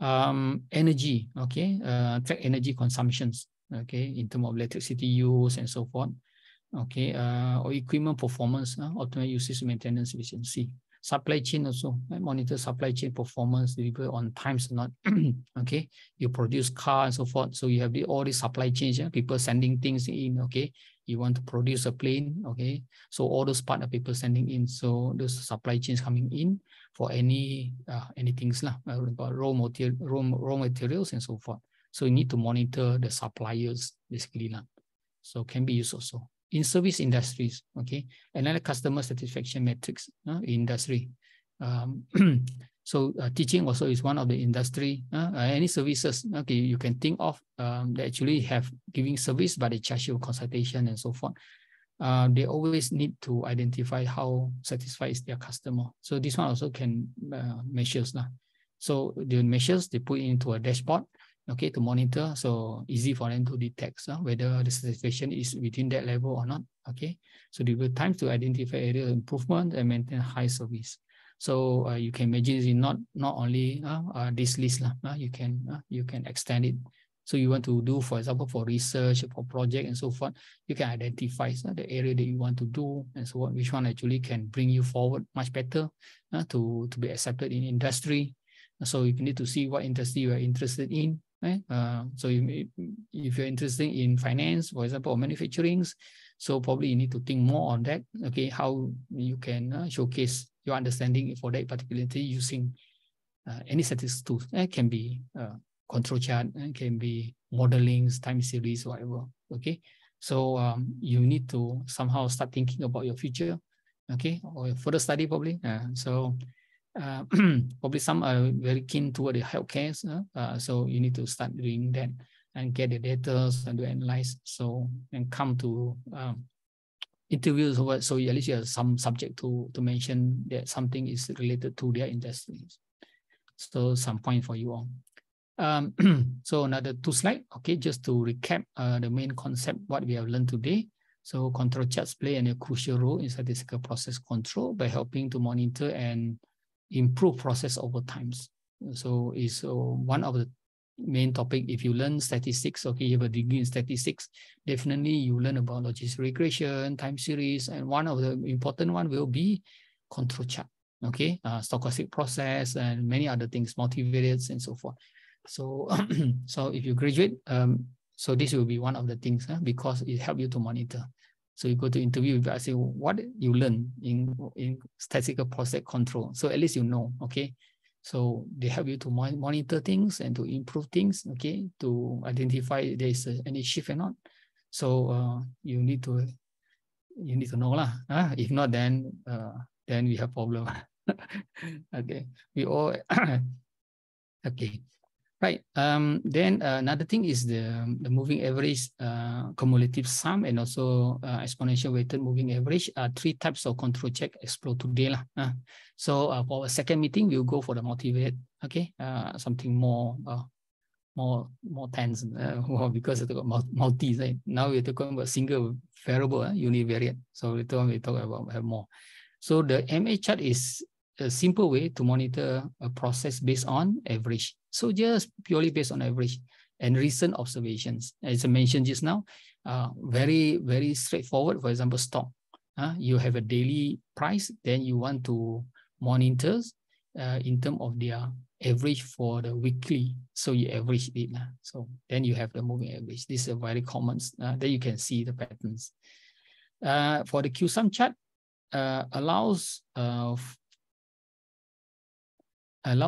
Energy, okay, track energy consumptions, okay, in terms of electricity use and so forth. Okay, or equipment performance, optimal usage, maintenance efficiency. Supply chain also, monitor supply chain performance, deliver on times or not. Okay, you produce car and so forth, so you have all these supply chains, people sending things in. Okay, you want to produce a plane, okay, so all those part of people sending in, so those supply chains coming in for any things about raw materials and so forth. So you need to monitor the suppliers basically so can be used also. In service industries, okay, another customer satisfaction metrics industry. So teaching also is one of the industry. Any services, okay, you can think of they actually have giving service, but they charge you consultation and so forth. They always need to identify how satisfied is their customer. So this one also can measures. So the measures they put into a dashboard, okay, to monitor, so easy for them to detect whether the satisfaction is within that level or not. Okay, so there will time to identify area of improvement and maintain high service. So you can imagine it's not only this list you can extend it. So you want to do, for example, for research, for project and so forth, you can identify the area that you want to do and so on, which one actually can bring you forward much better to be accepted in industry. So you need to see what industry you are interested in. So if you're interested in finance, for example, or manufacturing, so probably you need to think more on that. Okay, how you can showcase your understanding for that particular thing using any statistics tools. It can be control chart, it can be modeling, time series, whatever. Okay, so you need to somehow start thinking about your future. Okay, or further study probably. Probably some are very keen toward the healthcare, so you need to start doing that and get the data and to analyze. So and come to interviews, so at least you have some subject to mention that something is related to their industries. So some point for you all. So another 2 slides, okay, just to recap the main concept what we have learned today. So control charts play a crucial role in statistical process control by helping to monitor and improve process over times. So is one of the main topic. If you learn statistics, okay, you have a degree in statistics, definitely you learn about logistic regression, time series, and one of the important one will be control chart, okay, stochastic process and many other things, multivariates and so forth. So so if you graduate, so this will be one of the things because it helps you to monitor. So you go to interview, I say, what you learn in statistical process control. So at least you know, okay. So they help you to monitor things and to improve things, okay, to identify if there is any shift or not. So you need to know lah. If not, then we have problem. Okay, we all okay. Right. Then another thing is the moving average, cumulative sum, and also exponential weighted moving average. 3 types of control check explored today lah. So for a second meeting, we'll go for the multivariate. Okay, something more tense because it's multi. Right? Now we're talking about single variable, univariate. So later on we talk about have more. So the MA chart is a simple way to monitor a process based on average. So just purely based on average and recent observations. As I mentioned just now, very, very straightforward. For example, stock. You have a daily price, then you want to monitor in terms of their average for the weekly. So you average it. So then you have the moving average. This is a very common, then you can see the patterns. For the QSUM chart, allow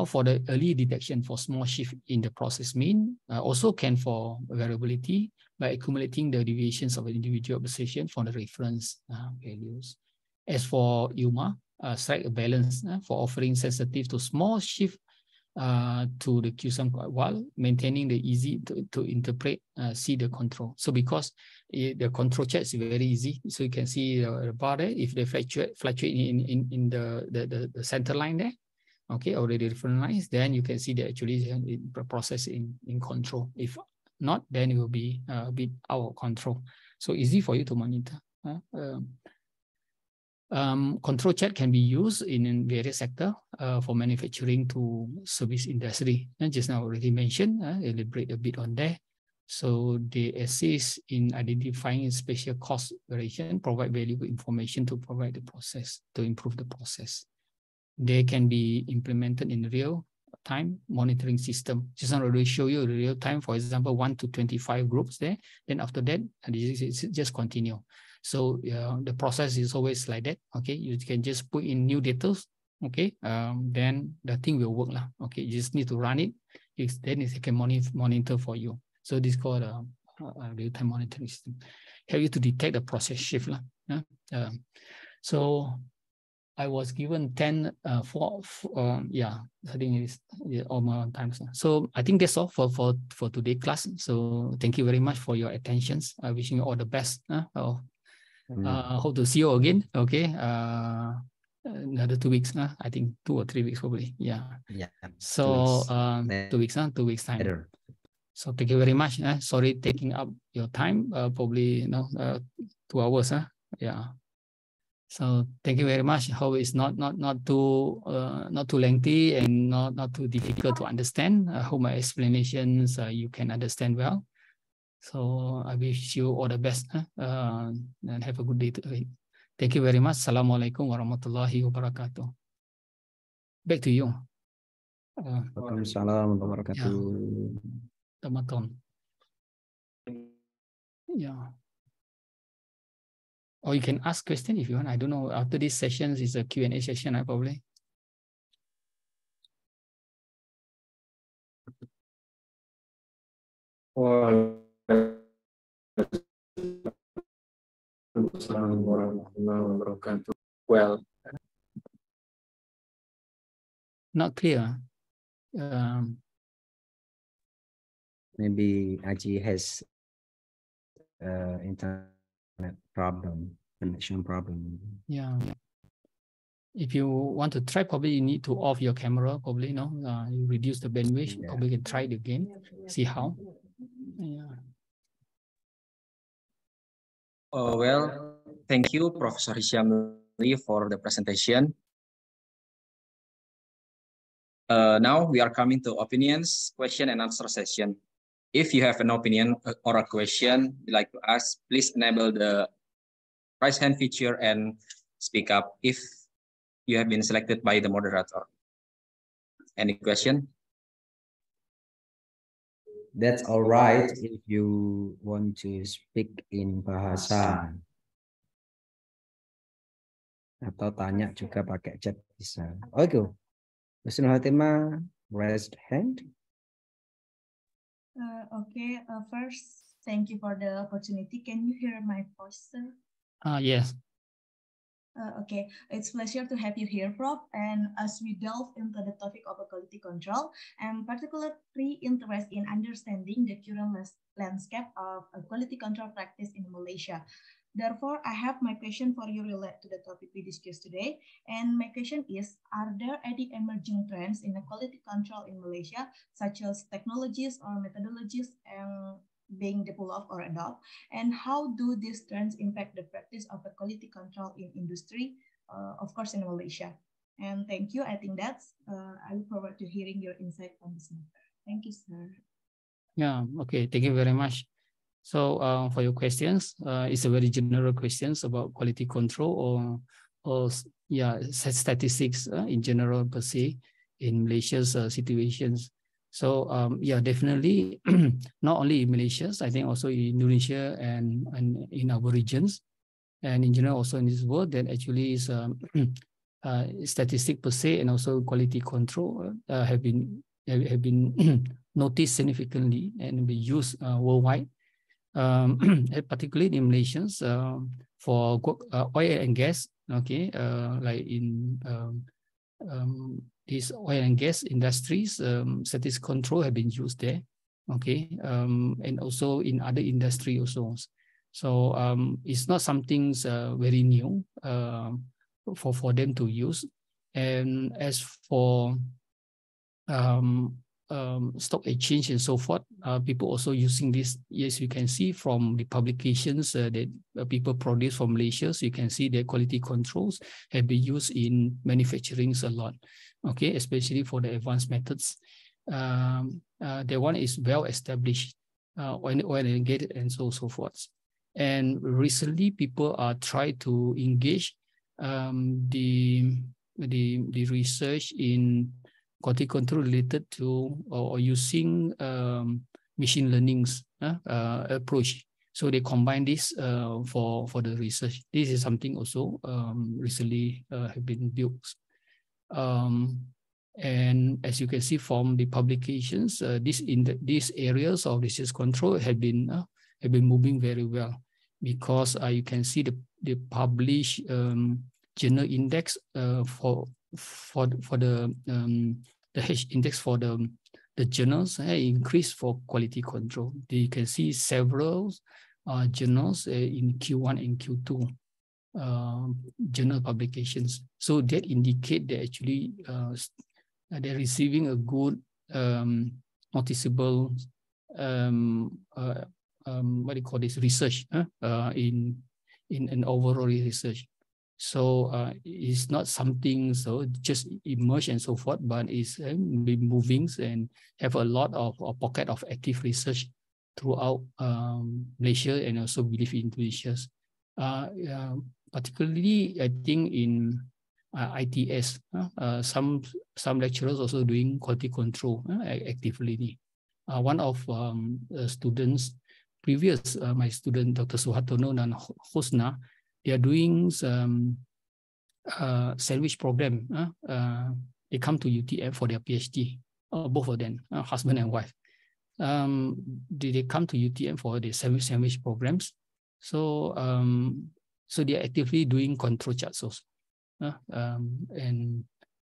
for the early detection for small shift in the process mean, also can for variability by accumulating the deviations of an individual observation from the reference values. As for UMA, strike a balance for offering sensitive to small shift to the QSUM while maintaining the easy to interpret, see the control. So because the control chart is very easy, so you can see the bar there, if they fluctuate in the center line there, okay, already reference lines, then you can see that actually the process in control. If not, then it will be a bit out of control. So easy for you to monitor. Control chart can be used in various sectors for manufacturing to service industry. And just now already mentioned, elaborate a bit on that. So they assist in identifying spatial cost variation, provide valuable information to provide the process, to improve the process. They can be implemented in real time monitoring system. Just already show you real time, for example, 1 to 25 groups there. Then after that, just continue. So the process is always like that. Okay, you can just put in new data. Okay, then the thing will work lah. Okay, you just need to run it. Then it can monitor for you. So this is called a real-time monitoring system. Help you to detect the process shift lah. So I was given 10 I think it's almost times. So I think that's all for today's class. So thank you very much for your attentions. I wishing you all the best. Hope to see you again. Okay. Another 2 weeks. I think 2 or 3 weeks probably. Yeah. Yeah. So 2 weeks. 2 weeks time. Later. So thank you very much. Sorry taking up your time. Probably 2 hours. Yeah. So thank you very much. Hope it's not too lengthy and not too difficult to understand. I hope my explanations you can understand well. So I wish you all the best and have a good day today. Thank you very much. Assalamualaikum warahmatullahi wabarakatuh. Back to you. Waalaikumsalam warahmatullahi wabarakatuh. Tamaton. Yeah. Or you can ask question if you want. I don't know. After this session is a Q&A session, probably. Well, not clear. Maybe Aji has internet problem, connection problem. Yeah. If you want to try, probably you need to off your camera. Probably you reduce the bandwidth. Yeah. Probably can try it again. See how. Yeah. Well, thank you, Professor Hisyam Lee, for the presentation. Now we are coming to opinions, question and answer session. If you have an opinion or a question you'd like to ask, please enable the raise hand feature and speak up if you have been selected by the moderator. Any question? That's all right if you want to speak in bahasa. Atau tanya juga pakai chat bisa. Okay. Husnul Hatimah, raised hand. Okay. First, thank you for the opportunity. Can you hear my voice, sir? Yes. Okay, it's a pleasure to have you here, Prof. And as we delve into the topic of quality control, I'm particularly interested in understanding the current landscape of quality control practice in Malaysia. Therefore, I have my question for you related to the topic we discussed today. And my question is, are there any emerging trends in the quality control in Malaysia, such as technologies or methodologies being developed or adopted, and how do these trends impact the practice of the quality control in industry, of course, in Malaysia? And thank you. I think that's, I look forward to hearing your insight on this matter. Thank you, sir. Yeah, okay. Thank you very much. So for your questions, it's a very general questions about quality control or statistics in general per se in Malaysia's situations. So yeah, definitely not only in Malaysia, I think also in Indonesia and in our regions. and in general also in this world, that actually is statistic per se and also quality control have been noticed significantly and be used worldwide, particularly in Malaysia for oil and gas. Okay, like in these oil and gas industries, statistic control have been used there. Okay, and also in other industry also. So it's not something very new for them to use. And as for stock exchange and so forth, people also using this. Yes, you can see from the publications that people produce from Malaysia, so you can see that quality controls have been used in manufacturing a lot. Okay, especially for the advanced methods. That one is well established, oil and gas and so forth. And recently, people are trying to engage the research in quality control related to or using machine learning's approach. So they combine this for the research. This is something also recently have been built. And as you can see from the publications, these areas of research control have been moving very well, because you can see the published journal index for the H index for the journals increased for quality control. You can see several journals in Q1 and Q2 journal publications. So that indicate that actually they're receiving a good noticeable what do you call this, research in an overall research. So it's not something so just emerge and so forth, but it's been moving and have a lot of pocket of active research throughout Malaysia and also believe in Indonesia. Particularly, I think in ITS, some lecturers also doing quality control actively. One of students, previous my student Dr. Suhartono and Hosna, they are doing sandwich program. They come to UTM for their PhD, both of them, husband and wife. They come to UTM for the sandwich programs. So so they are actively doing control charts also. And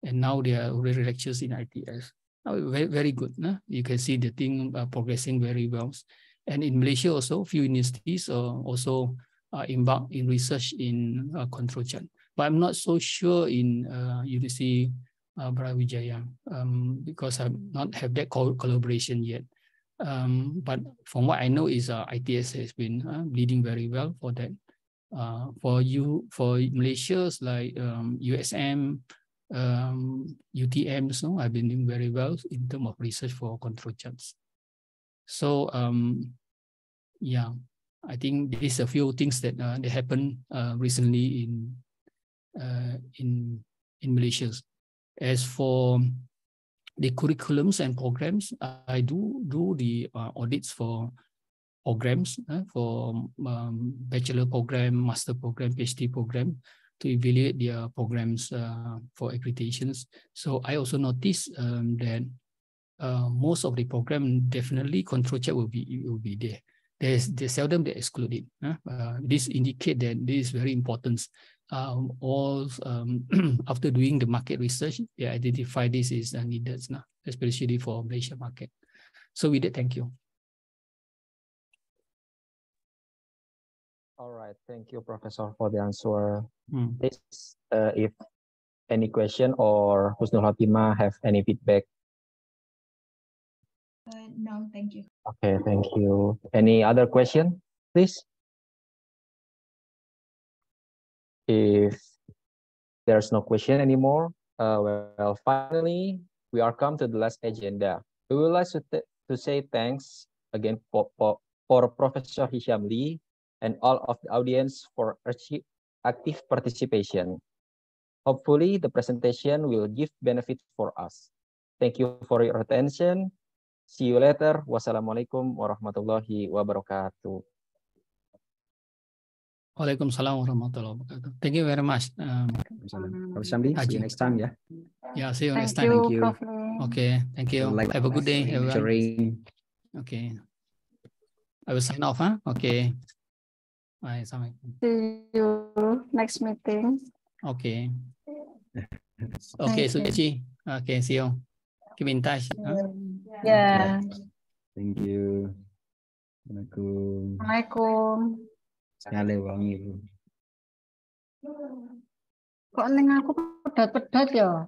now they are already lectures in ITS. Very, very good. You can see the thing progressing very well. And in Malaysia also, few universities also embark in research in control chart. But I'm not so sure in University Brawijaya because I not have that collaboration yet. But from what I know is ITS has been leading very well for that. For Malaysia's like USM, UTM, so I've been doing very well in terms of research for control charts. So yeah, I think these are a few things that that happened recently in Malaysia. As for the curriculums and programs, I do the audits for programs for bachelor program, master program, PhD program to evaluate their programs for accreditations. So I also noticed that most of the program definitely control check will be there. There's seldom they exclude it. This indicate that this is very important. All after doing the market research, they identify this is needed now, especially for Malaysia market. So with that, thank you. All right, thank you, Professor, for the answer. This, if any question or Husnul Hatimah have any feedback? No, thank you. Okay, thank you. Any other question, please? If there's no question anymore, well, finally, we are come to the last agenda. We would like to say thanks again for Professor Hisyam Lee and all of the audience for active participation. Hopefully, the presentation will give benefit for us. Thank you for your attention. See you later. Wassalamualaikum warahmatullahi wabarakatuh. Waalaikumsalam warahmatullahi wabarakatuh. Thank you very much. Prof Hisyam Lee, see you next time ya. Yeah, see you next time. Thank you. Okay, thank you. Like Have a good day, everyone. sharing. Okay. I will sign off, huh? Okay. Bye. Assalamualaikum. See you next meeting. Okay. Okay, Suci. Okay, see you. Keep in touch. Huh? Yeah. Thank you. Assalamualaikum. Assalamualaikum. Sekali wangi. Kok ning aku pedot-pedot ya?